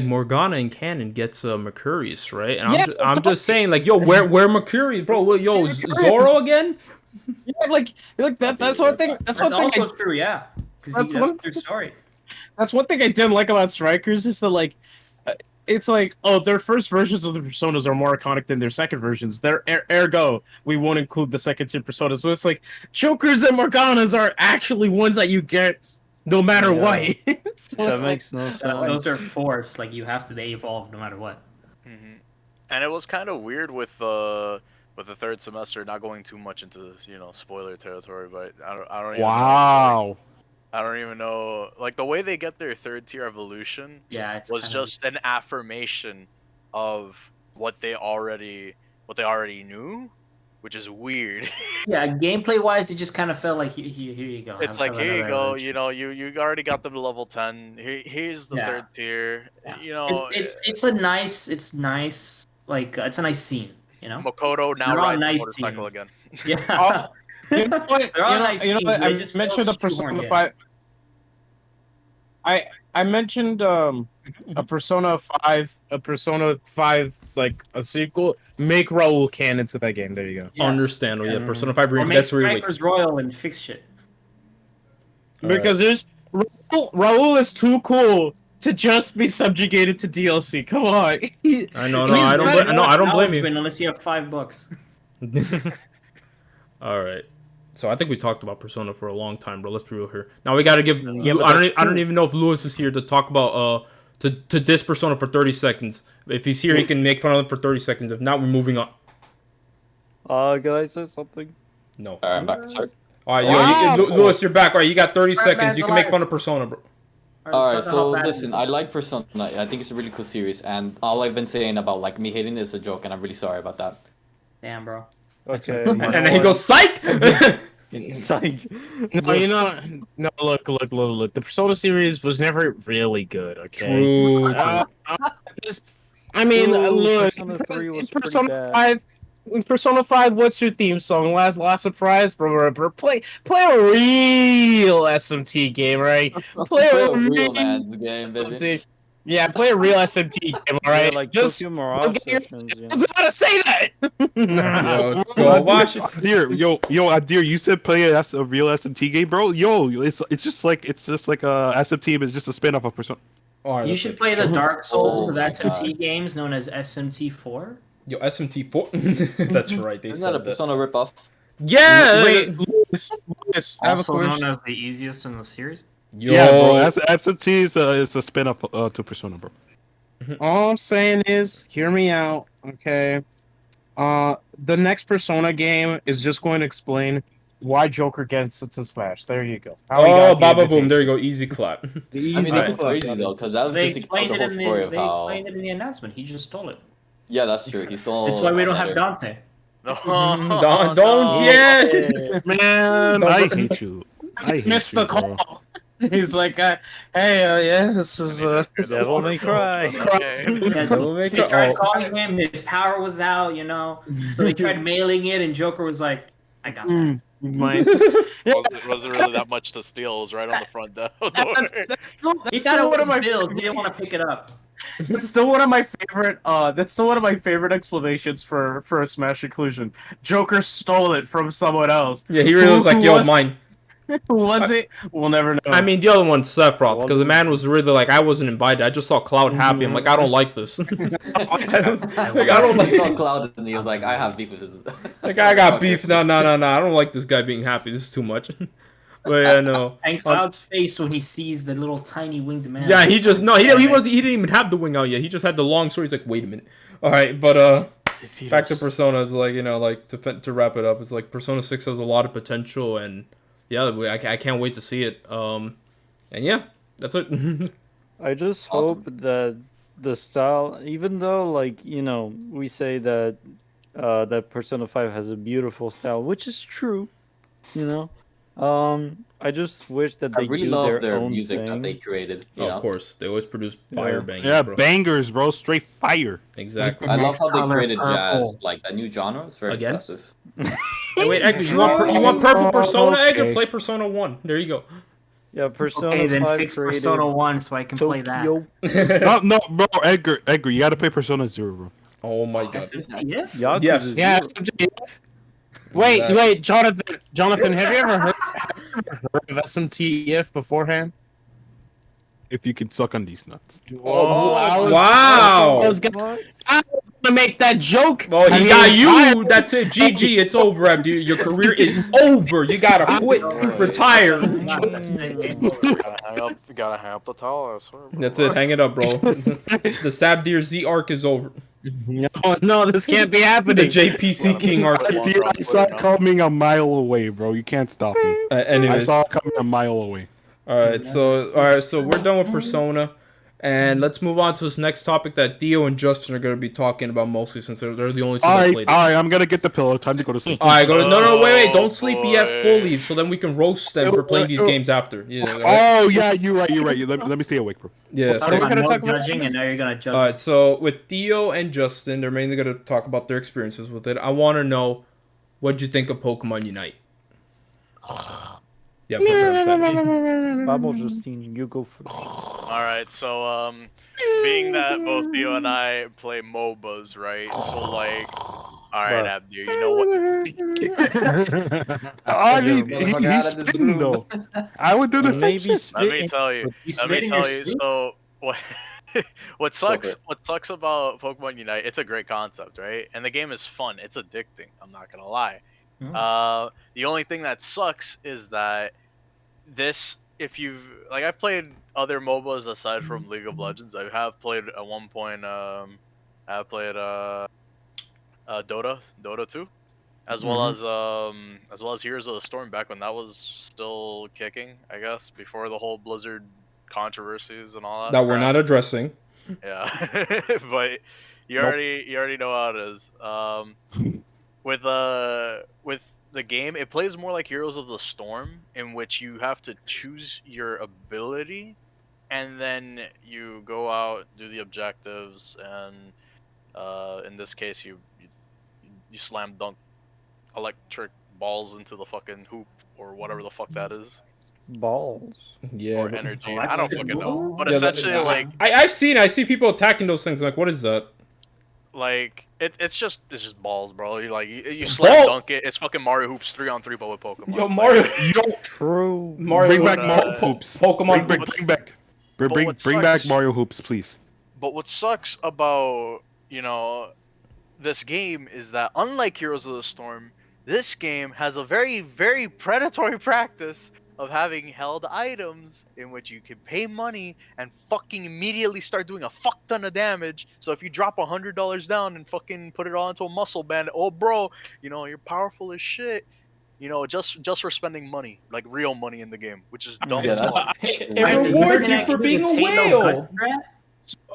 Speaker 3: Morgana in canon gets Mercurius, right? And I'm just saying, like, yo, where Mercurius, bro? Yo, Zoro again?
Speaker 10: Yeah, like that. That's one thing. That's one thing.
Speaker 4: Also true, yeah. That's one true story.
Speaker 10: That's one thing I didn't like about Strikers is that, like, it's like, oh, their first versions of the personas are more iconic than their second versions. Ergo, we won't include the second tier personas. But it's like, Jokers and Morganas are actually ones that you get no matter what. So
Speaker 7: that makes no sense.
Speaker 4: Those are forced. Like, they evolve no matter what.
Speaker 1: Mm-hmm. And it was kind of weird with the third semester, not going too much into spoiler territory, but I don't even know. I don't even know, like, the way they get their third tier evolution was just an affirmation of what they already knew, which is weird.
Speaker 4: Yeah, gameplay wise, it just kind of felt like here you go.
Speaker 1: It's like, here you go, you already got them to level 10. Here's the third tier.
Speaker 4: Yeah. It's nice. Like, it's a nice scene.
Speaker 1: Makoto now rides a motorcycle again.
Speaker 4: Yeah.
Speaker 10: You know what? I just mentioned the Persona 5. I mentioned a Persona 5, like a sequel. Make Raul canon to that game. There you go.
Speaker 3: Yes. Understandable. Yeah, Persona 5 remake.
Speaker 4: That's where Strikers Royal and fix shit.
Speaker 10: Because Raul is too cool to just be subjugated to DLC. Come on.
Speaker 3: I know. I don't blame you.
Speaker 4: Unless you have $5.
Speaker 3: All right. So I think we talked about Persona for a long time, bro. Let's be real here. Now we gotta give.
Speaker 4: Yeah, but
Speaker 3: I don't even know if Lewis is here to talk about to diss Persona for 30 seconds. If he's here, he can make fun of him for 30 seconds. If not, we're moving on.
Speaker 7: Can I say something?
Speaker 3: No.
Speaker 5: All right, I'm back. Sorry.
Speaker 3: All right,
Speaker 2: Wow.
Speaker 3: Lewis, you're back. All right, you got 30
Speaker 4: Alright,
Speaker 3: seconds.
Speaker 4: man's
Speaker 3: You can make
Speaker 4: alive.
Speaker 3: fun of Persona, bro.
Speaker 5: All right,
Speaker 4: let's talk
Speaker 5: so
Speaker 4: about that.
Speaker 5: listen, I like Persona. I think it's a really cool series, and all I've been saying about like me hating it is a joke, and I'm really sorry about that.
Speaker 4: Damn, bro.
Speaker 7: Okay.
Speaker 3: And then he goes, psych!
Speaker 7: Psych.
Speaker 10: No, no. Look. The Persona series was never really good. Okay.
Speaker 3: True.
Speaker 10: I mean,
Speaker 7: True,
Speaker 10: look.
Speaker 7: Persona 3 was pretty
Speaker 10: Persona
Speaker 7: bad.
Speaker 10: 5. In Persona 5, what's your theme song? Last surprise, bro. Play a real SMT game, right?
Speaker 5: Play a real man's game, baby.
Speaker 10: SMT. Yeah, play a real SMT game, alright?
Speaker 7: Yeah, like
Speaker 10: Just
Speaker 7: Tokyo Mirage
Speaker 10: don't get your-
Speaker 7: sessions,
Speaker 10: I was about to say that.
Speaker 3: Go watch it.
Speaker 2: Adir, you said play a real SMT game, bro. Yo, it's just like a SMT, but it's just a spin-off of Persona.
Speaker 3: All right,
Speaker 4: You
Speaker 3: let's
Speaker 4: should
Speaker 3: see.
Speaker 4: play the Dark Souls of
Speaker 5: Oh my
Speaker 4: SMT
Speaker 5: God.
Speaker 4: games known as SMT4.
Speaker 3: Yo, SMT4. That's right. They
Speaker 5: Isn't that a
Speaker 3: said that.
Speaker 5: Persona ripoff?
Speaker 3: Yeah.
Speaker 10: Wait, Lucas, I have a
Speaker 4: Also known
Speaker 10: question.
Speaker 4: as the easiest in the series.
Speaker 3: Yo.
Speaker 2: Yeah, bro. SMT is a spin-off to Persona, bro.
Speaker 10: All I'm saying is, hear me out, okay? The next Persona game is just going to explain why Joker gets into Smash. There you go. How he
Speaker 3: Oh,
Speaker 10: got the
Speaker 3: Baba Boom.
Speaker 10: invitation.
Speaker 3: There you go. Easy clap.
Speaker 5: I mean,
Speaker 3: Alright.
Speaker 5: that's crazy though, because that
Speaker 4: They
Speaker 5: just told
Speaker 4: explained
Speaker 5: the
Speaker 4: it
Speaker 5: whole
Speaker 4: in
Speaker 5: story
Speaker 4: the,
Speaker 5: of
Speaker 4: they
Speaker 5: how.
Speaker 4: explained it in the announcement. He just stole it.
Speaker 5: Yeah, that's true. He stole.
Speaker 4: That's why we don't have
Speaker 5: letter.
Speaker 4: Dante.
Speaker 3: Don't.
Speaker 5: no.
Speaker 3: Yeah.
Speaker 2: Man,
Speaker 3: Don't-
Speaker 2: I hate you. I hate
Speaker 10: Missed
Speaker 2: you,
Speaker 10: the
Speaker 2: bro.
Speaker 10: call. He's like, hey, yeah, this is
Speaker 7: Devil May Cry.
Speaker 6: Okay.
Speaker 4: Yeah,
Speaker 3: Don't make
Speaker 4: they
Speaker 3: it-
Speaker 4: tried
Speaker 3: oh.
Speaker 4: calling him. His power was out, So they tried mailing it, and Joker was like, "I got that."
Speaker 10: my.
Speaker 1: Wasn't really that much to steal. It was right on the front door.
Speaker 10: That's still,
Speaker 4: He
Speaker 10: that's
Speaker 4: thought
Speaker 10: still
Speaker 4: it
Speaker 10: one
Speaker 4: was
Speaker 10: of my
Speaker 4: Bill. He didn't want to pick it up.
Speaker 10: That's still one of my favorite. That's still one of my favorite explanations for a Smash inclusion. Joker stole it from someone else.
Speaker 3: Yeah, he really was like, yo,
Speaker 10: What?
Speaker 3: mine.
Speaker 10: Who was it? We'll never know.
Speaker 3: I mean, the other one's Sephiroth, because the man was really like, I wasn't invited. I just saw Cloud happy. I'm like, I don't like this. I don't
Speaker 5: He saw
Speaker 3: like.
Speaker 5: Cloud and he was like, I have beef with this.
Speaker 3: Like, I got
Speaker 5: Okay.
Speaker 3: beef. No. I don't like this guy being happy. This is too much. But yeah, no.
Speaker 4: And Cloud's face when he sees the little tiny winged man.
Speaker 3: Yeah, he just no. He didn't even have the wing out yet. He just had the long sword. He's like, wait a minute. All right, but back to Persona is like, like to wrap it up. It's like Persona 6 has a lot of potential, and yeah, I can't wait to see it. And yeah, that's it.
Speaker 7: I just
Speaker 5: Awesome.
Speaker 7: hope that the style, even though we say that that Persona 5 has a beautiful style, which is true, I just wish that
Speaker 5: I
Speaker 7: they
Speaker 5: really
Speaker 7: do
Speaker 5: love their
Speaker 7: own
Speaker 5: music
Speaker 7: thing.
Speaker 5: that they created. You
Speaker 3: Oh,
Speaker 5: know?
Speaker 3: of course, they always produce fire bangers,
Speaker 2: Yeah,
Speaker 3: bro.
Speaker 2: bangers, bro. Straight fire.
Speaker 3: Exactly.
Speaker 5: I love
Speaker 4: Next
Speaker 5: how they
Speaker 4: color,
Speaker 5: created jazz,
Speaker 4: purple.
Speaker 5: like that new genre. It's very
Speaker 3: Again?
Speaker 5: impressive.
Speaker 3: Hey, wait, Edgar, you want purple Persona, Edgar?
Speaker 2: Okay.
Speaker 3: Play Persona 1. There you go.
Speaker 7: Yeah, Persona
Speaker 4: Okay, then
Speaker 7: 5
Speaker 4: fix
Speaker 7: created
Speaker 4: Persona 1 so I can play that.
Speaker 7: Tokyo.
Speaker 2: No, bro, Edgar, you gotta play Persona 0, bro.
Speaker 3: Oh my god.
Speaker 4: SSTF?
Speaker 7: Yakuza
Speaker 3: Yes.
Speaker 7: 0.
Speaker 10: yeah. Wait,
Speaker 3: Exactly.
Speaker 10: Jonathan. Have you ever heard of SMTF beforehand?
Speaker 2: If you can suck on these nuts.
Speaker 3: Oh,
Speaker 10: I was
Speaker 3: wow.
Speaker 10: gonna make that joke.
Speaker 3: Well,
Speaker 10: I
Speaker 3: he
Speaker 10: mean,
Speaker 3: got you. That's it. GG. It's over, Abdi. Your career is over. You gotta quit. Retire.
Speaker 1: Gotta hang up the towel. I swear. Bro.
Speaker 3: That's it. Hang it up, bro. The SabdierZ arc is over.
Speaker 10: No, this can't be
Speaker 3: The
Speaker 10: happening.
Speaker 3: JPCKing arc.
Speaker 2: Dude, I saw it coming a mile away, bro. You can't stop me. I
Speaker 3: Anyways.
Speaker 2: saw it coming a mile away.
Speaker 3: All right, so we're done with Persona, and let's move on to this next topic that Theo and Justin are going to be talking about mostly, since they're the only two
Speaker 2: All
Speaker 3: that
Speaker 2: right,
Speaker 3: played
Speaker 2: all
Speaker 3: it.
Speaker 2: right. I'm gonna get the pillow. Time to go to sleep.
Speaker 3: All right, no, wait, don't
Speaker 1: Oh,
Speaker 3: sleep
Speaker 1: boy.
Speaker 3: yet fully, so then we can roast them for playing these games after. Yeah, all right?
Speaker 2: Oh yeah, you're right. Let me stay awake, bro.
Speaker 3: Yeah.
Speaker 10: Are
Speaker 3: So,
Speaker 10: we gonna
Speaker 4: no
Speaker 10: talk about-
Speaker 4: judging, and now you're gonna judge.
Speaker 3: all right, so with Theo and Justin, they're mainly going to talk about their experiences with it. I want to know, what'd you think of Pokemon Unite? Yeah,
Speaker 7: Bubble Justine, you go first.
Speaker 1: All right, so being that both Theo and I play MOBAs, right? So like, all right,
Speaker 7: Right.
Speaker 1: Abdir, you know what?
Speaker 2: I mean,
Speaker 5: Motherfucker out
Speaker 2: he's
Speaker 5: of this
Speaker 2: spitting
Speaker 5: room.
Speaker 2: though. I would do the same
Speaker 7: Maybe
Speaker 2: shit.
Speaker 1: Let me
Speaker 7: spitting.
Speaker 1: tell you.
Speaker 4: You
Speaker 1: Let me
Speaker 4: spit in
Speaker 1: tell
Speaker 4: your
Speaker 1: you.
Speaker 4: sleep?
Speaker 1: So what sucks?
Speaker 5: it.
Speaker 1: What sucks about Pokemon Unite? It's a great concept, right? And the game is fun. It's addicting. I'm not gonna lie. The only thing that sucks is that if you've like I've played other MOBAs aside from League of Legends. I have played at one point. I played Dota 2, as well as Heroes of the Storm back when that was still kicking. I guess before the whole Blizzard controversies and all that.
Speaker 3: That we're not addressing.
Speaker 1: Yeah, but you already know how it is. With the game, it plays more like Heroes of the Storm, in which you have to choose your ability, and then you go out, do the objectives, and in this case, you slam dunk electric balls into the fucking hoop or whatever the fuck that is.
Speaker 7: Balls.
Speaker 3: Yeah.
Speaker 1: Or energy. I don't fucking know. But
Speaker 3: Yeah,
Speaker 1: essentially, like
Speaker 3: I see people attacking those things. Like, what is that?
Speaker 1: Like it's just balls, bro. You slam dunk it. It's fucking Mario Hoops 3-on-3, but with Pokemon.
Speaker 3: Yo, Mario.
Speaker 7: True.
Speaker 3: Mario.
Speaker 2: Bring back Mario Hoops.
Speaker 3: Pokemon.
Speaker 2: Bring back Mario Hoops, please.
Speaker 1: But what sucks about this game is that unlike Heroes of the Storm, this game has a very, very predatory practice of having held items in which you can pay money and fucking immediately start doing a fuck ton of damage. So if you drop $100 down and fucking put it all into a muscle band, oh bro, you're powerful as shit. Just for spending money, like real money in the game, which is dumb.
Speaker 5: Yeah,
Speaker 1: as fuck.
Speaker 3: It rewards you for being a whale.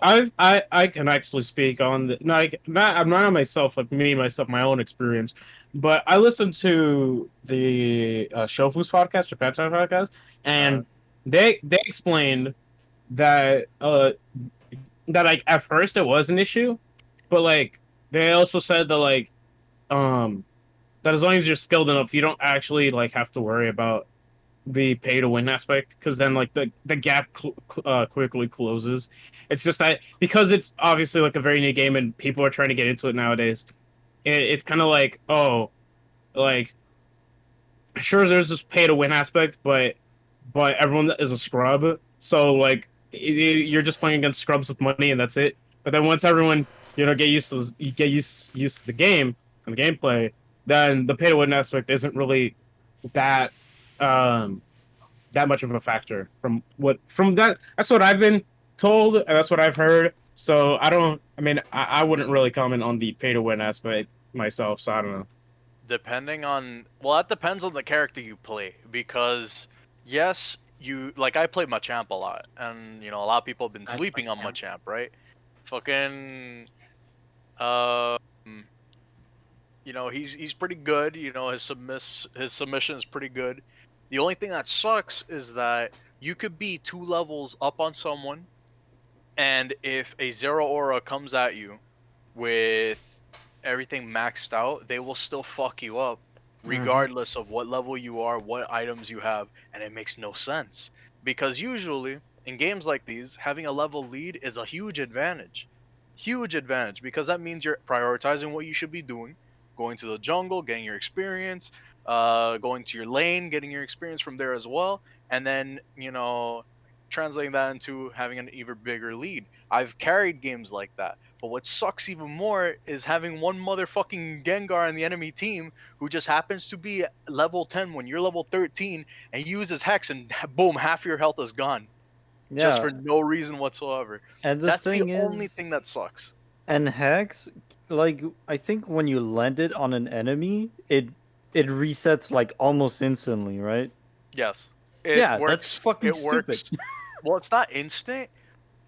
Speaker 10: I can actually speak on the I'm not on myself, like myself, my own experience, but I listened to the Shofu's podcast, Japan Time podcast, and they explained that that like at first it was an issue, but like they also said that like that as long as you're skilled enough, you don't actually like have to worry about the pay to win aspect, because then like the gap quickly closes. It's just that because it's obviously like a very new game and people are trying to get into it nowadays, it's kind of like, oh, like sure there's this pay to win aspect, but everyone is a scrub, so like you're just playing against scrubs with money and that's it. But then once everyone get used to the game and the gameplay, then the pay to win aspect isn't really that much of a factor that's what I've been told, and that's what I've heard. So I wouldn't really comment on the pay to win aspect myself, so I don't know.
Speaker 1: That depends on the character you play, because yes, I play Machamp a lot, and a lot of people have been sleeping on Machamp, right? Fucking he's pretty good. His submission is pretty good. The only thing that sucks is that you could be 2 levels up on someone, and if a Zero Aura comes at you with everything maxed out, they will still fuck you up, regardless of what level you are, what items you have, and it makes no sense. Because usually, in games like these, having a level lead is a huge advantage. Huge advantage, because that means you're prioritizing what you should be doing, going to the jungle, getting your experience, going to your lane, getting your experience from there as well, and then, translating that into having an even bigger lead. I've carried games like that. But what sucks even more is having one motherfucking Gengar on the enemy team who just happens to be level 10 when you're level 13 and uses Hex, and boom, half your health is gone.
Speaker 7: Yeah.
Speaker 1: Just for no reason whatsoever.
Speaker 7: And
Speaker 1: that's the only thing that sucks.
Speaker 7: And Hex, like, I think when you land it on an enemy, it resets like almost instantly, right?
Speaker 1: Yes.
Speaker 7: That's fucking stupid.
Speaker 1: Well, it's not instant.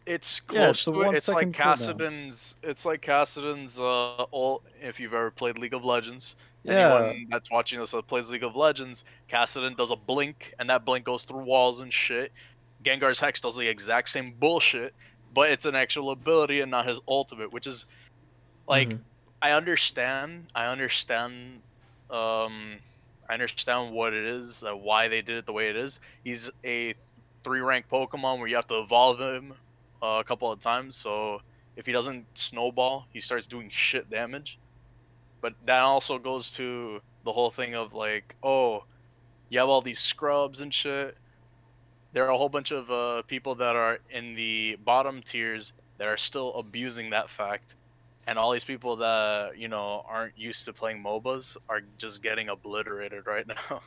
Speaker 1: It's close to it. It's like
Speaker 7: Kassadin's.
Speaker 1: It's like Kassadin's ult. If you've ever played League of Legends,
Speaker 7: yeah.
Speaker 1: Anyone that's watching this that plays League of Legends, Kassadin does a blink, and that blink goes through walls and shit. Gengar's Hex does the exact same bullshit, but it's an actual ability and not his ultimate, which is like I understand what it is, why they did it the way it is. He's a 3-rank Pokemon where you have to evolve him a couple of times, so if he doesn't snowball, he starts doing shit damage. But that also goes to the whole thing of like, oh, you have all these scrubs and shit. There are a whole bunch of people that are in the bottom tiers that are still abusing that fact, and all these people that aren't used to playing MOBAs are just getting obliterated right now.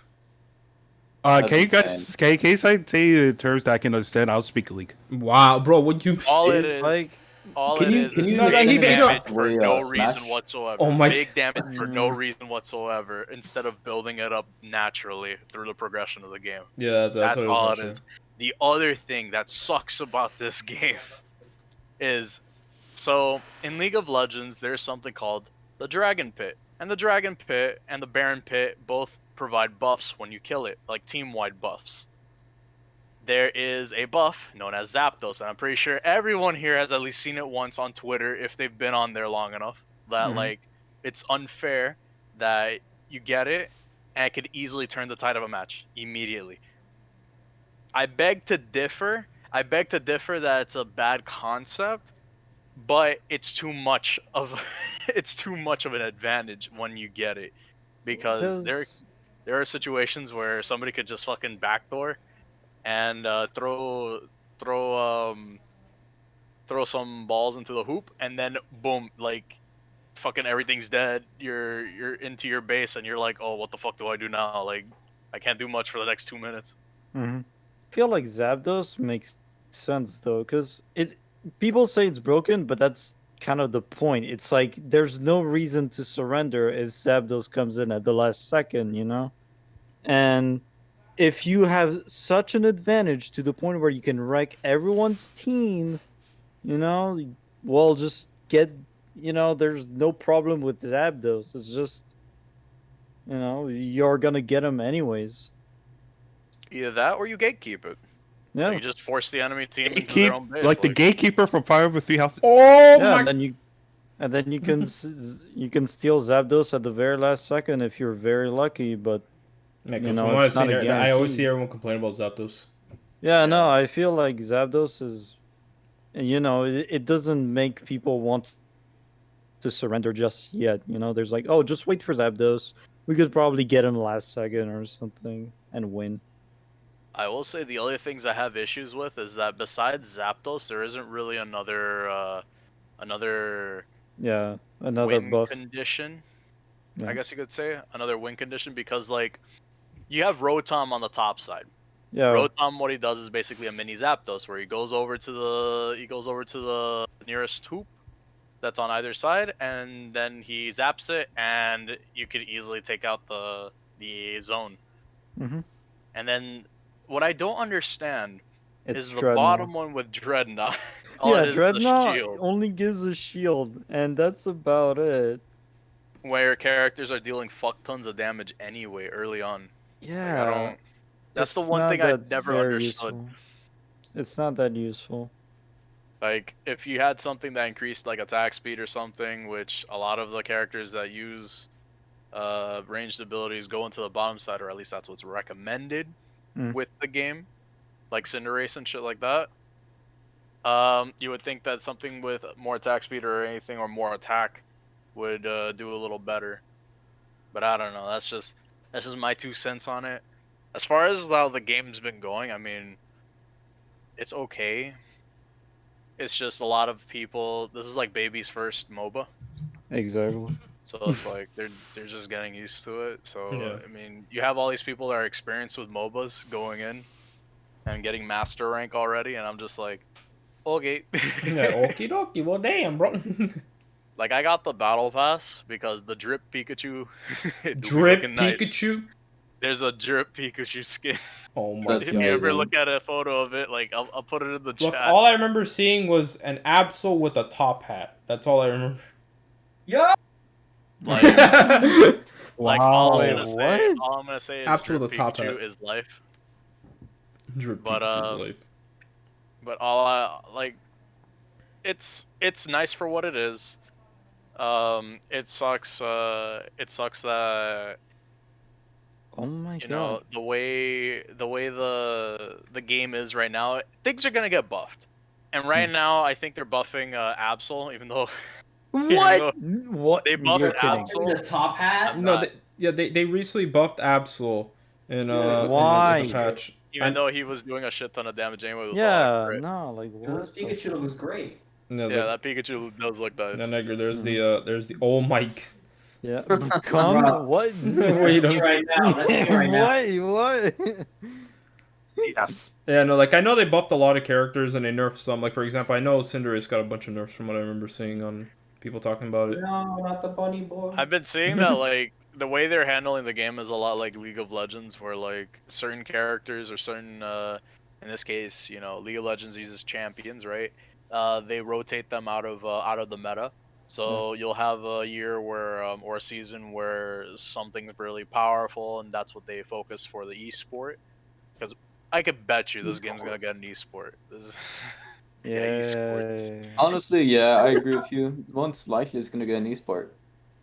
Speaker 2: Can you guys can you say the terms that I can understand? I'll speak League.
Speaker 3: Wow, bro, what you?
Speaker 1: All it
Speaker 7: It's
Speaker 1: is,
Speaker 7: like
Speaker 1: all
Speaker 5: Can
Speaker 1: it
Speaker 5: you-
Speaker 1: is
Speaker 5: can
Speaker 1: is
Speaker 5: you
Speaker 3: No,
Speaker 1: big
Speaker 3: he-
Speaker 1: damage
Speaker 3: no.
Speaker 1: for
Speaker 5: Way,
Speaker 1: no
Speaker 5: Smash?
Speaker 1: reason whatsoever.
Speaker 3: Oh my-
Speaker 1: Big damage for no reason whatsoever, instead of building it up naturally through the progression of the game.
Speaker 3: Yeah,
Speaker 1: That's
Speaker 3: what I was
Speaker 1: all it
Speaker 3: mentioning.
Speaker 1: is. The other thing that sucks about this game is, so in League of Legends, there's something called the Dragon Pit. And the Dragon Pit and the Baron Pit both provide buffs when you kill it, like team-wide buffs. There is a buff known as Zapdos, and I'm pretty sure everyone here has at least seen it once on Twitter if they've been on there long enough, that like it's unfair that you get it and it could easily turn the tide of a match immediately. I beg to differ. I beg to differ that it's a bad concept, but it's too much of it's too much of an advantage when you get it, because there are situations where somebody could just fucking backdoor and throw some balls into the hoop, and then boom, like fucking everything's dead. You're into your base, and you're like, oh, what the fuck do I do now? Like, I can't do much for the next 2 minutes.
Speaker 7: I feel like Zapdos makes sense though, because people say it's broken, but that's kind of the point. It's like there's no reason to surrender if Zapdos comes in at the last second, you know? And if you have such an advantage to the point where you can wreck everyone's team, you know, well, just get, there's no problem with Zapdos. It's just, you're gonna get him anyways.
Speaker 1: Either that, or you gatekeep it.
Speaker 7: Yeah.
Speaker 1: You just force the enemy team into
Speaker 2: Gatekeep,
Speaker 1: their own base.
Speaker 2: like the gatekeeper from Fire Emblem Three Houses.
Speaker 3: Oh
Speaker 7: Yeah,
Speaker 3: my!
Speaker 7: and then you can you can steal Zapdos at the very last second if you're very lucky. But
Speaker 3: Man,
Speaker 7: you
Speaker 3: from
Speaker 7: know,
Speaker 3: what I've
Speaker 7: it's not
Speaker 3: seen,
Speaker 7: a
Speaker 3: I always
Speaker 7: guarantee.
Speaker 3: see everyone complain about Zapdos.
Speaker 7: yeah, no, I feel like Zapdos is, it doesn't make people want to surrender just yet. There's like, oh, just wait for Zapdos. We could probably get him last second or something and win.
Speaker 1: I will say the other things I have issues with is that besides Zapdos, there isn't really another
Speaker 7: Yeah, another
Speaker 1: win
Speaker 7: buff.
Speaker 1: condition.
Speaker 7: Yeah.
Speaker 1: I guess you could say another win condition, because like you have Rotom on the top side.
Speaker 7: Yeah,
Speaker 1: Rotom, what he does is basically a mini Zapdos, where he goes over to the nearest hoop that's on either side, and then he zaps it, and you could easily take out the zone.
Speaker 7: Mhm.
Speaker 1: And then what I don't understand
Speaker 7: it's
Speaker 1: is the
Speaker 7: Dreadnought.
Speaker 1: bottom one with Dreadnought. All
Speaker 7: Yeah,
Speaker 1: it is
Speaker 7: Dreadnought
Speaker 1: a shield,
Speaker 7: only gives a shield, and that's about it.
Speaker 1: where characters are dealing fuck tons of damage anyway early on.
Speaker 7: Yeah,
Speaker 1: I don't. That's the
Speaker 7: it's
Speaker 1: one
Speaker 7: not
Speaker 1: thing I
Speaker 7: that
Speaker 1: never
Speaker 7: very
Speaker 1: understood.
Speaker 7: useful. It's not that useful.
Speaker 1: Like, if you had something that increased like attack speed or something, which a lot of the characters that use ranged abilities go into the bottom side, or at least that's what's recommended with the game, like Cinderace and shit like that. You would think that something with more attack speed or anything, or more attack, would do a little better. But I don't know. That's just my 2 cents on it. As far as how the game's been going, I mean, it's okay. It's just a lot of people. This is like baby's first MOBA,
Speaker 7: Exactly.
Speaker 1: so it's like they're just getting used to it. So
Speaker 3: Yeah.
Speaker 1: I mean, you have all these people that are experienced with MOBAs going in and getting master rank already, and I'm just like, okay.
Speaker 3: Yeah, okie dokie. Well, damn, bro.
Speaker 1: Like, I got the battle pass because the drip Pikachu. it do be
Speaker 3: Drip
Speaker 1: looking nice.
Speaker 3: Pikachu.
Speaker 1: There's a drip Pikachu skin.
Speaker 3: Oh my
Speaker 5: That's
Speaker 1: If
Speaker 3: god.
Speaker 1: you ever
Speaker 5: amazing.
Speaker 1: look at a photo of it, like I'll put it in the
Speaker 3: Look,
Speaker 1: chat.
Speaker 3: all I remember seeing was an Absol with a top hat. That's all I remember.
Speaker 9: Yeah.
Speaker 1: Like,
Speaker 2: Wow.
Speaker 1: all I'm gonna say is
Speaker 3: Absol
Speaker 1: drip
Speaker 3: with a top
Speaker 1: Pikachu
Speaker 3: hat.
Speaker 1: is life.
Speaker 3: Drip
Speaker 1: But,
Speaker 3: Pikachu's life.
Speaker 1: But all I like, it's nice for what it is. It sucks that
Speaker 7: Oh my
Speaker 1: you
Speaker 7: god.
Speaker 1: know the way the game is right now, things are gonna get buffed. And right now, I think they're buffing Absol, even though
Speaker 7: What?
Speaker 1: know,
Speaker 7: What?
Speaker 1: they buffed
Speaker 7: You're kidding.
Speaker 1: Absol.
Speaker 9: The top hat.
Speaker 1: I'm
Speaker 3: No,
Speaker 1: not-
Speaker 3: they recently buffed Absol in
Speaker 7: Why?
Speaker 3: the patch.
Speaker 1: even though he was doing a shit ton of damage anyway with
Speaker 7: Yeah,
Speaker 1: the
Speaker 7: no, like
Speaker 9: This
Speaker 7: what?
Speaker 9: Pikachu looks great.
Speaker 3: No,
Speaker 1: Yeah,
Speaker 3: like,
Speaker 1: that Pikachu does look nice.
Speaker 3: no, Negro, there's the oh Mike.
Speaker 7: Yeah. Come. What?
Speaker 3: Wait,
Speaker 4: Right now. Let's see right now.
Speaker 7: What?
Speaker 2: Yes.
Speaker 3: Yeah, no, like I know they buffed a lot of characters and they nerfed some. Like for example, I know Cinderace got a bunch of nerfs from what I remember seeing on people talking about it.
Speaker 9: No, not the bunny boy.
Speaker 1: I've been seeing that like the way they're handling the game is a lot like League of Legends, where like certain characters or certain, in this case, you know, League of Legends uses champions, right? They rotate them out of the meta. So you'll have a year where, or a season where something's really powerful, and that's what they focus for the esport. Because I could bet you this game's gonna get an esport. This is... esports.
Speaker 5: Honestly, yeah, I agree with you. Most likely it's gonna get an esport.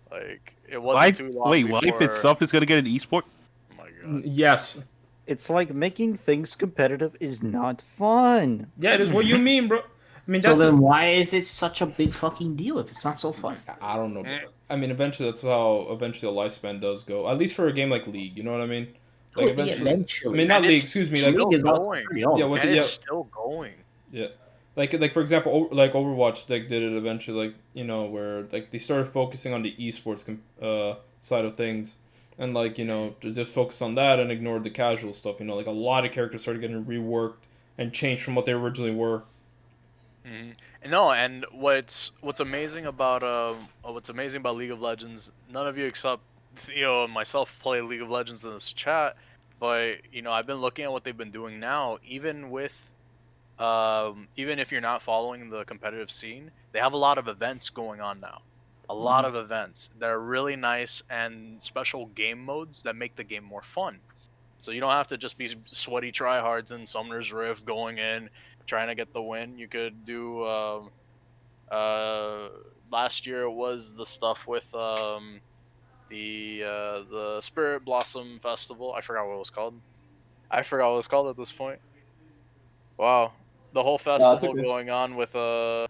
Speaker 1: Like it wasn't too long before...
Speaker 2: Life itself is gonna get an esport?
Speaker 1: Oh my god.
Speaker 3: Yes.
Speaker 7: It's like making things competitive is not fun.
Speaker 3: Yeah, it is what you mean, bro. I mean,
Speaker 4: So
Speaker 3: that's
Speaker 4: then why is it such a big fucking deal if it's not so fun?
Speaker 3: I don't know. Bro. I mean, eventually that's how eventually the lifespan does go. At least for a game like League, you know what I mean? Like eventually. I mean, not
Speaker 1: And
Speaker 3: League.
Speaker 1: it's
Speaker 3: Excuse me.
Speaker 1: still
Speaker 3: Like
Speaker 4: League is
Speaker 1: going.
Speaker 4: pretty old.
Speaker 3: yeah, what's
Speaker 1: And
Speaker 3: it? Yeah,
Speaker 1: it's still going.
Speaker 3: yeah. Like for example, like Overwatch, like did it eventually. Like you know where like they started focusing on the esports side of things, and like you know just focus on that and ignored the casual stuff. You know, like a lot of characters started getting reworked and changed from what they originally were.
Speaker 1: No, and what's amazing about League of Legends, none of you except Theo and myself play League of Legends in this chat, but you know I've been looking at what they've been doing now. Even with, even if you're not following the competitive scene, they have a lot of events going on now. A lot of events that are really nice and special game modes that make the game more fun. So you don't have to just be sweaty tryhards in Summoner's Rift going in, trying to get the win. You could do, last year it was the stuff with the Spirit Blossom Festival. I forgot what it was called. I forgot what it was called at this point. Wow, the whole festival going on with all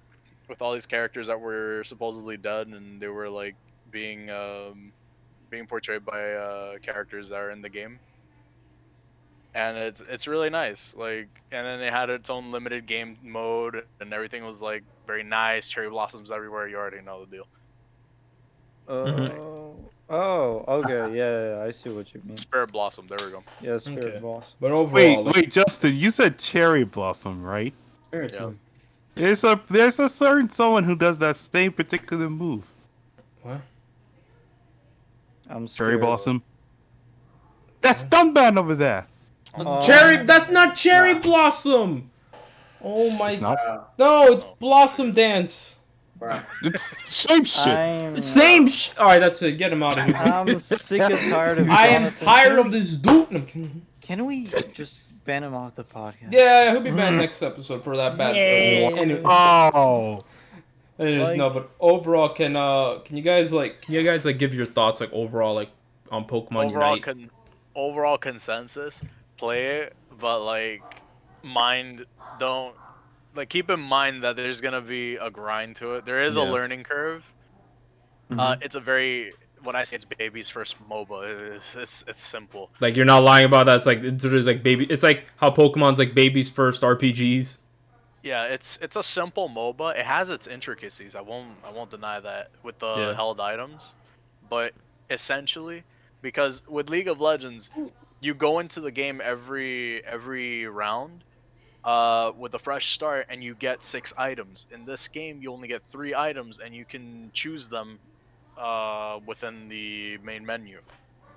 Speaker 1: these characters that were supposedly dead, and they were like being portrayed by characters that are in the game. And it's really nice. Like, and then they had its own limited game mode, and everything was like very nice. Cherry blossoms everywhere. You already know the deal.
Speaker 7: Oh, okay, yeah, I see what you mean.
Speaker 1: Spirit blossom. There we go.
Speaker 7: Yeah, Spirit
Speaker 3: Okay.
Speaker 7: Boss.
Speaker 3: But overall,
Speaker 2: Wait, Justin, you said cherry blossom, right?
Speaker 1: Yeah.
Speaker 2: There's a certain someone who does that same particular move.
Speaker 3: What?
Speaker 7: I'm
Speaker 2: Cherry
Speaker 7: scared.
Speaker 2: blossom. That's Dunban over there.
Speaker 3: Cherry. That's not Cherry Blossom. Oh my.
Speaker 2: It's not.
Speaker 3: No, it's Blossom Dance.
Speaker 2: Same shit.
Speaker 3: Same. All right, that's it. Get him out of here.
Speaker 7: I'm sick and tired of.
Speaker 3: I am tired of this dude.
Speaker 7: Can we just ban him off the podcast?
Speaker 3: Yeah, he'll be banned next episode for that bad. Anyway.
Speaker 2: Oh.
Speaker 3: Anyways, no, but overall, can you guys give your thoughts like overall like on Pokemon Unite?
Speaker 1: Overall consensus, play it, but like keep in mind that there's gonna be a grind to it. There is a learning curve. It's a very, when I say it's baby's first MOBA, it's simple.
Speaker 3: Like you're not lying about that. It's like baby. It's like how Pokemon's like baby's first RPGs.
Speaker 1: Yeah, it's a simple MOBA. It has its intricacies. I won't deny that with the held items, but essentially, because with League of Legends, you go into the game every round with a fresh start, and you get 6 items. In this game, you only get 3 items, and you can choose them within the main menu.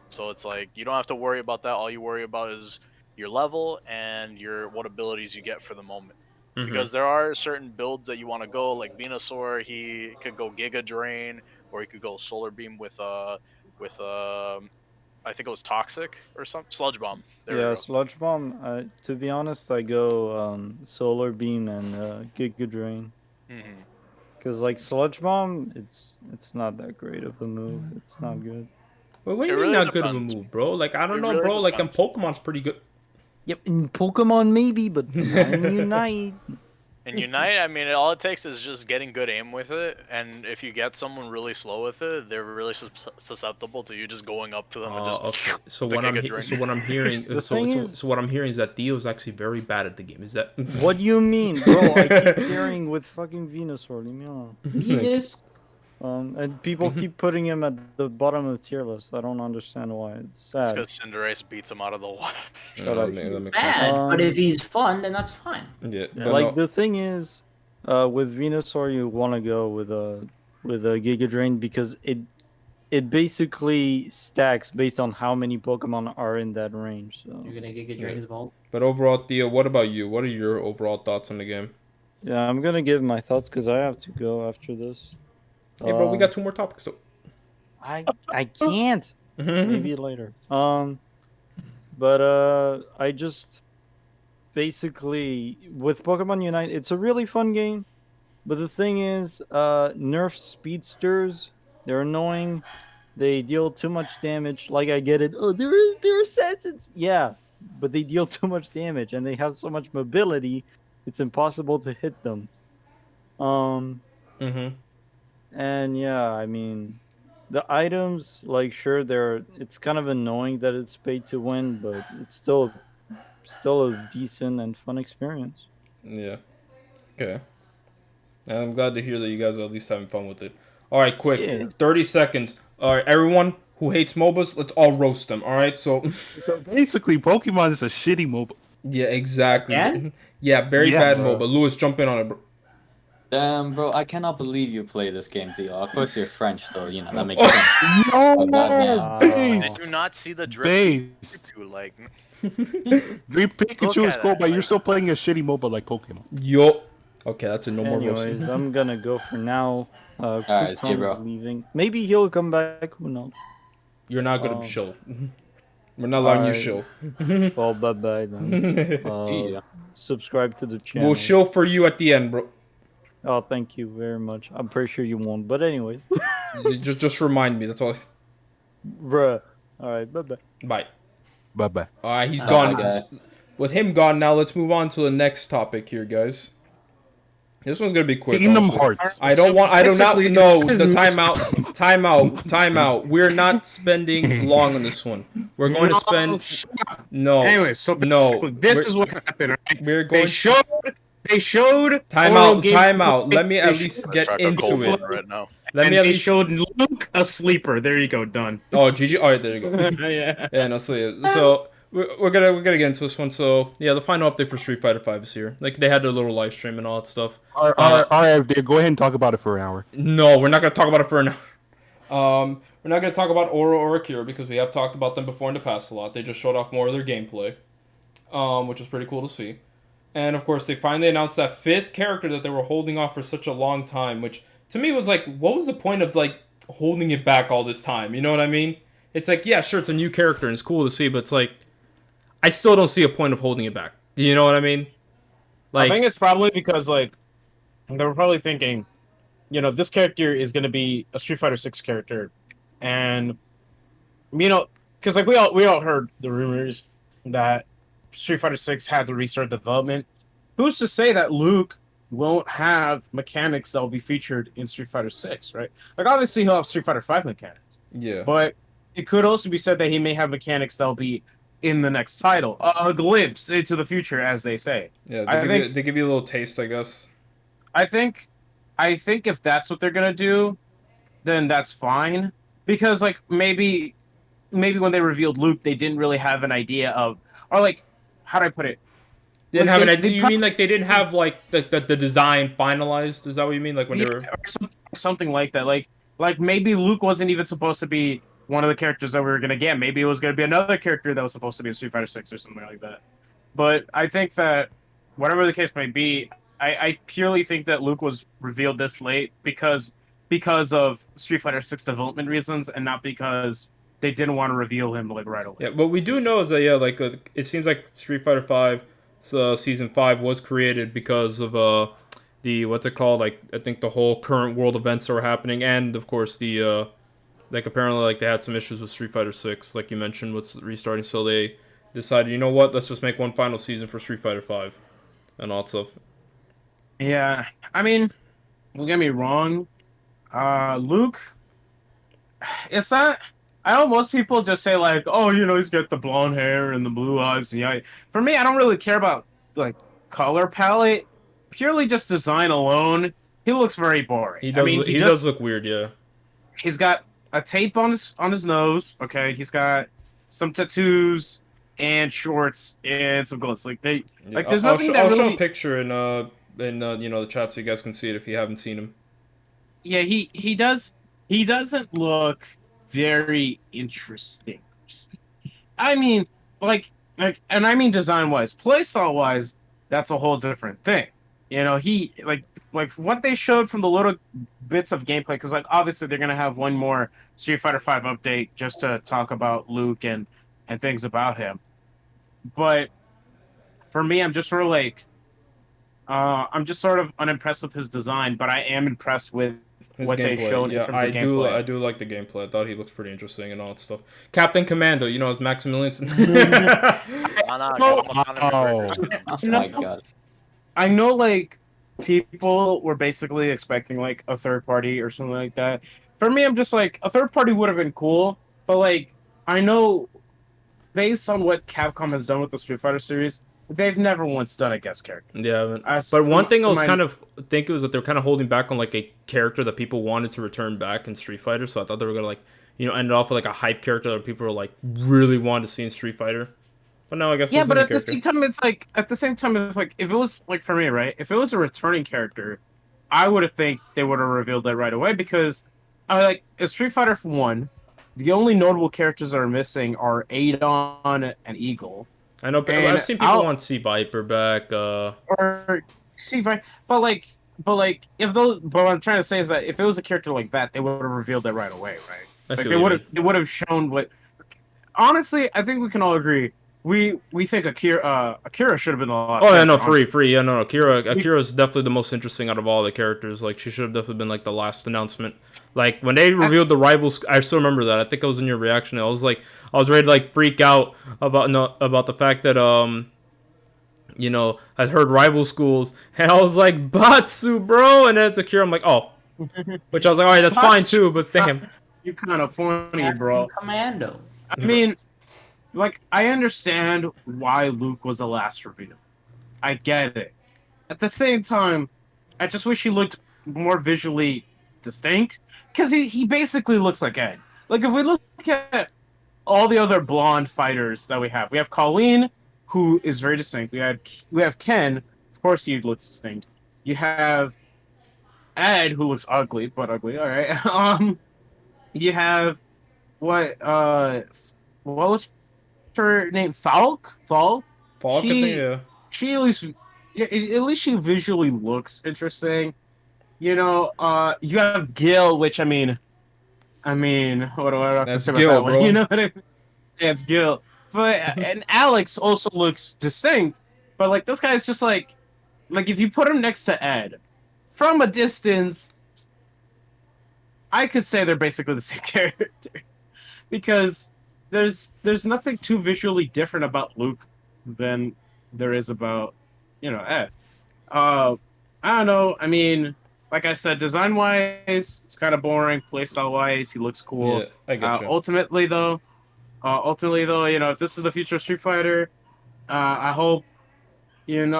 Speaker 1: So it's like you don't have to worry about that. All you worry about is your level and what abilities you get for the moment. Because there are certain builds that you want to go, like Venusaur, he could go Giga Drain, or he could go Solar Beam with I think it was Toxic or something. Sludge Bomb.
Speaker 7: Yeah, Sludge Bomb. To be honest, I go Solar Beam and Giga Drain. Because like Sludge Bomb, it's not that great of a move. It's not good.
Speaker 3: But what do you mean not good of a move, bro? Like I don't know,
Speaker 1: really
Speaker 3: bro. Like in
Speaker 1: depends.
Speaker 3: Pokemon's pretty good.
Speaker 7: Yep, in Pokemon maybe, but not in Unite.
Speaker 1: In Unite, I mean, all it takes is just getting good aim with it, and if you get someone really slow with it, they're really susceptible to you just going up to them and just.
Speaker 3: Okay. So
Speaker 1: to
Speaker 3: what
Speaker 1: kick
Speaker 3: I'm
Speaker 1: a drink.
Speaker 3: so what I'm hearing
Speaker 7: The thing is-
Speaker 3: so what I'm hearing is that Dio is actually very bad at the game. Is that?
Speaker 7: What do you mean, bro? I keep pairing with fucking Venusaur. Leave me alone.
Speaker 4: Venus.
Speaker 7: And people keep putting him at the bottom of the tier list. I don't understand why. It's
Speaker 1: It's
Speaker 7: sad.
Speaker 1: because Cinderace beats him out of the water.
Speaker 7: Shut up.
Speaker 3: That makes sense.
Speaker 4: Bad, but
Speaker 7: Um,
Speaker 4: if he's fun, then that's fine.
Speaker 3: Yeah.
Speaker 7: Yeah,
Speaker 3: but
Speaker 7: like
Speaker 3: no-
Speaker 7: the thing is, with Venusaur, you want to go with a Giga Drain because it basically stacks based on how many Pokemon are in that range. So
Speaker 4: You're gonna get Dragon's Balls.
Speaker 3: But overall, Theo, what about you? What are your overall thoughts on the game?
Speaker 7: yeah, I'm gonna give my thoughts because I have to go after this.
Speaker 3: Hey, bro, we got 2 more topics though.
Speaker 7: I can't. Maybe later. But I just basically with Pokemon Unite, it's a really fun game. But the thing is, nerf speedsters. They're annoying. They deal too much damage. Like I get it. Oh, they're assassins. Yeah, but they deal too much damage and they have so much mobility. It's impossible to hit them.
Speaker 3: Mm-hmm.
Speaker 7: And yeah, I mean, the items, like, sure, it's kind of annoying that it's paid to win, but it's still a decent and fun experience.
Speaker 3: Yeah. Okay. And I'm glad to hear that you guys are at least having fun with it. All right, quick,
Speaker 7: Yeah.
Speaker 3: 30 seconds. All right, everyone who hates MOBAs, let's all roast them. All right, so
Speaker 2: So basically, Pokemon is a shitty MOBA.
Speaker 3: yeah, exactly.
Speaker 4: Again?
Speaker 3: Yeah, very
Speaker 2: Yes.
Speaker 3: bad MOBA. Lewis, jump in on it, bro.
Speaker 5: Damn, bro, I cannot believe you play this game, Theo. Of course you're French, so, you know, that makes sense.
Speaker 2: No,
Speaker 5: Wow.
Speaker 1: Did
Speaker 2: base,
Speaker 1: you not see the drip?
Speaker 2: base.
Speaker 1: Like,
Speaker 2: Dream Pikachu
Speaker 1: Look
Speaker 2: is
Speaker 1: at
Speaker 2: cool,
Speaker 1: that,
Speaker 2: but you're
Speaker 1: like-
Speaker 2: still playing a shitty MOBA like Pokemon.
Speaker 3: Yo. Okay, that's it. No more
Speaker 7: Anyways,
Speaker 3: roasting.
Speaker 7: I'm gonna go for now.
Speaker 5: Alright, see you,
Speaker 7: Crouton
Speaker 5: bro.
Speaker 7: is leaving. Maybe he'll come back. Who knows?
Speaker 3: You're not gonna
Speaker 7: Um,
Speaker 3: chill. We're not letting you
Speaker 7: alright.
Speaker 3: chill.
Speaker 7: Well, bye bye then.
Speaker 5: Yeah.
Speaker 7: Subscribe to the channel.
Speaker 3: We'll chill for you at the end, bro.
Speaker 7: Oh, thank you very much. I'm pretty sure you won't. But anyways,
Speaker 3: Just remind me. That's all.
Speaker 7: bruh. All right, bye bye.
Speaker 3: Bye.
Speaker 2: Bye bye.
Speaker 3: All right, he's
Speaker 5: Bye,
Speaker 3: gone.
Speaker 5: guy.
Speaker 3: With him gone, now let's move on to the next topic here, guys. This one's gonna be quick.
Speaker 2: Kingdom
Speaker 3: honestly.
Speaker 2: Hearts.
Speaker 3: I don't want. I do not
Speaker 10: Basically,
Speaker 3: know
Speaker 10: this
Speaker 3: the
Speaker 10: is-
Speaker 3: timeout. We're not spending long on this one. We're going to spend. No.
Speaker 10: Anyways, so
Speaker 3: No,
Speaker 10: basically, this
Speaker 3: we're-
Speaker 10: is what happened. Right?
Speaker 3: We're going.
Speaker 10: They showed
Speaker 3: Timeout.
Speaker 10: Oral
Speaker 3: Timeout.
Speaker 10: gameplay.
Speaker 3: Let me at
Speaker 10: They
Speaker 3: least
Speaker 10: showed-
Speaker 3: get
Speaker 1: Crack a
Speaker 3: into
Speaker 1: cold
Speaker 3: it.
Speaker 1: one right now.
Speaker 3: Let
Speaker 10: and
Speaker 3: me at
Speaker 10: they
Speaker 3: least.
Speaker 10: showed Luke a sleeper. There you go, done.
Speaker 3: Oh, GG. All right, there you go.
Speaker 10: Yeah.
Speaker 3: Yeah, no, so yeah. So we're gonna get into this one. So yeah, the final update for Street Fighter V is here. Like they had their little live stream and all that stuff.
Speaker 2: All right, go ahead and talk about it for an hour.
Speaker 3: No, we're not gonna talk about it for an hour. We're not gonna talk about Oro or Akira because we have talked about them before in the past a lot. They just showed off more of their gameplay, which was pretty cool to see. And of course, they finally announced that 5th character that they were holding off for such a long time, which to me was like, what was the point of like holding it back all this time? You know what I mean? It's like, yeah, sure, it's a new character and it's cool to see, but it's like, I still don't see a point of holding it back. You know what I mean?
Speaker 10: I think it's probably because like they were probably thinking, you know, this character is going to be a Street Fighter 6 character, and you know, because like we all heard the rumors that Street Fighter 6 had to restart development. Who's to say that Luke won't have mechanics that will be featured in Street Fighter 6, right? Like obviously he'll have Street Fighter 5 mechanics,
Speaker 3: yeah.
Speaker 10: but it could also be said that he may have mechanics that will be in the next title, a glimpse into the future, as they say.
Speaker 3: Yeah,
Speaker 10: I think-
Speaker 3: they give you a little taste, I guess.
Speaker 10: I think if that's what they're gonna do, then that's fine. Because like maybe when they revealed Luke, they didn't really have an idea of, or like, how do I put it?
Speaker 3: Didn't
Speaker 10: Like,
Speaker 3: have an
Speaker 10: they-
Speaker 3: idea.
Speaker 10: they
Speaker 3: You mean like they didn't have like the design finalized? Is that what you mean? Like when they were?
Speaker 10: Or something like that. Like maybe Luke wasn't even supposed to be one of the characters that we were gonna get. Maybe it was gonna be another character that was supposed to be in Street Fighter 6 or something like that. But I think that whatever the case may be, I purely think that Luke was revealed this late because of Street Fighter 6 development reasons, and not because they didn't want to reveal him like right away.
Speaker 3: Yeah, what we do know is that it seems like Street Fighter V, Season 5 was created because of the what's it called? Like I think the whole current world events that were happening, and of course the like apparently like they had some issues with Street Fighter 6, like you mentioned, with restarting. So they decided, you know what, let's just make one final season for Street Fighter 5 and all that stuff.
Speaker 10: Yeah, I mean, don't get me wrong. Luke, it's not. I know most people just say like, oh, he's got the blonde hair and the blue eyes. And yeah, for me, I don't really care about like color palette. Purely just design alone, he looks very boring.
Speaker 3: He does.
Speaker 10: I mean,
Speaker 3: He does look weird. Yeah.
Speaker 10: he's got a tape on his nose. Okay, he's got some tattoos and shorts and some gloves. Like there's nothing that
Speaker 3: I'll
Speaker 10: really.
Speaker 3: show a picture in the chat so you guys can see it if you haven't seen him.
Speaker 10: Yeah, he does. He doesn't look very interesting. I mean, and I mean design wise, playstyle wise, that's a whole different thing. He like what they showed from the little bits of gameplay, because like obviously they're gonna have one more Street Fighter V update just to talk about Luke and things about him. But for me, I'm just sort of like, I'm just sort of unimpressed with his design, but I am impressed with what they showed in terms of gameplay.
Speaker 3: I do like the gameplay. I thought he looks pretty interesting and all that stuff. Captain Commando, as Maximilian.
Speaker 5: Oh my god.
Speaker 10: I know, like, people were basically expecting, like, a third party or something like that. For me, I'm just like, a third party would have been cool, but, like, I know, based on what Capcom has done with the Street Fighter series, they've never once done a guest character.
Speaker 3: Yeah, but one thing I was kind of thinking was that they're kind of holding back on, like, a character that people wanted to return back in Street Fighter, so I thought they were going to, like, end it off with, like, a hype character that people were, like, really wanted to see in Street Fighter. But no, I guess
Speaker 10: yeah. But at the same time, it's like if it was like for me, right? If it was a returning character, I would have think they would have revealed that right away because, like, in Street Fighter 1, the only notable characters that are missing are Adon and Eagle.
Speaker 3: I know, but I've seen people want to see Viper back.
Speaker 10: Or see Viper, but what I'm trying to say is that if it was a character like that, they would have revealed that right away, right? Like they would have shown what. Honestly, I think we can all agree. We think Akira should have been the last.
Speaker 3: Oh yeah, no, free. Yeah, no, Akira is definitely the most interesting out of all the characters. Like, she should have definitely been like the last announcement. Like when they revealed the rivals, I still remember that. I think I was in your reaction. I was ready to like freak out about the fact that I heard rival schools, and I was like, Batsu, bro, and then it's Akira. I'm like, oh, which I was like, all right, that's fine too, but damn,
Speaker 10: you kind of funny, bro.
Speaker 4: Commando.
Speaker 10: I mean. Like, I understand why Luke was the last reveal. I get it. At the same time, I just wish he looked more visually distinct. Because he basically looks like Ed. Like, if we look at all the other blonde fighters that we have Colleen, who is very distinct. We have Ken, of course he looks distinct. You have Ed, who looks ugly, but ugly, alright. You have, what was her name? Falk,
Speaker 3: I think, yeah.
Speaker 10: She at least she visually looks interesting. You have Gil, which I mean, what do I have to say about that one?
Speaker 3: Bro.
Speaker 10: You know what I mean? Yeah, it's Gil. But and Alex also looks distinct. But like this guy's just like if you put him next to Ed, from a distance, I could say they're basically the same character. Because there's nothing too visually different about Luke than there is about, Ed. I don't know. I mean, like I said, design-wise, it's kind of boring. Playstyle-wise, he looks cool.
Speaker 3: Yeah, I get you.
Speaker 10: Ultimately, though, if this is the future of Street Fighter, I hope,
Speaker 3: You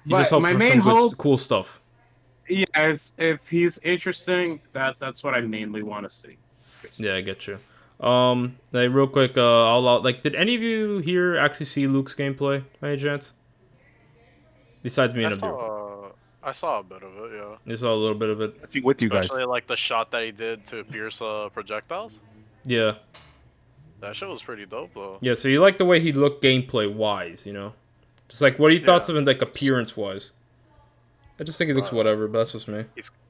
Speaker 3: just hope for some good, cool stuff.
Speaker 10: Yeah, if he's interesting, that's what I mainly want to see.
Speaker 3: Yeah, I get you. Real quick, did any of you actually see Luke's gameplay by any chance? Besides me and Abdur.
Speaker 1: I saw a bit of it, yeah.
Speaker 3: You saw a little bit of it.
Speaker 2: I think with you guys.
Speaker 1: Especially like the shot that he did to pierce projectiles.
Speaker 3: Yeah.
Speaker 1: That shit was pretty dope though.
Speaker 3: Yeah, so you like the way he looked gameplay wise, Just like what are your thoughts of him like appearance wise? I just think he looks whatever, but that's just me.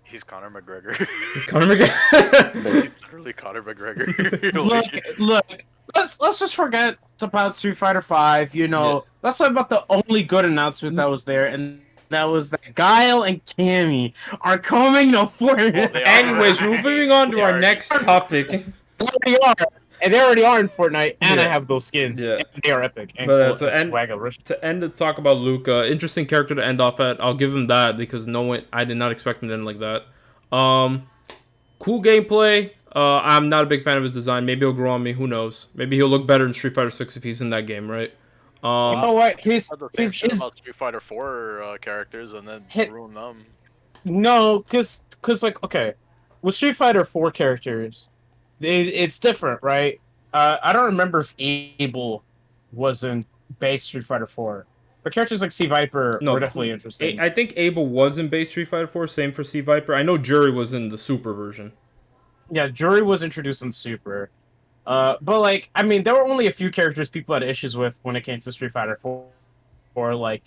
Speaker 1: He's Conor McGregor.
Speaker 3: He's Conor McGregor.
Speaker 1: He's literally Conor McGregor.
Speaker 10: Look. Let's just forget about Street Fighter V. Let's talk about the only good announcement that was there, and that was that Guile and Cammy are coming to Fortnite.
Speaker 3: Anyways, we're moving on to our next topic.
Speaker 10: They are. and they already are in Fortnite, and I
Speaker 3: Yeah.
Speaker 10: have those skins.
Speaker 3: Yeah.
Speaker 10: And they are epic and
Speaker 3: But,
Speaker 10: cool
Speaker 3: to
Speaker 10: and
Speaker 3: end-
Speaker 10: swaggerish.
Speaker 3: To end the talk about Luca, interesting character to end off at. I'll give him that because I did not expect him to end like that. Cool gameplay. I'm not a big fan of his design. Maybe he'll grow on me. Who knows? Maybe he'll look better in Street Fighter 6 if he's in that game, right?
Speaker 10: You know what? His
Speaker 1: Said the same shit
Speaker 10: his
Speaker 1: about Street Fighter 4 characters and then
Speaker 10: Hit-
Speaker 1: ruin them.
Speaker 10: no, cause like okay, with Street Fighter 4 characters, it's different, right? I don't remember if Abel was in base Street Fighter 4, but characters like C Viper
Speaker 3: No,
Speaker 10: were definitely interesting.
Speaker 3: I think Abel was in base Street Fighter 4. Same for C Viper. I know Jury was in the Super version.
Speaker 10: Yeah, Jury was introduced in Super. But like, I mean, there were only a few characters people had issues with when it came to Street Fighter 4. Like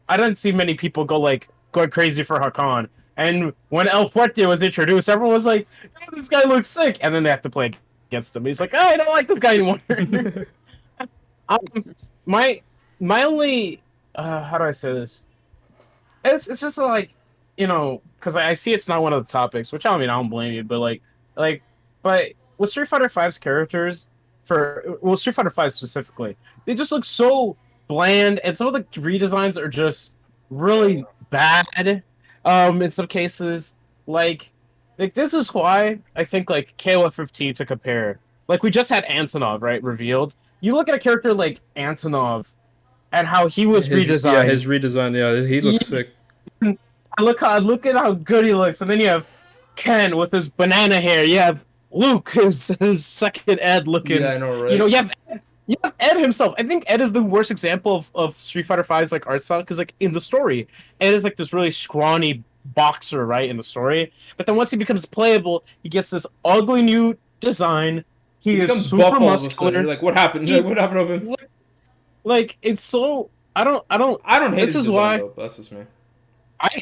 Speaker 10: I didn't see many people going crazy for Hakan. And when El Fuerte was introduced, everyone was like, "Oh, this guy looks sick," and then they have to play against him. He's like, "I don't like this guy anymore." My only how do I say this? It's just like, because I see it's not one of the topics, which I mean I don't blame you, but but with Street Fighter V's characters, Street Fighter 5 specifically, they just look so bland, and some of the redesigns are just really bad. In some cases, like this is why I think like KOF 15 to compare. Like we just had Antonov revealed. You look at a character like Antonov, and how he was redesigned.
Speaker 3: Yeah, his redesign. Yeah, he looks sick.
Speaker 10: Look at how good he looks, and then you have Ken with his banana hair. You have Luke, his second Ed looking.
Speaker 3: Yeah, I know, right?
Speaker 10: You have Ed himself. I think Ed is the worst example of Street Fighter V's like art style, because like in the story, Ed is like this really scrawny boxer, right, in the story. But then once he becomes playable, he gets this ugly new design. He is
Speaker 3: becomes
Speaker 10: super
Speaker 3: buff all of a sudden.
Speaker 10: muscular.
Speaker 3: You're like, what happened? What happened to him?
Speaker 10: Like it's so. I don't
Speaker 3: hate
Speaker 10: this
Speaker 3: his
Speaker 10: is
Speaker 3: design,
Speaker 10: why
Speaker 3: though. That's just me.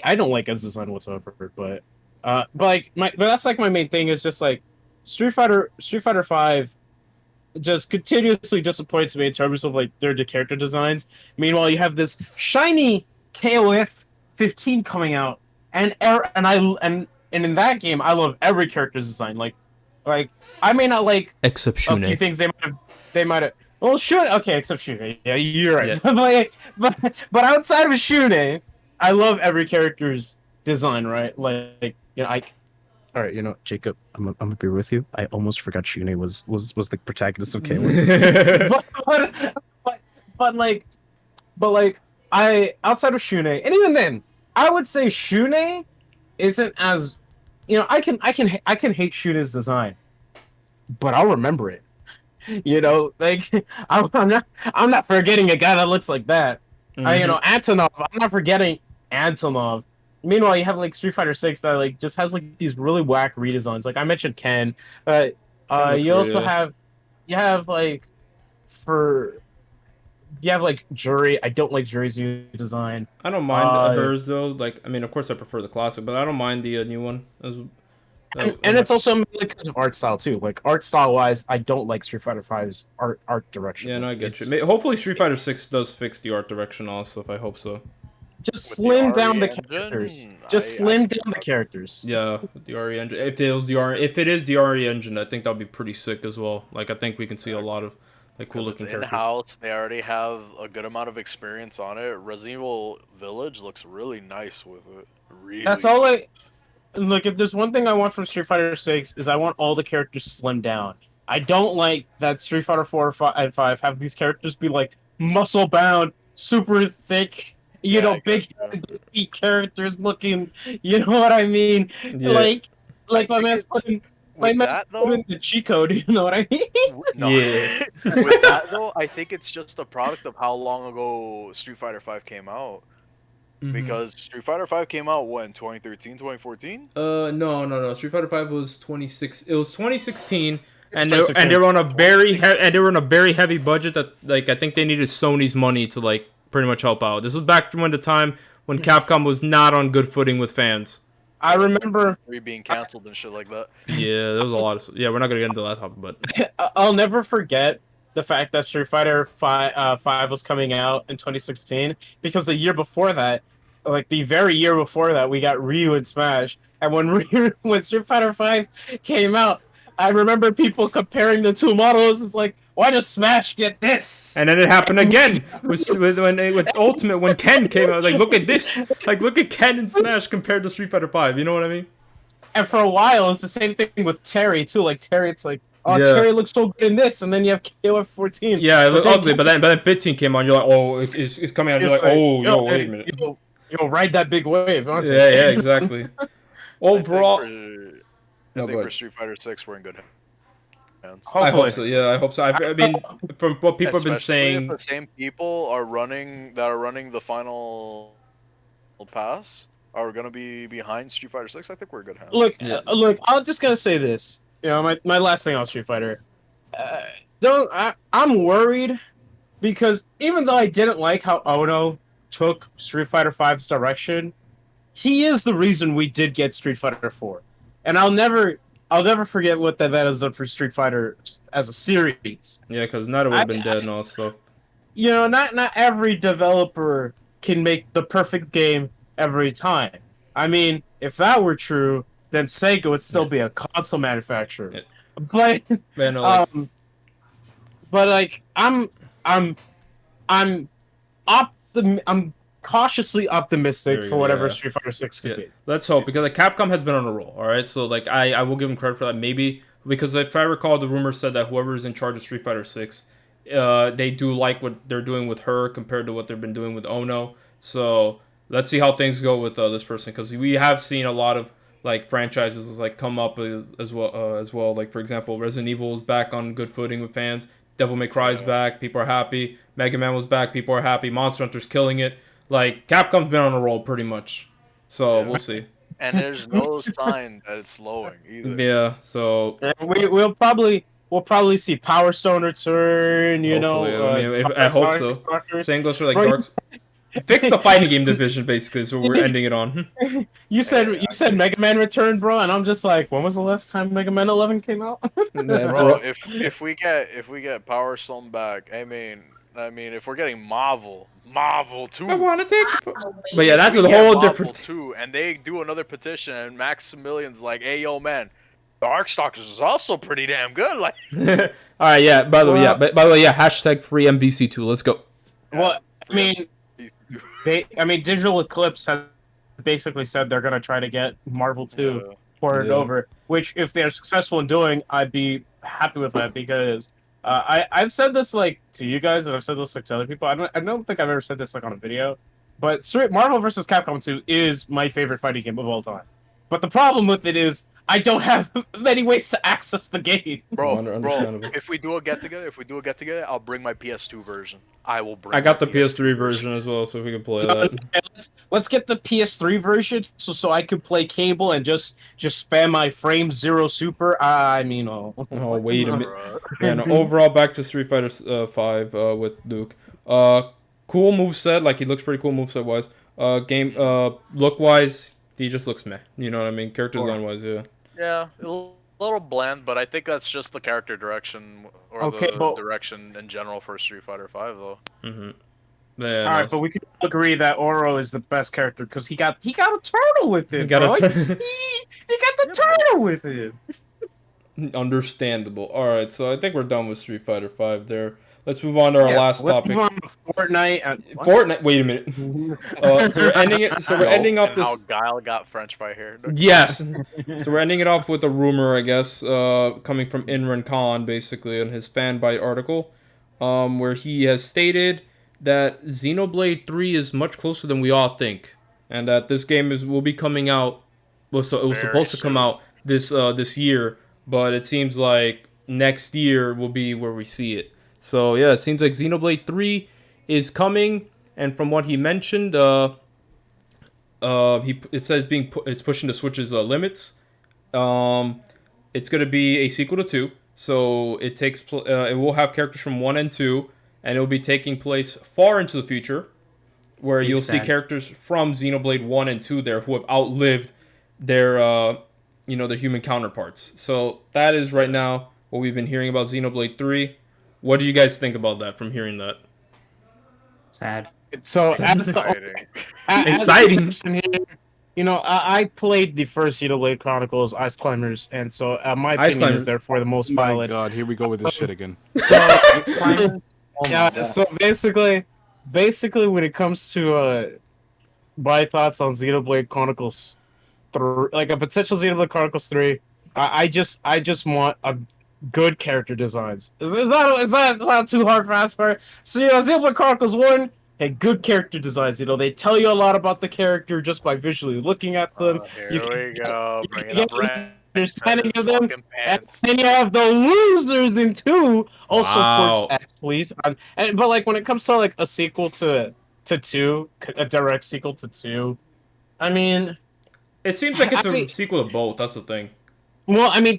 Speaker 10: I don't like Ed's design whatsoever, but that's like my main thing is just like Street Fighter 5 just continuously disappoints me in terms of like their character designs. Meanwhile, you have this shiny KOF 15 coming out, and in that game I love every character's design. Like I may not like
Speaker 3: Except
Speaker 10: a few things they might have. Well, Shune, okay, except Shune. Yeah, you're right. Yeah. but outside of Shune, I love every character's design, right? Like all right, Jacob, I'm gonna be with you. I almost forgot Shune was the protagonist of K1. but I outside of Shune, and even then, I would say Shune isn't as I can hate Shune's design, but I'll remember it. I'm not forgetting a guy that looks like that. Antonov, I'm not forgetting Antonov. Meanwhile, you have like Street Fighter 6 that like just has like these really whack redesigns. Like I mentioned Ken, but you also have like Jury. I don't like Jury's new design.
Speaker 3: I don't mind hers though. Like, I mean, of course, I prefer the classic, but I don't mind the new one.
Speaker 10: And it's also because of art style too. Like art style wise, I don't like Street Fighter 5's art direction.
Speaker 3: Yeah, no, I get you. Hopefully, Street Fighter 6 does fix the art direction also. I hope so.
Speaker 10: Just slim down the characters. Just slim down the characters.
Speaker 3: Yeah, with the RE engine. If it is the RE engine, I think that'll be pretty sick as well. Like, I think we can see a lot of like cool looking characters.
Speaker 1: In-house, they already have a good amount of experience on it. Resident Evil Village looks really nice with it. Really.
Speaker 10: That's all I. Look, if there's one thing I want from Street Fighter 6 is I want all the characters slimmed down. I don't like that Street Fighter 4 and 5 have these characters be like muscle bound, super thick, big characters looking. You know what I mean?
Speaker 3: Yeah.
Speaker 10: Like my man's putting the cheat code. You know what I mean?
Speaker 1: No.
Speaker 3: Yeah.
Speaker 1: With that though, I think it's just a product of how long ago Street Fighter 5 came out. Because Street Fighter 5 came out when 2013, 2014?
Speaker 3: No. Street Fighter 5 was 26. It was 2016, and they were on a very heavy budget that like I think they needed Sony's money to like pretty much help out. This was back when the time when Capcom was not on good footing with fans.
Speaker 10: I remember
Speaker 1: being canceled and shit like that.
Speaker 3: Yeah, there was a lot of. Yeah, we're not gonna get into that topic, but
Speaker 10: I'll never forget the fact that Street Fighter 5 was coming out in 2016 because the year before that. Like the very year before that, we got Ryu in Smash, and when Street Fighter 5 came out, I remember people comparing the two models. It's like, why does Smash get this?
Speaker 3: And then it happened again with Ultimate when Ken came out. Like, look at this. Like, look at Ken and Smash compared to Street Fighter 5. You know what I mean?
Speaker 10: And for a while, it's the same thing with Terry too. Like Terry, it's like, oh,
Speaker 3: Yeah.
Speaker 10: Terry looks so good in this, and then you have KOF 14.
Speaker 3: Yeah, it looked
Speaker 10: then
Speaker 3: ugly, but then 15 came on. You're like, oh, it's coming out. You're
Speaker 10: it's
Speaker 3: like, oh, yo, wait a
Speaker 10: hey,
Speaker 3: minute.
Speaker 10: Yo, ride that big wave, aren't you?
Speaker 3: Yeah, exactly. Overall,
Speaker 1: I
Speaker 3: no,
Speaker 1: think
Speaker 3: go
Speaker 1: for
Speaker 3: ahead.
Speaker 1: Street Fighter 6, we're in good hands.
Speaker 3: I hope
Speaker 10: Hopefully.
Speaker 3: so. Yeah, I hope so. I mean, from what people have been
Speaker 1: Especially
Speaker 3: saying,
Speaker 1: if the same people are running the final pass are going to be behind Street Fighter 6. I think we're in good hands.
Speaker 10: Look,
Speaker 3: Yeah.
Speaker 10: look. I'm just gonna say this. You know, my last thing on Street Fighter. I'm worried because even though I didn't like how Ono took Street Fighter V's direction, he is the reason we did get Street Fighter 4, and I'll never forget what that has done for Street Fighter as a series.
Speaker 3: yeah, because Nada would have been dead and all that stuff.
Speaker 10: You know, not every developer can make the perfect game every time. I mean, if that were true, then Sega would still be a console manufacturer.
Speaker 3: Yeah.
Speaker 10: But
Speaker 3: Man, like,
Speaker 10: but like I'm cautiously optimistic
Speaker 3: There you
Speaker 10: for
Speaker 3: go,
Speaker 10: whatever
Speaker 3: yeah.
Speaker 10: Street Fighter 6 could
Speaker 3: yeah,
Speaker 10: be.
Speaker 3: let's hope because like Capcom has been on a roll. All right, so like I will give them credit for that. Maybe because if I recall, the rumor said that whoever's in charge of Street Fighter 6, they do like what they're doing with her compared to what they've been doing with Ono. So let's see how things go with this person because we have seen a lot of like franchises like come up as well. Like for example, Resident Evil is back on good footing with fans. Devil May Cry is back. People are happy. Mega Man was back. People are happy. Monster Hunter's killing it. Like Capcom's been on a roll pretty much. So we'll see.
Speaker 1: And there's no sign that it's slowing either.
Speaker 3: Yeah. So
Speaker 10: And we'll probably see Power Stone return. You know,
Speaker 3: hopefully, I hope so.
Speaker 10: Dark-
Speaker 3: Same goes for like
Speaker 10: Bro,
Speaker 3: Dark. Fix the fighting game division basically. So we're ending it on.
Speaker 10: You said Mega Man return, bro, and I'm just like, when was the last time Mega Man 11 came out?
Speaker 1: Bro, if we get Power Stone back, I mean, if we're getting Marvel 2.
Speaker 3: I want to take. But yeah, that's
Speaker 1: we
Speaker 3: a
Speaker 1: get
Speaker 3: whole
Speaker 1: Marvel
Speaker 3: different.
Speaker 1: 2, and they do another petition, and Maximilian's like, "Hey, yo, man, Darkstalkers is also pretty damn good." Like,
Speaker 3: All right, yeah. By the way, yeah. Hashtag free MVC2. Let's go.
Speaker 10: Well, I mean, Digital Eclipse has basically said they're gonna try to get Marvel 2 ported over. Which, if they're successful in doing, I'd be happy with that because I've said this like to you guys, and I've said this like to other people. I don't think I've ever said this like on a video, but Marvel vs. Capcom 2 is my favorite fighting game of all time. But the problem with it is I don't have many ways to access the game.
Speaker 1: bro,
Speaker 3: Understandable.
Speaker 1: if we do a get together, I'll bring my PS2 version. I will bring.
Speaker 3: I got the
Speaker 1: my
Speaker 3: PS3 version as well, so if we can play that.
Speaker 10: Let's get the PS3 version so I could play cable and just spam my frame 0 super. I mean,
Speaker 3: Oh, wait a minute. And overall, back to Street Fighter 5 with Duke. Cool moveset, like he looks pretty cool moveset wise. Game look wise, he just looks meh. You know what I mean? Character design wise, yeah.
Speaker 1: Yeah, a little bland, but I think that's just the character direction or the direction in general for Street Fighter 5, though.
Speaker 3: Mm-hmm. Yeah,
Speaker 10: all right, but we can agree that Oro is the best character because he got a turtle with him. He got the turtle with him.
Speaker 3: Understandable. All right, so I think we're done with Street Fighter 5 there. Let's move on to our last topic.
Speaker 10: Let's move on to Fortnite.
Speaker 3: Fortnite. Wait a minute. So we're ending it. So we're ending off this.
Speaker 1: How Guile got French fry here.
Speaker 3: Yes. So we're ending it off with a rumor, I guess, coming from Imran Khan, basically, in his Fanbyte article, where he has stated that Xenoblade 3 is much closer than we all think, and that this game will be coming out. Well, so it was supposed to come out this year, but it seems like next year will be where we see it. So yeah, it seems like Xenoblade 3 is coming, and from what he mentioned, it says it's pushing the Switch's limits. It's gonna be a sequel to 2, so it will have characters from 1 and 2, and it will be taking place far into the future, where you'll see characters from Xenoblade 1 and 2 there who have outlived their their human counterparts. So that is right now what we've been hearing about Xenoblade 3. What do you guys think about that from hearing that?
Speaker 4: Sad.
Speaker 10: So
Speaker 3: Exciting.
Speaker 10: I played the first Xenoblade Chronicles, Ice Climbers, and so my
Speaker 3: Ice
Speaker 10: opinion
Speaker 3: Climbers.
Speaker 10: is therefore the most
Speaker 2: My
Speaker 10: valid.
Speaker 2: God, here we go with this shit again.
Speaker 10: So,
Speaker 5: Oh my
Speaker 10: yeah,
Speaker 5: God.
Speaker 10: so basically, when it comes to my thoughts on Xenoblade Chronicles 3, like a potential Xenoblade Chronicles 3, I just want a good character designs. It's not too hard for us for. So Xenoblade Chronicles 1 had good character designs. They tell you a lot about the character just by visually looking at them.
Speaker 1: Here we go, bringing up Rex.
Speaker 10: Understanding of them.
Speaker 1: Fucking
Speaker 10: And
Speaker 1: pants.
Speaker 10: then you have the losers in 2. Also,
Speaker 3: Wow.
Speaker 10: Ports X, please. But like when it comes to like a sequel to 2, a direct sequel to 2, I mean,
Speaker 3: It seems like it's
Speaker 10: I
Speaker 3: a
Speaker 10: mean-
Speaker 3: sequel to both. That's the thing.
Speaker 10: well, I mean,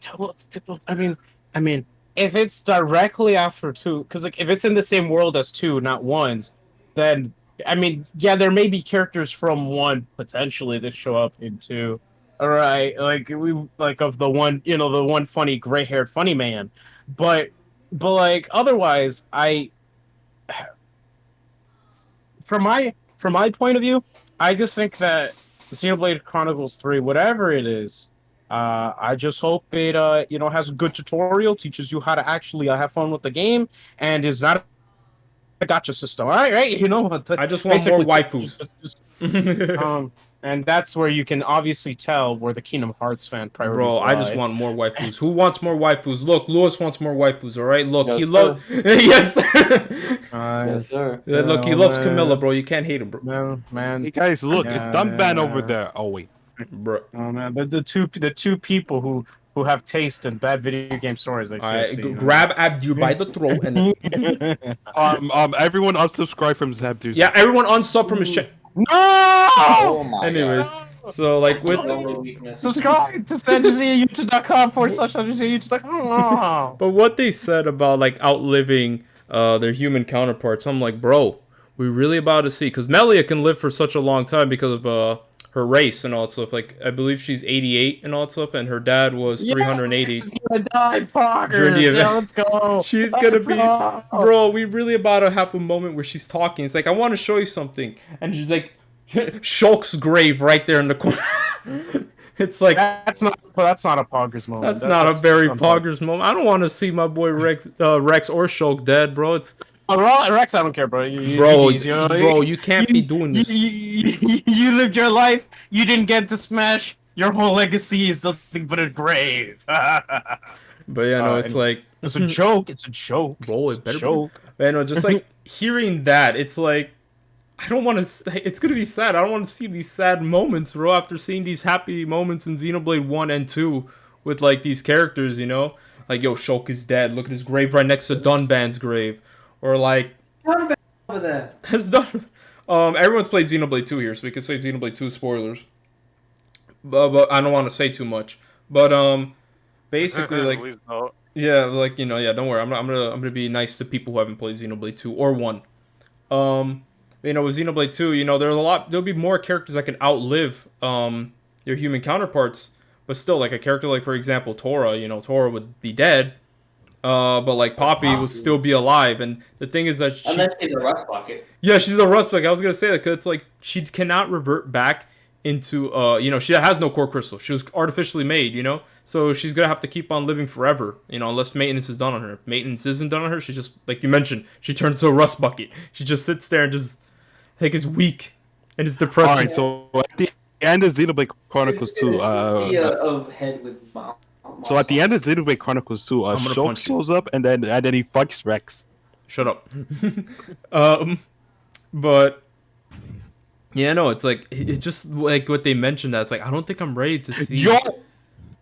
Speaker 10: if it's directly after 2, because like if it's in the same world as 2, not 1's, then I mean, yeah, there may be characters from 1 potentially that show up in 2. All right, of the one, the one funny gray-haired funny man, but like otherwise, from my point of view, I just think that Xenoblade Chronicles 3, whatever it is, I just hope it has a good tutorial, teaches you how to actually have fun with the game, and is not a gotcha system. All right,
Speaker 3: I just want more
Speaker 10: basically
Speaker 3: waifus.
Speaker 10: and that's where you can obviously tell where the Kingdom Hearts fan priorities
Speaker 3: Bro, I just
Speaker 10: lie.
Speaker 3: want more waifus. Who wants more waifus? Look, Lewis wants more waifus, alright? Look,
Speaker 5: Yes,
Speaker 3: he
Speaker 5: sir.
Speaker 3: loves... Yes, sir!
Speaker 5: Yes, sir.
Speaker 3: Yeah, look, he
Speaker 10: Yeah,
Speaker 3: loves
Speaker 10: man.
Speaker 3: Camilla, bro. You can't hate him, bro.
Speaker 10: Man,
Speaker 2: Hey guys, look, it's Dunban over
Speaker 10: Yeah.
Speaker 2: there. Oh wait,
Speaker 3: Bro.
Speaker 10: oh man, the two people who have taste in bad video game stories. Like,
Speaker 3: Alright,
Speaker 10: seriously, you know?
Speaker 3: grab Abdur by the throat and...
Speaker 2: everyone unsubscribe from SabdierZ.
Speaker 3: Yeah, everyone unsub from his channel.
Speaker 10: No!
Speaker 5: Oh my
Speaker 3: Anyways,
Speaker 5: God.
Speaker 3: so, like, with...
Speaker 9: Only weakness.
Speaker 10: Subscribe to SabdierZ, youtube.com/SabdierZ,
Speaker 3: But what they said about, like, outliving their human counterparts, I'm like, bro, we really about to see... Because Melia can live for such a long time because of her race and all that stuff. Like, I believe she's 88 and all that stuff, and her dad was 380.
Speaker 10: She's gonna die, Poggers.
Speaker 3: During the
Speaker 10: Yeah,
Speaker 3: event.
Speaker 10: let's go.
Speaker 3: She's gonna
Speaker 10: Let's
Speaker 3: be...
Speaker 10: go.
Speaker 3: Bro, we really about to have a moment where she's talking. It's like, I want to show you something. And she's like, Shulk's grave right there in the corner. It's like...
Speaker 10: That's not a Poggers moment.
Speaker 3: That's not a very
Speaker 10: something.
Speaker 3: Poggers moment. I don't want to see my boy Rex or Shulk dead, bro. It's...
Speaker 10: Rex, I don't care, bro.
Speaker 3: Bro,
Speaker 10: GGs,
Speaker 3: you can't be doing this.
Speaker 10: You lived your life. You didn't get to Smash. Your whole legacy is nothing but a grave.
Speaker 3: But yeah, no, it's like...
Speaker 10: It's a joke. It's a joke.
Speaker 3: Bro,
Speaker 10: It's
Speaker 3: it
Speaker 10: a
Speaker 3: better be.
Speaker 10: joke.
Speaker 3: Man, no, just like hearing that, it's like... I don't want to... It's gonna be sad. I don't want to see these sad moments, bro, after seeing these happy moments in Xenoblade 1 and 2 with, like, these characters, you know? Like, yo, Shulk is dead. Look at his grave right next to Dunban's grave. Or, like...
Speaker 9: Over there.
Speaker 3: Has done. Everyone's played Xenoblade 2 here, so we can say Xenoblade 2 spoilers. But I don't want to say too much. But basically, like,
Speaker 1: Please don't.
Speaker 3: yeah, like, you know, yeah, don't worry. I'm gonna be nice to people who haven't played Xenoblade 2 or 1. You know, with Xenoblade 2, you know, there'll be more characters that can outlive their human counterparts. But still, like a character like, for example, Tora. You know, Tora would be dead. But like Poppy will still be alive, and the thing is that
Speaker 9: Unless she's a rust bucket.
Speaker 3: yeah, she's a rust bucket. I was gonna say that because it's like she cannot revert back into you know, she has no core crystal. She was artificially made, you know, so she's gonna have to keep on living forever, you know, unless maintenance is done on her. If maintenance isn't done on her, she just, like you mentioned, she turns to a rust bucket. She just sits there and just like is weak and it's depressing.
Speaker 2: All right, so at the end of Xenoblade Chronicles 2,
Speaker 9: It's the idea of head with mouth.
Speaker 2: so at the end of Xenoblade Chronicles 2,
Speaker 3: I'm gonna
Speaker 2: Shulk
Speaker 3: punch you.
Speaker 2: shows up and then he fucks Rex.
Speaker 3: Shut up. But yeah, no, it's like it just like what they mentioned that it's like I don't think I'm ready to see.
Speaker 2: Yo,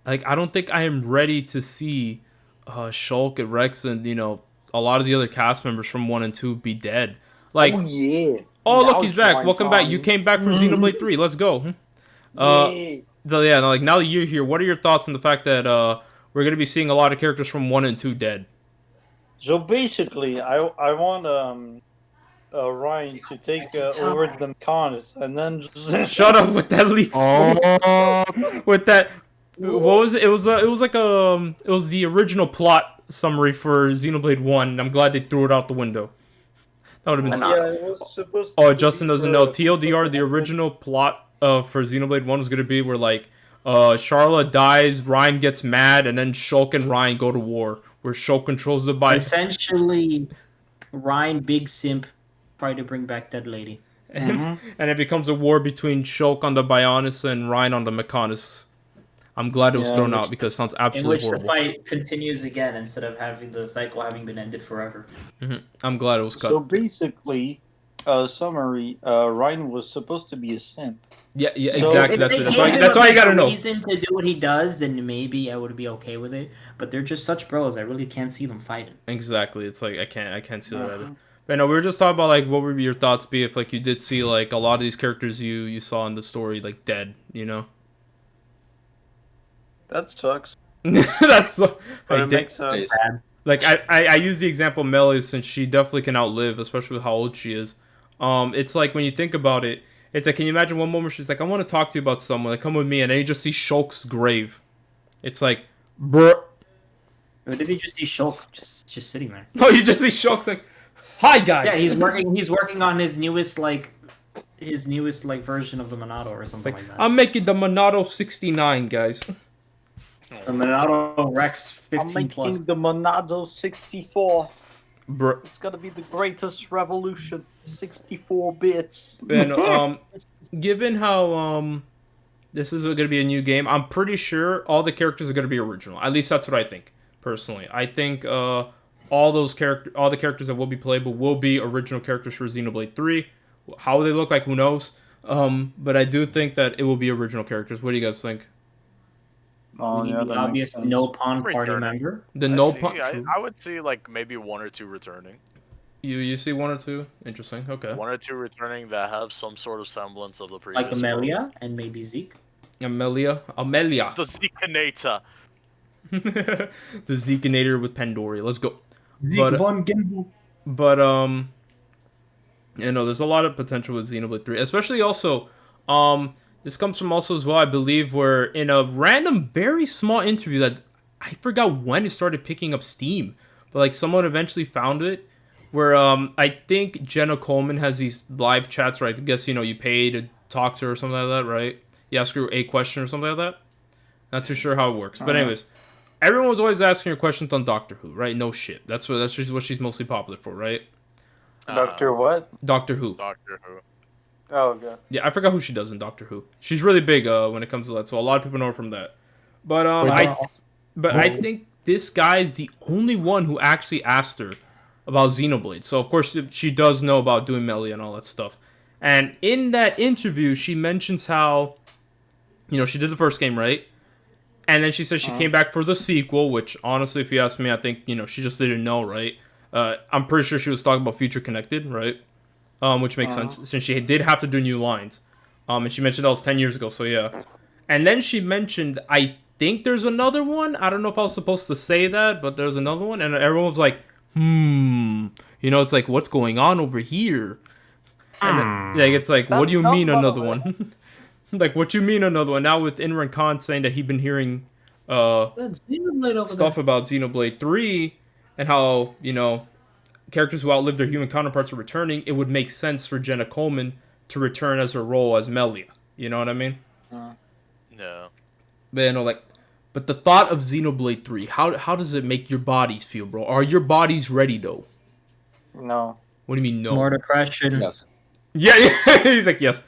Speaker 3: Like I don't think I am ready to see Shulk and Rex and you know a lot of the other cast members from 1 and 2 be dead. Like
Speaker 11: yeah.
Speaker 3: oh look,
Speaker 11: Now
Speaker 3: he's
Speaker 11: it's
Speaker 3: back.
Speaker 11: fine,
Speaker 3: Welcome back. You
Speaker 11: fine.
Speaker 3: came back for Xenoblade 3. Let's go.
Speaker 11: Yeah.
Speaker 3: Yeah, no, like now that you're here, what are your thoughts on the fact that we're gonna be seeing a lot of characters from 1 and 2 dead?
Speaker 11: So basically, I want Ryan to take over the cons and then
Speaker 3: Shut up with that leak.
Speaker 2: oh,
Speaker 3: With that, what was it? It was like it was the original plot summary for Xenoblade 1. And I'm glad they threw it out the window. That would have been.
Speaker 11: Yeah, it was supposed
Speaker 3: Oh,
Speaker 11: to
Speaker 3: Justin
Speaker 11: be
Speaker 3: doesn't
Speaker 11: for-
Speaker 3: know. TLDR, the original plot for Xenoblade 1 was gonna be where like Charlotte dies, Ryan gets mad, and then Shulk and Ryan go to war, where Shulk controls the bike.
Speaker 4: Essentially, Ryan, big simp, try to bring back that lady.
Speaker 3: And it becomes a war between Shulk on the Bionis and Ryan on the Mechonis. I'm glad it was thrown out because it sounds
Speaker 4: In
Speaker 3: absolutely
Speaker 4: which
Speaker 3: horrible.
Speaker 4: the fight continues again instead of having the cycle having been ended forever.
Speaker 3: I'm glad it was cut.
Speaker 11: So basically, summary: Ryan was supposed to be a simp.
Speaker 3: Yeah,
Speaker 11: So
Speaker 3: exactly.
Speaker 4: If
Speaker 3: That's
Speaker 4: they
Speaker 3: it.
Speaker 4: gave him
Speaker 3: That's all you gotta
Speaker 4: a
Speaker 3: know.
Speaker 4: reason to do what he does, then maybe I would be okay with it. But they're just such bros. I really can't see them fighting.
Speaker 3: Exactly. It's like I can't see that either. But no, we were just talking about like what would your thoughts be if like you did see like a lot of these characters you saw in the story like dead, you know?
Speaker 11: That sucks.
Speaker 3: That's
Speaker 11: But
Speaker 3: like,
Speaker 11: it makes sense.
Speaker 3: like I use the example of Melly since she definitely can outlive, especially with how old she is. It's like when you think about it, it's like, can you imagine one moment she's like, I want to talk to you about someone, like come with me, and then you just see Shulk's grave. It's like, bruh.
Speaker 4: Or did he just see Shulk just sitting there?
Speaker 3: No, you just see Shulk like, hi guys.
Speaker 4: Yeah, he's working on his newest version of the Monado or something like that.
Speaker 3: I'm making the Monado 69, guys.
Speaker 4: The Monado Rex
Speaker 11: I'm
Speaker 4: 15
Speaker 11: making
Speaker 4: plus.
Speaker 11: the Monado 64.
Speaker 3: Bruh.
Speaker 11: It's gonna be the greatest revolution. 64 bits.
Speaker 3: And given how this is going to be a new game, I'm pretty sure all the characters are going to be original. At least that's what I think personally. I think all the characters that will be playable will be original characters for Xenoblade 3. How they look like, who knows? But I do think that it will be original characters. What do you guys think?
Speaker 11: Oh, yeah,
Speaker 4: the
Speaker 11: that
Speaker 4: obvious
Speaker 11: makes sense.
Speaker 4: no pawn party
Speaker 1: Returning.
Speaker 4: member.
Speaker 3: The no
Speaker 1: I would see like maybe 1 or 2 returning.
Speaker 3: You see 1 or 2? Interesting. Okay.
Speaker 1: 1 or 2 returning that have some sort of semblance of the previous.
Speaker 4: Like Amelia and maybe Zeke.
Speaker 3: Amelia.
Speaker 1: The Zekinator.
Speaker 3: The Zekinator with Pandoria. Let's go.
Speaker 4: Zeke von Gimbal.
Speaker 3: But you know, there's a lot of potential with Xenoblade 3, especially also this comes from also as well, I believe, where in a random very small interview that I forgot when it started picking up steam, but like someone eventually found it, where I think Jenna Coleman has these live chats, right? I guess, you know, you pay to talk to her or something like that, right? You ask her a question or something like that. Not too sure how it works, but anyways, everyone was always asking her questions on Doctor Who, right? No shit. That's just what she's mostly popular for, right?
Speaker 11: Doctor what?
Speaker 3: Doctor Who.
Speaker 1: Doctor Who.
Speaker 11: Oh, okay.
Speaker 3: Yeah, I forgot who she does in Doctor Who. She's really big when it comes to that, so a lot of people know her from that. But I think this guy is the only one who actually asked her about Xenoblade. So of course she does know about doing melee and all that stuff. And in that interview, she mentions how, you know, she did the first game, right? And then she said she came back for the sequel, which honestly, if you ask me, I think, you know, she just didn't know, right? I'm pretty sure she was talking about Future Connected, right? Which makes sense since she did have to do new lines. And she mentioned that was 10 years ago, so yeah. And then she mentioned, I think there's another one. I don't know if I was supposed to say that, but there's another one. And everyone was like, you know, it's like, what's going on over here? And then, like, it's like, what do you mean another one? Like, what you mean another one? Now with Imran Khan saying that he'd been hearing stuff about Xenoblade 3 and how, you know, characters who outlive their human counterparts are returning, it would make sense for Jenna Coleman to return as her role as Melia. You know what I mean?
Speaker 1: No.
Speaker 3: But, you know, like, but the thought of Xenoblade 3, how does it make your bodies feel, bro? Are your bodies ready, though?
Speaker 11: No.
Speaker 3: What do you mean, no?
Speaker 4: More depression.
Speaker 5: Yes.
Speaker 3: Yeah, he's like, yes.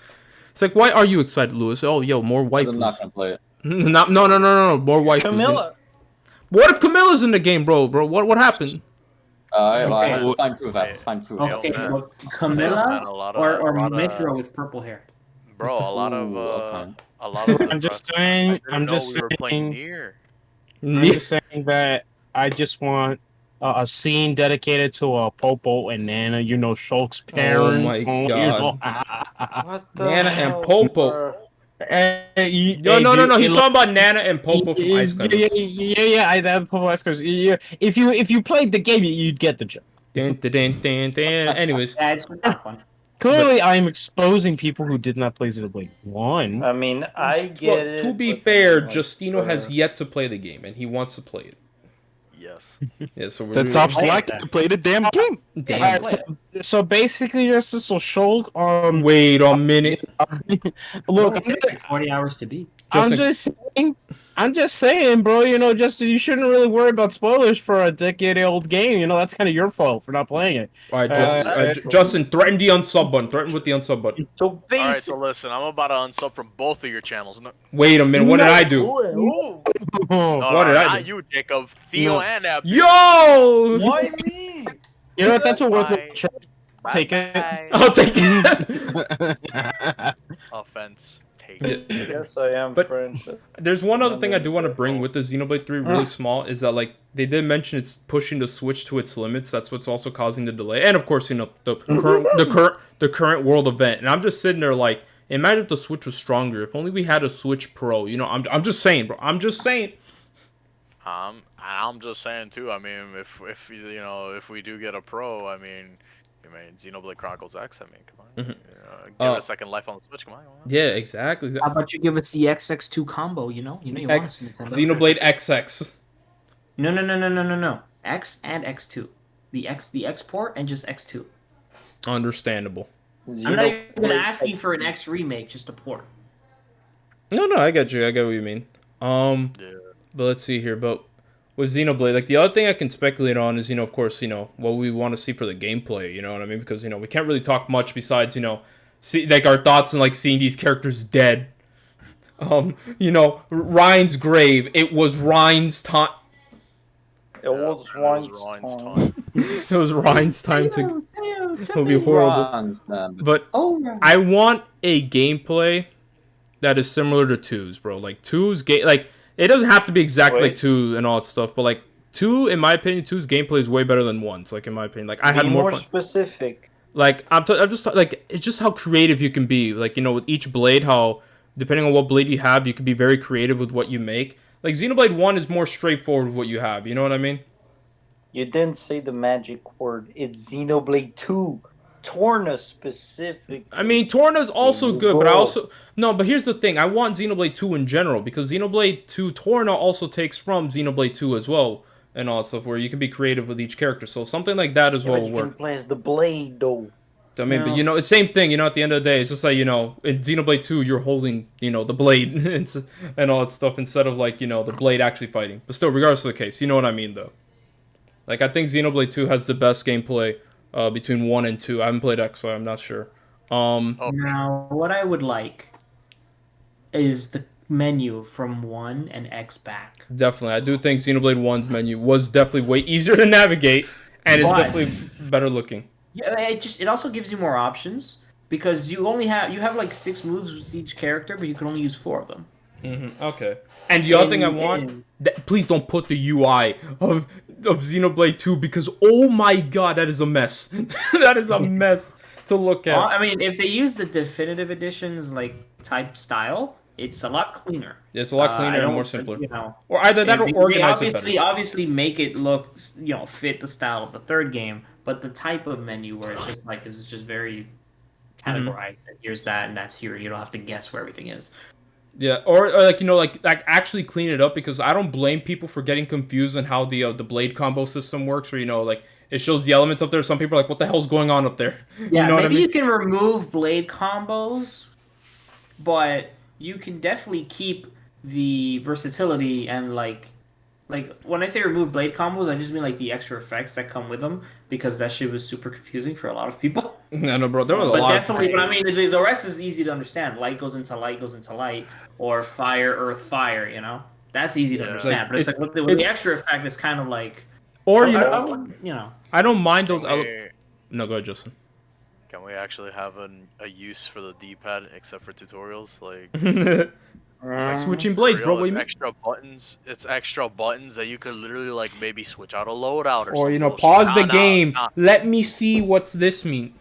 Speaker 3: It's like, why are you excited, Lewis? Oh, yo, more waifus.
Speaker 5: I'm not gonna play it.
Speaker 3: No, more waifus.
Speaker 11: Camilla.
Speaker 3: What if Camilla's in the game, bro? What happened?
Speaker 5: I have to find proof. I have to find proof.
Speaker 4: Okay,
Speaker 1: man.
Speaker 4: well, Camilla
Speaker 1: A lot
Speaker 4: or
Speaker 1: of-
Speaker 4: Mithra with purple hair.
Speaker 1: Bro, a lot of
Speaker 5: okay.
Speaker 1: a lot of.
Speaker 10: I'm just saying. I'm just
Speaker 1: we were playing
Speaker 10: saying.
Speaker 1: near.
Speaker 10: I'm just saying that I just want a scene dedicated to Popo and Nana. You know, Shulk's parents.
Speaker 3: my
Speaker 10: you
Speaker 3: God.
Speaker 10: know.
Speaker 11: What the
Speaker 3: Nana
Speaker 11: hell,
Speaker 3: and Popo.
Speaker 11: bro?
Speaker 3: No. He's talking about Nana and Popo from Ice Climbers.
Speaker 10: Yeah. I have Popo Ice Climbers. Yeah, if you played the game, you'd get the joke.
Speaker 3: Anyways,
Speaker 4: Yeah, it's not fun.
Speaker 10: Clearly, I'm exposing people who did not play Xenoblade 1.
Speaker 11: I mean, I get
Speaker 3: well,
Speaker 11: it.
Speaker 3: to be
Speaker 11: but
Speaker 3: fair,
Speaker 11: like,
Speaker 3: Justino has yet to play the game, and he wants to play it.
Speaker 1: Yes.
Speaker 3: Yeah, so we're
Speaker 2: Then stop
Speaker 3: really-
Speaker 2: slacking to play the damn game.
Speaker 3: Damn.
Speaker 10: Alright, so So basically, just this will show.
Speaker 3: Wait a minute.
Speaker 10: Look,
Speaker 4: it takes like 40 hours to beat.
Speaker 10: I'm just saying, bro. You know, Justin, you shouldn't really worry about spoilers for a decade-old game. You know, that's kind of your fault for not playing it.
Speaker 3: All right, Justin, threaten the unsub button. Threaten with the unsub button.
Speaker 11: So
Speaker 1: All right, so listen, I'm about to unsub from both of your channels. No,
Speaker 3: Wait a minute. What did I do?
Speaker 11: Ooh.
Speaker 3: What did I
Speaker 1: not
Speaker 3: do?
Speaker 1: you, Jacob. Theo and Abdi.
Speaker 3: Yo!
Speaker 11: Why me?
Speaker 10: You know what? That's a worth
Speaker 1: Bye.
Speaker 10: it. Take it.
Speaker 3: I'll take it.
Speaker 1: Offense. Take it.
Speaker 11: Yes, I am
Speaker 3: But-
Speaker 11: French.
Speaker 3: There's one other thing I do want to bring with the Xenoblade 3 really small is that like they did mention it's pushing the Switch to its limits. That's what's also causing the delay. And of course, you know, the current world event. And I'm just sitting there like, imagine if the Switch was stronger. If only we had a Switch Pro. You know, I'm just saying, bro. I'm just saying.
Speaker 1: I'm just saying too. I mean, if you know, if we do get a Pro, I mean, Xenoblade Chronicles X. I mean, come on, give it a second life on the Switch. Come on.
Speaker 3: Yeah, exactly.
Speaker 4: How about you give us the XX2 combo? You know you want us Nintendo.
Speaker 3: Xenoblade XX.
Speaker 4: No. X and X2. The X port and just X2.
Speaker 3: Understandable.
Speaker 4: I'm not even asking for an X remake, just a port.
Speaker 3: No, I get you. I get what you mean. But let's see here. But with Xenoblade, like the other thing I can speculate on is, you know, of course, you know, what we want to see for the gameplay. You know what I mean? Because, you know, we can't really talk much besides, you know, see like our thoughts on like seeing these characters dead. You know, Ryan's grave. It was Ryan's time.
Speaker 11: It was Ryan's time.
Speaker 3: It was Ryan's time to. It'll be horrible. But I want a gameplay that is similar to 2's, bro. Like 2's game, like it doesn't have to be exactly like 2 and all that stuff, but like 2, in my opinion, 2's gameplay is way better than 1's. Like in my opinion, like I had more fun.
Speaker 11: Specific.
Speaker 3: Like I'm just like it's just how creative you can be. Like, you know, with each blade, how depending on what blade you have, you can be very creative with what you make. Like Xenoblade 1 is more straightforward with what you have. You know what I mean?
Speaker 11: You didn't say the magic word. It's Xenoblade 2. Torna specific.
Speaker 3: I mean, Torna's also good, but I also... No, but here's the thing. I want Xenoblade 2 in general, because Xenoblade 2 Torna also takes from Xenoblade 2 as well, and all that stuff, where you can be creative with each character. So something like that as well will
Speaker 11: you
Speaker 3: work.
Speaker 11: can play as the blade, though.
Speaker 3: I mean, but, you know, it's the same thing, you know, at the end of the day. It's just like, you know, in Xenoblade 2, you're holding, you know, the blade and all that stuff, instead of, like, you know, the blade actually fighting. But still, regardless of the case, you know what I mean, though. Like, I think Xenoblade 2 has the best gameplay between 1 and 2. I haven't played X, so I'm not sure.
Speaker 4: Now, what I would like is the menu from 1 and X back.
Speaker 3: Definitely. I do think Xenoblade 1's menu was definitely way easier to navigate, and it's definitely better looking.
Speaker 4: Yeah, it also gives you more options, because you have like 6 moves with each character, but you can only use 4 of them.
Speaker 3: Okay. And the other thing I want, please don't put the UI of Xenoblade 2, because oh my god, that is a mess. That is a mess to look at.
Speaker 4: Well, I mean, if they use the definitive editions like type style, it's a lot cleaner.
Speaker 3: It's a lot cleaner and more simpler.
Speaker 4: You know,
Speaker 3: or either that or organize it better.
Speaker 4: Obviously make it look, you know, fit the style of the third game, but the type of menu where it's just like is just very categorized. Here's that and that's here. You don't have to guess where everything is.
Speaker 3: Yeah, or like, you know, like actually clean it up, because I don't blame people for getting confused on how the blade combo system works, or, you know, like it shows the elements up there. Some people are like, what the hell's going on up there?
Speaker 4: Yeah,
Speaker 3: you know
Speaker 4: maybe
Speaker 3: what I mean?
Speaker 4: you can remove blade combos, but you can definitely keep the versatility and like when I say remove blade combos, I just mean like the extra effects that come with them, because that shit was super confusing for a lot of people.
Speaker 3: No, bro, there was a
Speaker 4: but
Speaker 3: lot.
Speaker 4: Definitely, but I mean, the rest is easy to understand. Light goes into light, or fire, earth, fire. You know, that's easy to understand.
Speaker 3: Like,
Speaker 4: but it's like with the extra effect, it's kind of like,
Speaker 3: or
Speaker 4: I
Speaker 3: don't mind those. No, go ahead, Justin.
Speaker 1: Can we actually have a use for the D-pad except for tutorials? Like
Speaker 3: switching blades, bro. What
Speaker 1: It's
Speaker 3: you mean?
Speaker 1: extra buttons. It's extra buttons that you could literally like maybe switch out a loadout or
Speaker 3: Or, you know,
Speaker 1: bullshit.
Speaker 3: pause the
Speaker 1: Nah,
Speaker 3: game.
Speaker 1: Nah,
Speaker 3: Let me see what's this mean.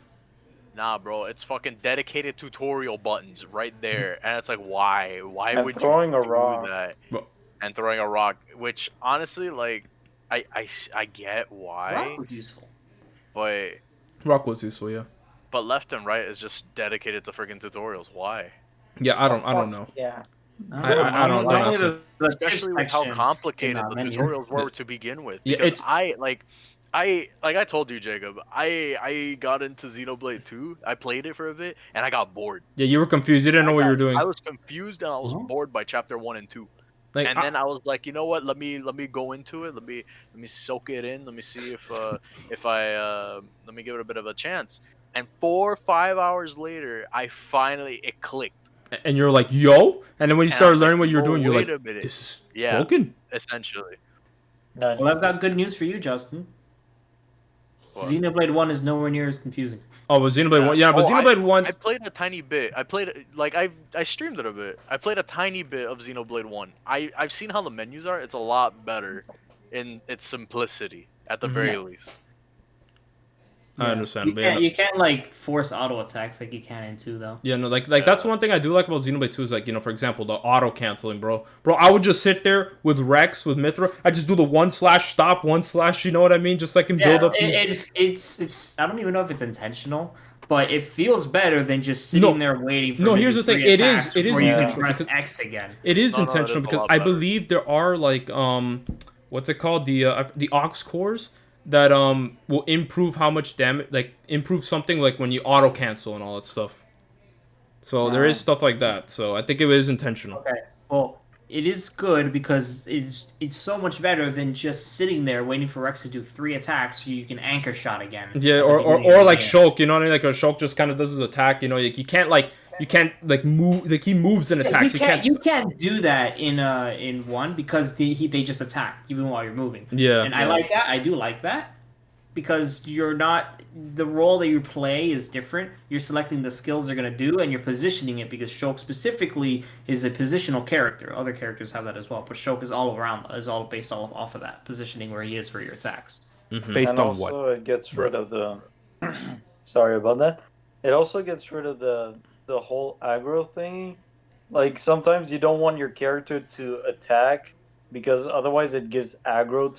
Speaker 1: nah, bro. It's fucking dedicated tutorial buttons right there, and it's like, why? Why
Speaker 11: And
Speaker 1: would
Speaker 11: throwing
Speaker 1: you
Speaker 11: a
Speaker 1: do
Speaker 11: rock.
Speaker 1: that?
Speaker 3: Bro.
Speaker 1: And throwing a rock, which honestly, like, I get why,
Speaker 4: rock was useful.
Speaker 1: but
Speaker 3: Rock was useful, yeah.
Speaker 1: left and right is just dedicated to freaking tutorials. Why?
Speaker 3: Yeah, I don't know.
Speaker 11: Yeah.
Speaker 3: I don't know.
Speaker 1: Especially with how complicated the tutorials were to begin with.
Speaker 3: Yeah,
Speaker 1: Because I like I told you, Jacob, I got into Xenoblade 2. I played it for a bit and I got bored.
Speaker 3: Yeah, you were confused. You didn't know what you were doing.
Speaker 1: I was confused and I was bored by chapter 1 and 2.
Speaker 3: Like,
Speaker 1: And then I was like, you know what? Let me go into it. Let me soak it in. Let me see if I let me give it a bit of a chance. And 4 or 5 hours later, it clicked.
Speaker 3: and you're like, yo, and then when you
Speaker 1: And
Speaker 3: started
Speaker 1: I'm
Speaker 3: learning
Speaker 1: like,
Speaker 3: what you were
Speaker 1: "Oh,
Speaker 3: doing, you're
Speaker 1: wait
Speaker 3: like,
Speaker 1: a minute."
Speaker 3: this is
Speaker 1: Yeah.
Speaker 3: broken.
Speaker 1: Essentially.
Speaker 11: None.
Speaker 4: Well, I've got good news for you, Justin.
Speaker 1: What?
Speaker 4: Xenoblade 1 is nowhere near as confusing.
Speaker 3: Oh, but Xenoblade 1, yeah, but
Speaker 1: Oh,
Speaker 3: Xenoblade 1,
Speaker 1: I played a tiny bit. I streamed it a bit. I played a tiny bit of Xenoblade 1. I've seen how the menus are. It's a lot better in its simplicity at the very least.
Speaker 3: I understand.
Speaker 4: You
Speaker 3: but yeah,
Speaker 4: can't,
Speaker 3: no-
Speaker 4: you can't like force auto attacks like you can in 2 though.
Speaker 3: Yeah, no, like that's one thing I do like about Xenoblade 2 is like, you know, for example, the auto canceling, bro. Bro, I would just sit there with Rex, with Mithra. I just do the 1/stop, 1/, you know what I mean? Just so I can build up.
Speaker 4: It's I don't even know if it's intentional, but it feels better than just sitting there waiting. For
Speaker 3: No,
Speaker 4: maybe
Speaker 3: here's the thing.
Speaker 4: 3
Speaker 3: It
Speaker 4: attacks
Speaker 3: is
Speaker 4: before you can
Speaker 3: intentional
Speaker 4: press
Speaker 3: because
Speaker 4: X again.
Speaker 3: It is
Speaker 1: No, it
Speaker 3: intentional
Speaker 1: is a
Speaker 3: because
Speaker 1: lot
Speaker 3: I
Speaker 1: better.
Speaker 3: believe there are like what's it called, the aux cores that will improve how much damage, like improve something like when you auto cancel and all that stuff. So there is stuff like that. So I think it is intentional.
Speaker 4: Okay, well, it is good because it's so much better than just sitting there waiting for Rex to do 3 attacks so you can anchor shot again.
Speaker 3: Yeah,
Speaker 4: at the
Speaker 3: or
Speaker 4: beginning of the
Speaker 3: like
Speaker 4: game.
Speaker 3: Shulk, you know what I mean? Like a Shulk just kind of does his attack, you know, like you can't like move, like he moves and attacks.
Speaker 4: You can't do that in 1 because they just attack even while you're moving.
Speaker 3: Yeah.
Speaker 4: And I like that. I do like that because you're not, the role that you play is different. You're selecting the skills they're gonna do and you're positioning it because Shulk specifically is a positional character. Other characters have that as well, but Shulk is all around, is all based off of that positioning where he is for your attacks.
Speaker 2: Based
Speaker 11: And
Speaker 2: on
Speaker 11: also
Speaker 2: what?
Speaker 11: it gets rid of the sorry about that. It also gets rid of the whole aggro thingy. Like sometimes you don't want your character to attack because otherwise it gives aggro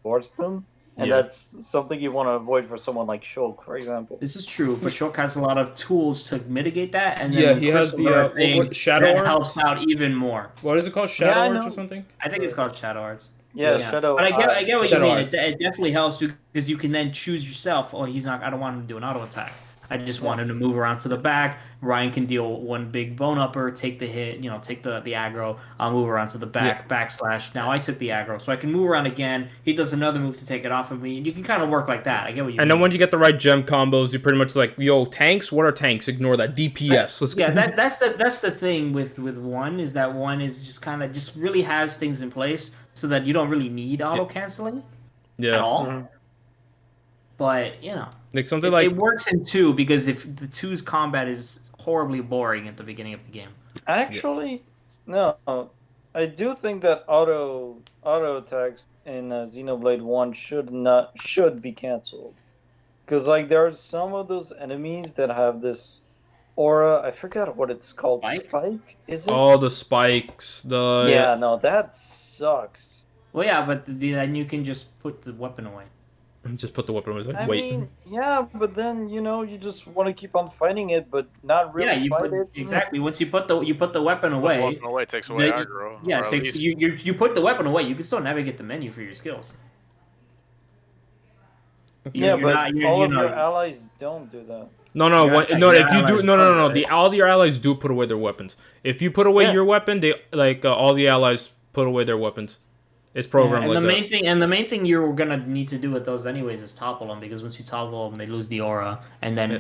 Speaker 11: towards them. And
Speaker 3: Yeah.
Speaker 11: that's something you want to avoid for someone like Shulk, for example.
Speaker 4: This is true, but Shulk has a lot of tools to mitigate that, and then
Speaker 3: Yeah,
Speaker 4: the
Speaker 3: he has
Speaker 4: Crustumer
Speaker 3: the,
Speaker 4: thing
Speaker 3: what, Shadow
Speaker 4: that
Speaker 3: Arts?
Speaker 4: helps out even more.
Speaker 3: What is it called? Shadow
Speaker 11: Yeah, I
Speaker 3: Arts
Speaker 11: know.
Speaker 3: or something?
Speaker 4: I think it's called Shadow Arts.
Speaker 11: Yeah, Shadow.
Speaker 4: But I get what
Speaker 3: Shadow
Speaker 4: you mean.
Speaker 3: Art.
Speaker 4: It definitely helps because you can then choose yourself. Oh, he's not. I don't want him to do an auto attack. I just want him to move around to the back. Ryan can deal one big bone upper, take the hit, take the aggro. I'll move around to the back, backslash. Now I took the aggro, so I can move around again. He does another move to take it off of me, and you can kind of work like that. I get what you mean.
Speaker 3: And then when you get the right gem combos, you pretty much like, yo, tanks. What are tanks? Ignore that. DPS. Let's
Speaker 4: Yeah,
Speaker 3: go.
Speaker 4: that's the thing with 1 is that 1 is just kind of just really has things in place so that you don't really need auto canceling at
Speaker 3: Yeah.
Speaker 4: all.
Speaker 11: Mhm.
Speaker 4: But
Speaker 3: Like something
Speaker 4: it,
Speaker 3: like
Speaker 4: it works in 2 because if the 2's combat is horribly boring at the beginning of the game.
Speaker 11: Actually, no. I do think that auto attacks in Xenoblade 1 should be canceled. Because like there are some of those enemies that have this aura. I forgot what it's called. Spike? Is it?
Speaker 3: all the spikes, the
Speaker 11: Yeah, no, that sucks.
Speaker 4: Well, yeah, but then you can just put the weapon away.
Speaker 3: Just put the weapon away.
Speaker 11: I
Speaker 3: Wait.
Speaker 11: mean, yeah, but then you just want to keep on fighting it, but not really
Speaker 4: Yeah, you
Speaker 11: fight
Speaker 4: put,
Speaker 11: it.
Speaker 4: exactly. Once you put the weapon away,
Speaker 1: Weapon away takes away
Speaker 4: then
Speaker 1: aggro.
Speaker 4: yeah,
Speaker 1: or
Speaker 4: it
Speaker 1: at
Speaker 4: takes
Speaker 1: least-
Speaker 4: you put the weapon away. You can still navigate the menu for your skills.
Speaker 11: Yeah,
Speaker 4: You're
Speaker 11: but
Speaker 4: not- you're-
Speaker 11: all
Speaker 4: you're
Speaker 11: of
Speaker 4: not-
Speaker 11: your allies don't do that.
Speaker 3: No,
Speaker 4: Your
Speaker 3: no.
Speaker 4: allies
Speaker 3: If you do, no.
Speaker 4: cover
Speaker 3: The
Speaker 4: it.
Speaker 3: all your allies do put away their weapons. If you put away
Speaker 11: Yeah.
Speaker 3: your weapon, they like all the allies put away their weapons. It's programmed
Speaker 4: and
Speaker 3: like
Speaker 4: the
Speaker 3: that.
Speaker 4: main thing you're gonna need to do with those anyways is topple them because once you topple them, they lose the aura, and then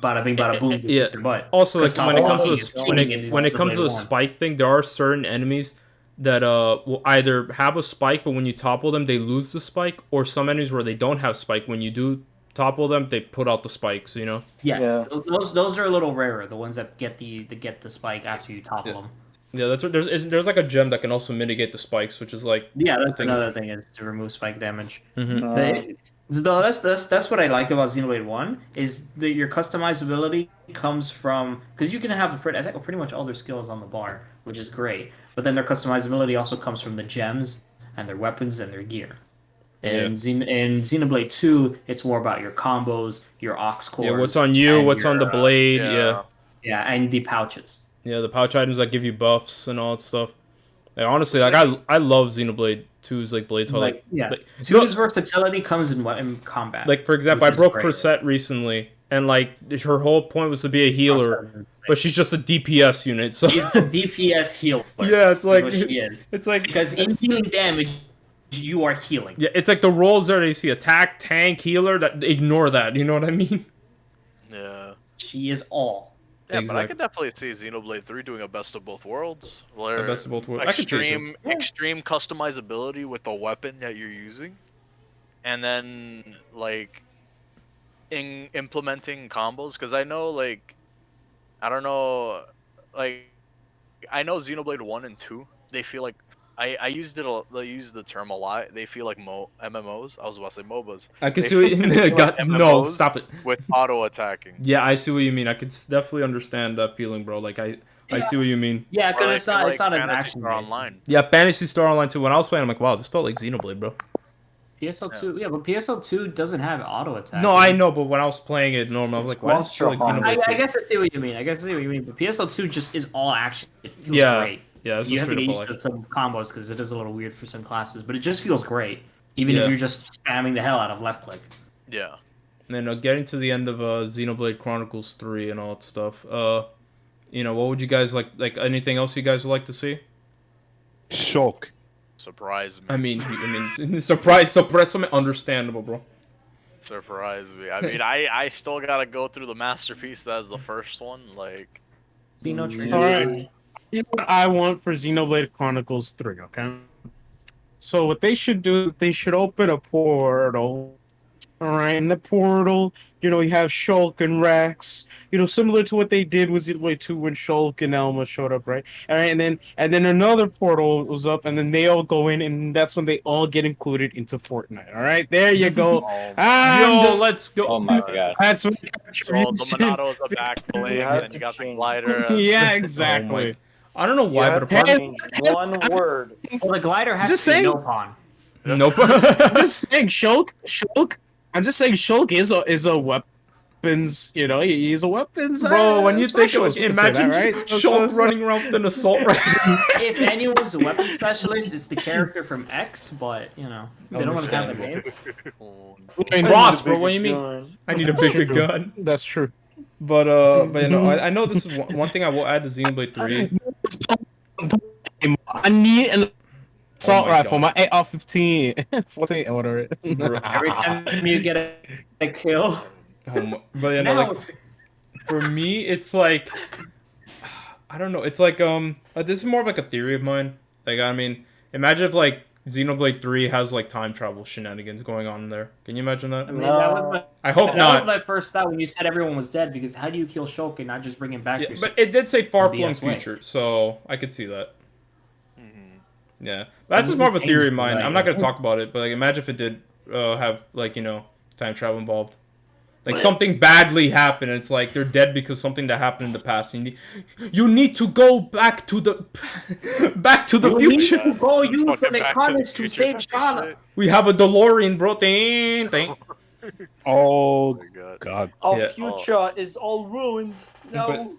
Speaker 4: bada bing bada boom, just
Speaker 3: Yeah.
Speaker 4: kick their butt.
Speaker 3: Also, like,
Speaker 4: 'Cause
Speaker 3: when it
Speaker 4: topple
Speaker 3: comes to
Speaker 4: them
Speaker 3: the
Speaker 4: is
Speaker 3: when
Speaker 4: cheating in
Speaker 3: it comes to the
Speaker 4: Xenoblade 1.
Speaker 3: spike thing, there are certain enemies that will either have a spike, but when you topple them, they lose the spike, or some enemies where they don't have spike. When you do topple them, they put out the spikes. You know.
Speaker 4: Yes,
Speaker 11: Yeah.
Speaker 4: those are a little rarer. The ones that get the spike after you topple them.
Speaker 3: Yeah, that's what there's like a gem that can also mitigate the spikes, which is like
Speaker 4: Yeah, that's
Speaker 3: thing.
Speaker 4: another thing is to remove spike damage.
Speaker 3: Mhm.
Speaker 4: No, that's what I like about Xenoblade 1 is that your customizability comes from because you can have I think pretty much all their skills on the bar, which is great. But then their customizability also comes from the gems and their weapons and their gear. In Xenoblade 2, it's more about your combos, your aux cores.
Speaker 3: Yeah, what's on you,
Speaker 4: and
Speaker 3: what's on the
Speaker 4: your,
Speaker 3: blade,
Speaker 1: yeah.
Speaker 4: yeah, and the pouches.
Speaker 3: Yeah, the pouch items that give you buffs and all that stuff. Like, honestly, like I love Xenoblade Two's like blades. How
Speaker 4: Like, yeah,
Speaker 3: like,
Speaker 4: Two's versatility comes in combat.
Speaker 3: like for example, I
Speaker 4: which is
Speaker 3: broke
Speaker 4: great.
Speaker 3: Crescent recently, and like her whole point was to be a healer, but she's just a DPS unit. So
Speaker 4: She's a DPS healer.
Speaker 3: yeah, it's like
Speaker 4: Is what she is.
Speaker 3: It's like
Speaker 4: Because in healing damage, you are healing.
Speaker 3: yeah, it's like the roles there. You see attack, tank, healer. That ignore that. You know what I mean?
Speaker 1: Yeah.
Speaker 4: She is all.
Speaker 1: Yeah, but I
Speaker 3: Exactly.
Speaker 1: could definitely see Xenoblade 3 doing a best of both worlds. Where
Speaker 3: best of both worlds. I could see it too.
Speaker 1: extreme customizability with the weapon that you're using, and then like implementing combos. Because I know like I don't know, like I know Xenoblade 1 and 2. They feel like I used it. I used the term a lot. They feel like MMOs. I was about to say MOBAs.
Speaker 3: I can
Speaker 1: They
Speaker 3: see what you
Speaker 1: feel
Speaker 3: mean.
Speaker 1: like
Speaker 3: No,
Speaker 1: MMOs
Speaker 3: stop it.
Speaker 1: with auto attacking.
Speaker 3: Yeah, I see what you mean. I could definitely understand that feeling, bro. Like I see what you mean.
Speaker 4: Yeah,
Speaker 1: Or
Speaker 4: because it's not an
Speaker 1: Phantasy
Speaker 4: action
Speaker 1: Star
Speaker 4: game.
Speaker 1: Online.
Speaker 3: Yeah, Fantasy Star Online too. When I was playing, I'm like, wow, this felt like Xenoblade, bro.
Speaker 4: PSL2, yeah, but PSL2 doesn't have auto attack.
Speaker 3: No, I know, but when I was playing it normal, I was like, why does it feel like Xenoblade 2?
Speaker 4: I guess I see what you mean. But PSL2 just is all action. It feels
Speaker 3: Yeah.
Speaker 4: great.
Speaker 3: Yeah, it's
Speaker 4: You
Speaker 3: just
Speaker 4: have to
Speaker 3: straight
Speaker 4: get
Speaker 3: up
Speaker 4: used
Speaker 3: all
Speaker 4: to some combos because it is a little weird for some classes, but it just feels great. Even
Speaker 3: Yeah.
Speaker 4: if you're just spamming the hell out of left click.
Speaker 1: Yeah.
Speaker 3: And then getting to the end of Xenoblade Chronicles 3 and all that stuff. What would you guys like? Like anything else you guys would like to see?
Speaker 2: Shulk.
Speaker 1: Surprise me.
Speaker 3: I mean, surprise, understandable, bro.
Speaker 1: Surprise me. I mean, I still gotta go through the masterpiece that's the first one. Like,
Speaker 4: Xenotree.
Speaker 10: Alright. Here's what I want for Xenoblade Chronicles 3, okay? So what they should do, they should open a portal. Alright, in the portal, you have Shulk and Rex, similar to what they did with Xenoblade 2 when Shulk and Elma showed up, right? Alright, and then another portal was up, and then they all go in, and that's when they all get included into Fortnite. Alright, there you go.
Speaker 3: Let's go.
Speaker 5: Oh my god.
Speaker 10: That's what
Speaker 1: so the Monato's a back bling, and then you got the glider.
Speaker 10: Yeah,
Speaker 3: Oh
Speaker 10: exactly.
Speaker 3: I don't know why,
Speaker 11: You
Speaker 3: but
Speaker 11: have
Speaker 3: apart
Speaker 11: to change one word.
Speaker 4: Well, the glider has
Speaker 10: Just
Speaker 4: to be
Speaker 10: saying-
Speaker 4: no pawn.
Speaker 3: nope.
Speaker 10: I'm just saying Shulk. I'm just saying Shulk is a weapons. He's a weapons.
Speaker 3: Bro, when you think of
Speaker 10: specialist,
Speaker 3: it,
Speaker 10: you could say
Speaker 3: imagine
Speaker 10: that, right?
Speaker 3: Shulk running around with an assault rifle.
Speaker 4: If anyone's a weapon specialist, it's the character from X, but, they don't want to have the name.
Speaker 10: I mean,
Speaker 3: Cross, bro. What do you mean? I need a bigger gun.
Speaker 10: That's true.
Speaker 3: But I know this is one thing I will add to Xenoblade 3.
Speaker 10: I need an assault
Speaker 3: my
Speaker 10: rifle,
Speaker 3: God.
Speaker 10: my AR-15, 14, whatever.
Speaker 4: Every time you get a kill.
Speaker 3: But
Speaker 4: Now-
Speaker 3: like for me, it's like I don't know. It's like this is more of like a theory of mine. Like I mean, imagine if like Xenoblade 3 has like time travel shenanigans going on in there. Can you imagine that?
Speaker 4: I mean, that was
Speaker 3: I hope
Speaker 4: that
Speaker 3: not.
Speaker 4: was my first thought when you said everyone was dead, because how do you kill Shulk and not just bring him back?
Speaker 3: Yeah,
Speaker 4: for
Speaker 3: but it did say far-flung
Speaker 4: BS way.
Speaker 3: future, so I could see that. Yeah, but that's just more of a theory of mine. I'm not gonna talk about it, but like, imagine if it did have like time travel involved. Like something badly happened. It's like they're dead because something that happened in the past. You need to go back to the future.
Speaker 4: You go use
Speaker 1: Fucking
Speaker 4: the
Speaker 1: Back to the
Speaker 4: mechanics to
Speaker 1: Future
Speaker 4: save
Speaker 1: type of
Speaker 4: Charlotte.
Speaker 1: shit.
Speaker 3: We have a DeLorean, bro. Ding, ding.
Speaker 2: Oh
Speaker 1: my god.
Speaker 2: god.
Speaker 11: Our
Speaker 3: Yeah.
Speaker 11: future is all ruined. No.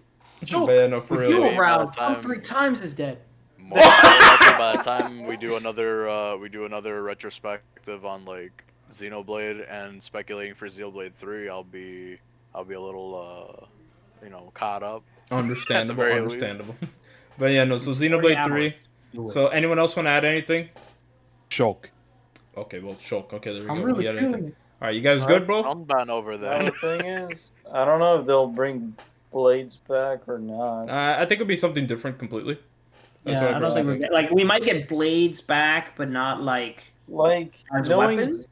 Speaker 3: But yeah, no, for real.
Speaker 4: You
Speaker 1: Really,
Speaker 4: around
Speaker 1: by the time-
Speaker 4: 3 times is dead.
Speaker 1: More likely by the time we do another retrospective on like Xenoblade and speculating for Xenoblade 3, I'll be a little caught up.
Speaker 3: Understandable,
Speaker 1: very
Speaker 3: understandable. But yeah, no. So Xenoblade 3. So anyone else want to add anything?
Speaker 2: Shulk.
Speaker 3: Okay, well, Shulk. Okay, there we
Speaker 4: I'm
Speaker 3: go.
Speaker 4: really
Speaker 3: You got
Speaker 4: feeling
Speaker 3: anything? All right, you guys good, bro?
Speaker 1: Unban over there.
Speaker 11: The thing is, I don't know if they'll bring blades back or not.
Speaker 3: I think it'll be something different completely. That's
Speaker 4: Yeah,
Speaker 3: what
Speaker 4: I don't think
Speaker 3: personally
Speaker 4: we're like we might get blades back, but not like as
Speaker 11: knowing
Speaker 4: weapons.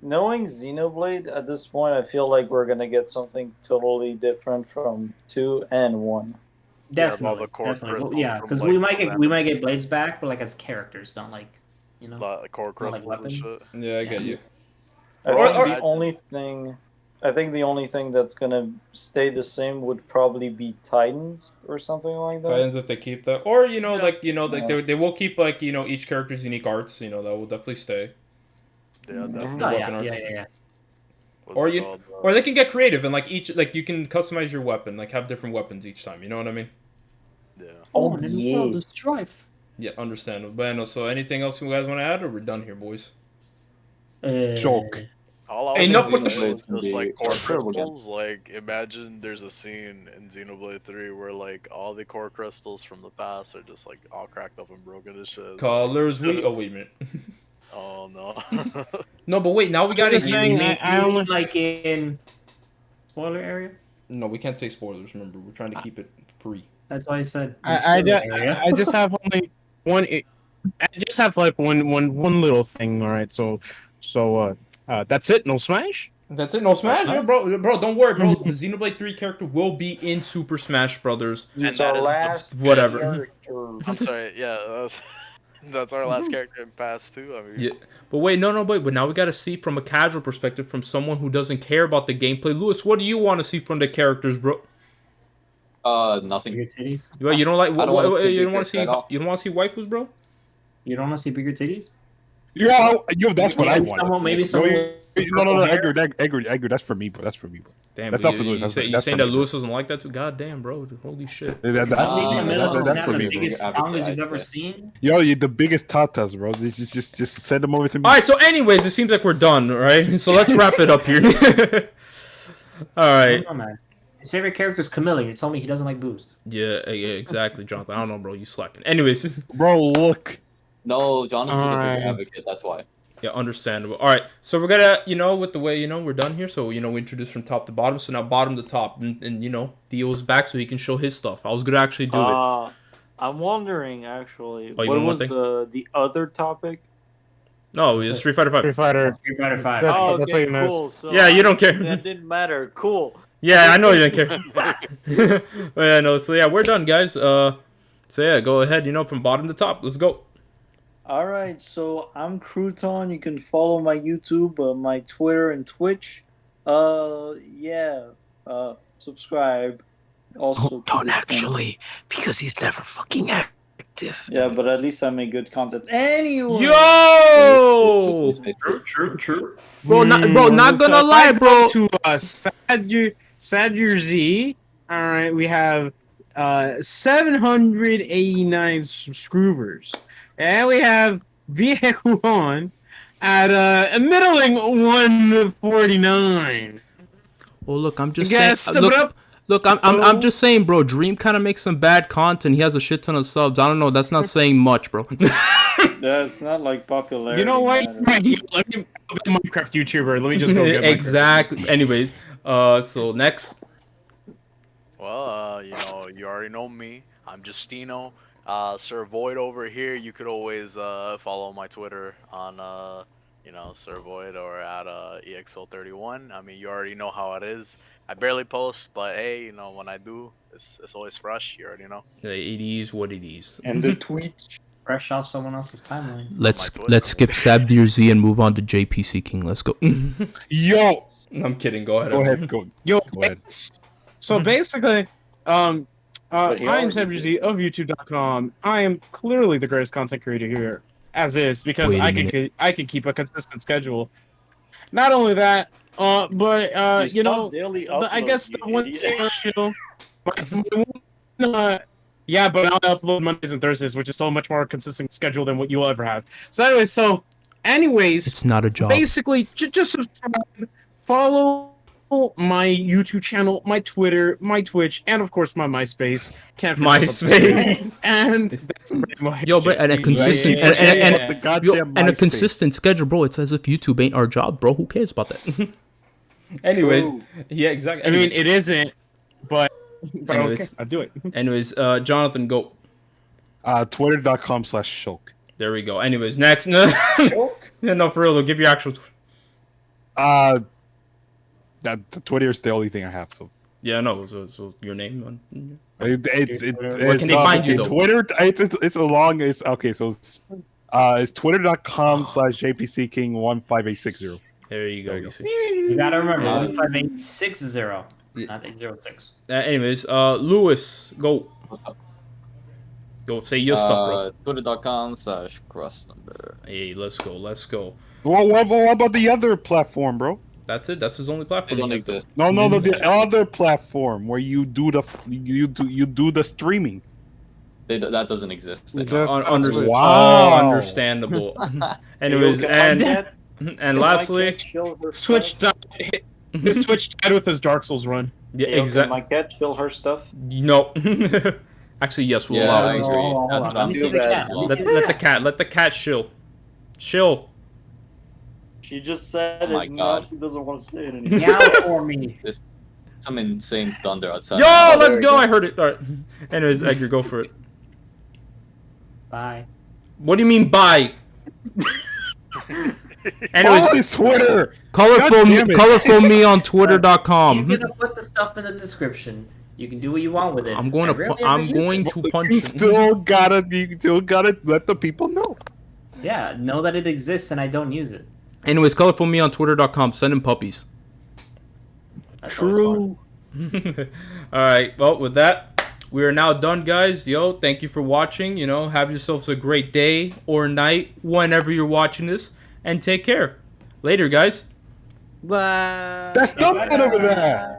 Speaker 11: knowing Xenoblade at this point, I feel like we're gonna get something totally different from 2 and 1.
Speaker 4: Definitely,
Speaker 1: the core
Speaker 4: definitely.
Speaker 1: crystals
Speaker 4: Yeah,
Speaker 1: from,
Speaker 4: because
Speaker 1: like,
Speaker 4: we might get blades back, but like as characters, not like
Speaker 1: The core
Speaker 4: not like
Speaker 1: crystals and shit.
Speaker 4: weapons.
Speaker 3: Yeah, I get you.
Speaker 11: I think the only thing that's gonna stay the same would probably be Titans or something like that.
Speaker 3: Titans if they keep that, or they will keep like each character's unique arts. That will definitely stay.
Speaker 1: Yeah, definitely.
Speaker 4: Oh,
Speaker 3: Weapon
Speaker 4: yeah,
Speaker 3: arts.
Speaker 4: yeah.
Speaker 1: What's it called?
Speaker 3: Or they can get creative and like each you can customize your weapon, like have different weapons each time. You know what I mean?
Speaker 1: Yeah.
Speaker 11: Oh,
Speaker 4: the new
Speaker 11: yeah.
Speaker 4: world of strife.
Speaker 3: Yeah, understandable. But no, so anything else you guys want to add, or we're done here, boys?
Speaker 2: Joke.
Speaker 1: All I was
Speaker 3: Enough
Speaker 1: thinking
Speaker 3: with the
Speaker 1: was just like core
Speaker 5: terrible game.
Speaker 1: crystals. Like, imagine there's a scene in Xenoblade 3 where like all the core crystals from the past are just like all cracked up and broken and shit.
Speaker 3: Colors we. Oh wait a minute.
Speaker 1: Oh no.
Speaker 3: No, but wait. Now we got
Speaker 10: just
Speaker 3: to.
Speaker 10: saying, I only
Speaker 4: like in spoiler area.
Speaker 3: No, we can't say spoilers. Remember, we're trying to keep it free.
Speaker 4: That's why I said.
Speaker 10: I just have only one. I just have like one little thing. All right, so that's it. No smash.
Speaker 3: That's it. No Smash, yeah, bro. Bro, don't worry, bro. The Xenoblade 3 character will be in Super Smash Brothers.
Speaker 11: He's
Speaker 1: that
Speaker 11: our
Speaker 1: is
Speaker 11: last
Speaker 3: whatever.
Speaker 11: character.
Speaker 1: I'm sorry. Yeah, that's our last character in Pass 2. I mean,
Speaker 3: Yeah, but wait, no, but now we gotta see from a casual perspective, from someone who doesn't care about the gameplay. Lewis, what do you want to see from the characters, bro?
Speaker 5: Nothing.
Speaker 4: Bigger titties.
Speaker 3: Well, you don't like.
Speaker 5: I don't wanna see
Speaker 3: you don't
Speaker 5: big
Speaker 3: want to see.
Speaker 5: character at all.
Speaker 3: You don't want to see waifus, bro.
Speaker 4: You don't want to see bigger titties?
Speaker 2: Yeah, that's what I
Speaker 4: Maybe
Speaker 2: want.
Speaker 4: someone- maybe someone-
Speaker 2: No, Edgar, that's for me, bro. That's for me, bro.
Speaker 3: Damn,
Speaker 2: That's
Speaker 3: but
Speaker 2: not for Lewis,
Speaker 3: you
Speaker 2: that's
Speaker 3: saying
Speaker 2: for
Speaker 3: that
Speaker 2: me.
Speaker 3: Lewis doesn't like that too? God damn, bro. Holy shit.
Speaker 2: That's
Speaker 5: That's
Speaker 2: for
Speaker 5: me,
Speaker 2: me.
Speaker 5: bro.
Speaker 4: The biggest tongues you've ever seen.
Speaker 2: Yo, you're the biggest tatas, bro. Just send them over to me.
Speaker 3: All right. So, anyways, it seems like we're done. All right. So let's wrap it up here. All right.
Speaker 4: No, man. His favorite character is Camilla. You told me he doesn't like boobs.
Speaker 3: Yeah, exactly, Jonathan. I don't know, bro. You slacking. Anyways.
Speaker 2: Bro, look.
Speaker 5: No, Jonathan's a
Speaker 10: Alright.
Speaker 5: big advocate. That's why.
Speaker 3: Yeah, understandable. All right, so we're gonna, with the way, we're done here. So, we introduced from top to bottom. So now bottom to top, and Theo's back so he can show his stuff. I was gonna actually do it.
Speaker 7: I'm wondering actually,
Speaker 3: Oh, you
Speaker 7: what
Speaker 3: know
Speaker 7: was
Speaker 3: one
Speaker 7: the other topic?
Speaker 3: No, it's Street Fighter 5.
Speaker 10: Street Fighter.
Speaker 4: Street Fighter 5.
Speaker 10: That's-
Speaker 7: Oh,
Speaker 10: that's
Speaker 7: okay,
Speaker 10: what you missed.
Speaker 7: cool. So
Speaker 3: Yeah, you don't care.
Speaker 7: That didn't matter. Cool.
Speaker 3: Yeah, I know you didn't care. But yeah, no. So yeah, we're done, guys. So yeah, go ahead. From bottom to top. Let's go.
Speaker 11: All right, so I'm Crouton. You can follow my YouTube, my Twitter, and Twitch. Subscribe. Also,
Speaker 12: Don't actually, because he's never fucking active.
Speaker 11: Yeah, but at least I make good content. Anyway.
Speaker 3: Yo,
Speaker 4: True.
Speaker 3: bro, not
Speaker 10: So
Speaker 3: gonna
Speaker 10: if
Speaker 3: lie,
Speaker 10: I
Speaker 3: bro.
Speaker 10: go to SabdierZ. All right, we have 789 subscribers, and we have VieuxCrouton at a middling 149.
Speaker 3: Well, look, I'm just
Speaker 10: Yes,
Speaker 3: saying. Look, I'm just saying, bro. Dream kind of makes some bad content. He has a shit ton of subs. I don't know. That's not saying much, bro.
Speaker 11: That's not like popularity.
Speaker 10: You know what?
Speaker 11: matters.
Speaker 10: Let me Minecraft YouTuber. Let me just go get Minecraft.
Speaker 3: Exactly. Anyways, so next.
Speaker 1: well, you already know me. I'm Justino. Sir Void over here. You could always follow my Twitter on Sir Void or at EXO31. I mean, you already know how it is. I barely post, but hey, when I do, it's always fresh. You already know.
Speaker 3: It is what it is.
Speaker 11: And the tweets.
Speaker 4: Fresh off someone else's timeline.
Speaker 3: Let's
Speaker 1: Twitter.
Speaker 3: skip SabdierZ and move on to JPCKing. Let's go.
Speaker 2: Yo.
Speaker 3: I'm kidding. Go ahead.
Speaker 2: Go ahead. Go ahead.
Speaker 10: So basically, I am
Speaker 11: already
Speaker 10: SabdierZ of YouTube.com. I am clearly the greatest content creator here, as is, because
Speaker 3: Wait a
Speaker 10: I can keep a consistent schedule. Not only that, but
Speaker 11: Daily
Speaker 10: I guess the
Speaker 11: upload, you
Speaker 10: one
Speaker 11: idiot.
Speaker 10: yeah, but I'll upload Mondays and Thursdays, which is still a much more consistent schedule than what you will ever have. So anyways,
Speaker 3: It's not a job.
Speaker 10: basically, just subscribe, follow my YouTube channel, my Twitter, my Twitch, and of course my MySpace. Can't forget
Speaker 3: MySpace.
Speaker 10: and that's pretty much
Speaker 3: Yo, but
Speaker 10: it.
Speaker 3: and a consistent
Speaker 10: Yeah.
Speaker 3: and
Speaker 2: The goddamn
Speaker 3: and a
Speaker 2: MySpace.
Speaker 3: consistent schedule, bro. It's as if YouTube ain't our job, bro. Who cares about that? Anyways,
Speaker 11: True.
Speaker 3: yeah, exactly.
Speaker 10: I mean, it isn't, but
Speaker 3: Anyways.
Speaker 10: okay, I'll do it.
Speaker 3: Anyways, Jonathan, go.
Speaker 2: Twitter.com/shulk.
Speaker 3: There we go. Anyways, next. No, no, for real. Though, give your actual.
Speaker 2: That the Twitter is the only thing I have. So
Speaker 3: Yeah, no. So your name.
Speaker 2: Where
Speaker 3: can they find you, though?
Speaker 2: Twitter. It's a long. It's okay. So it's twitter.com/JPCKing15860.
Speaker 3: There you go.
Speaker 2: There you
Speaker 3: You
Speaker 2: go.
Speaker 3: see.
Speaker 4: You gotta remember,
Speaker 3: Yeah.
Speaker 4: 15860,
Speaker 3: Yeah.
Speaker 4: not 806.
Speaker 3: Anyways, Lewis, go. Go say your stuff, bro.
Speaker 5: Twitter.com/Crustumer.
Speaker 3: Hey, let's go.
Speaker 2: What about the other platform, bro?
Speaker 3: That's it. That's his only
Speaker 5: They
Speaker 3: platform.
Speaker 5: don't
Speaker 3: he has.
Speaker 5: exist.
Speaker 2: No, the other platform where you do the streaming.
Speaker 5: That doesn't exist.
Speaker 7: There's
Speaker 2: Wow.
Speaker 3: Understandable. Anyways, and lastly,
Speaker 10: Switch died. His Switch died with his Dark Souls run.
Speaker 3: yeah,
Speaker 11: Can
Speaker 3: exactly.
Speaker 11: my cat chill her stuff?
Speaker 3: No. Actually, yes, we'll
Speaker 5: Yeah,
Speaker 3: allow
Speaker 5: I
Speaker 3: it.
Speaker 5: agree.
Speaker 4: Hold on,
Speaker 5: That's
Speaker 4: hold
Speaker 5: what
Speaker 4: on.
Speaker 5: I'm
Speaker 4: Let me see the cat. Let me
Speaker 3: Let the cat shill. Shill.
Speaker 11: She just said
Speaker 5: Oh my
Speaker 11: it. Now
Speaker 5: God.
Speaker 11: she doesn't want to say it anymore.
Speaker 4: Meow for me.
Speaker 5: Some insane thunder outside.
Speaker 3: Yo,
Speaker 11: Oh,
Speaker 3: let's
Speaker 11: there we
Speaker 3: go.
Speaker 11: go.
Speaker 3: I heard it. All right. Anyways, Edgar, go for it.
Speaker 4: Bye.
Speaker 3: What do you mean bye? Anyways,
Speaker 2: Follow his Twitter.
Speaker 3: colorfulme on twitter.com.
Speaker 4: He's gonna put the stuff in the description. You can do what you want with it.
Speaker 3: I'm going
Speaker 4: I
Speaker 3: to
Speaker 4: rarely
Speaker 3: I'm
Speaker 4: ever use
Speaker 3: going
Speaker 4: it.
Speaker 3: to punch
Speaker 2: You
Speaker 3: him.
Speaker 2: still gotta let the people know.
Speaker 4: Yeah, know that it exists and I don't use it.
Speaker 3: Anyways, colorfulme on twitter.com. Send him puppies.
Speaker 4: That's always fun.
Speaker 3: All right. Well, with that, we are now done, guys. Yo, thank you for watching. You know, have yourselves a great day or night whenever you're watching this, and take care. Later, guys.
Speaker 2: That's dumb over there.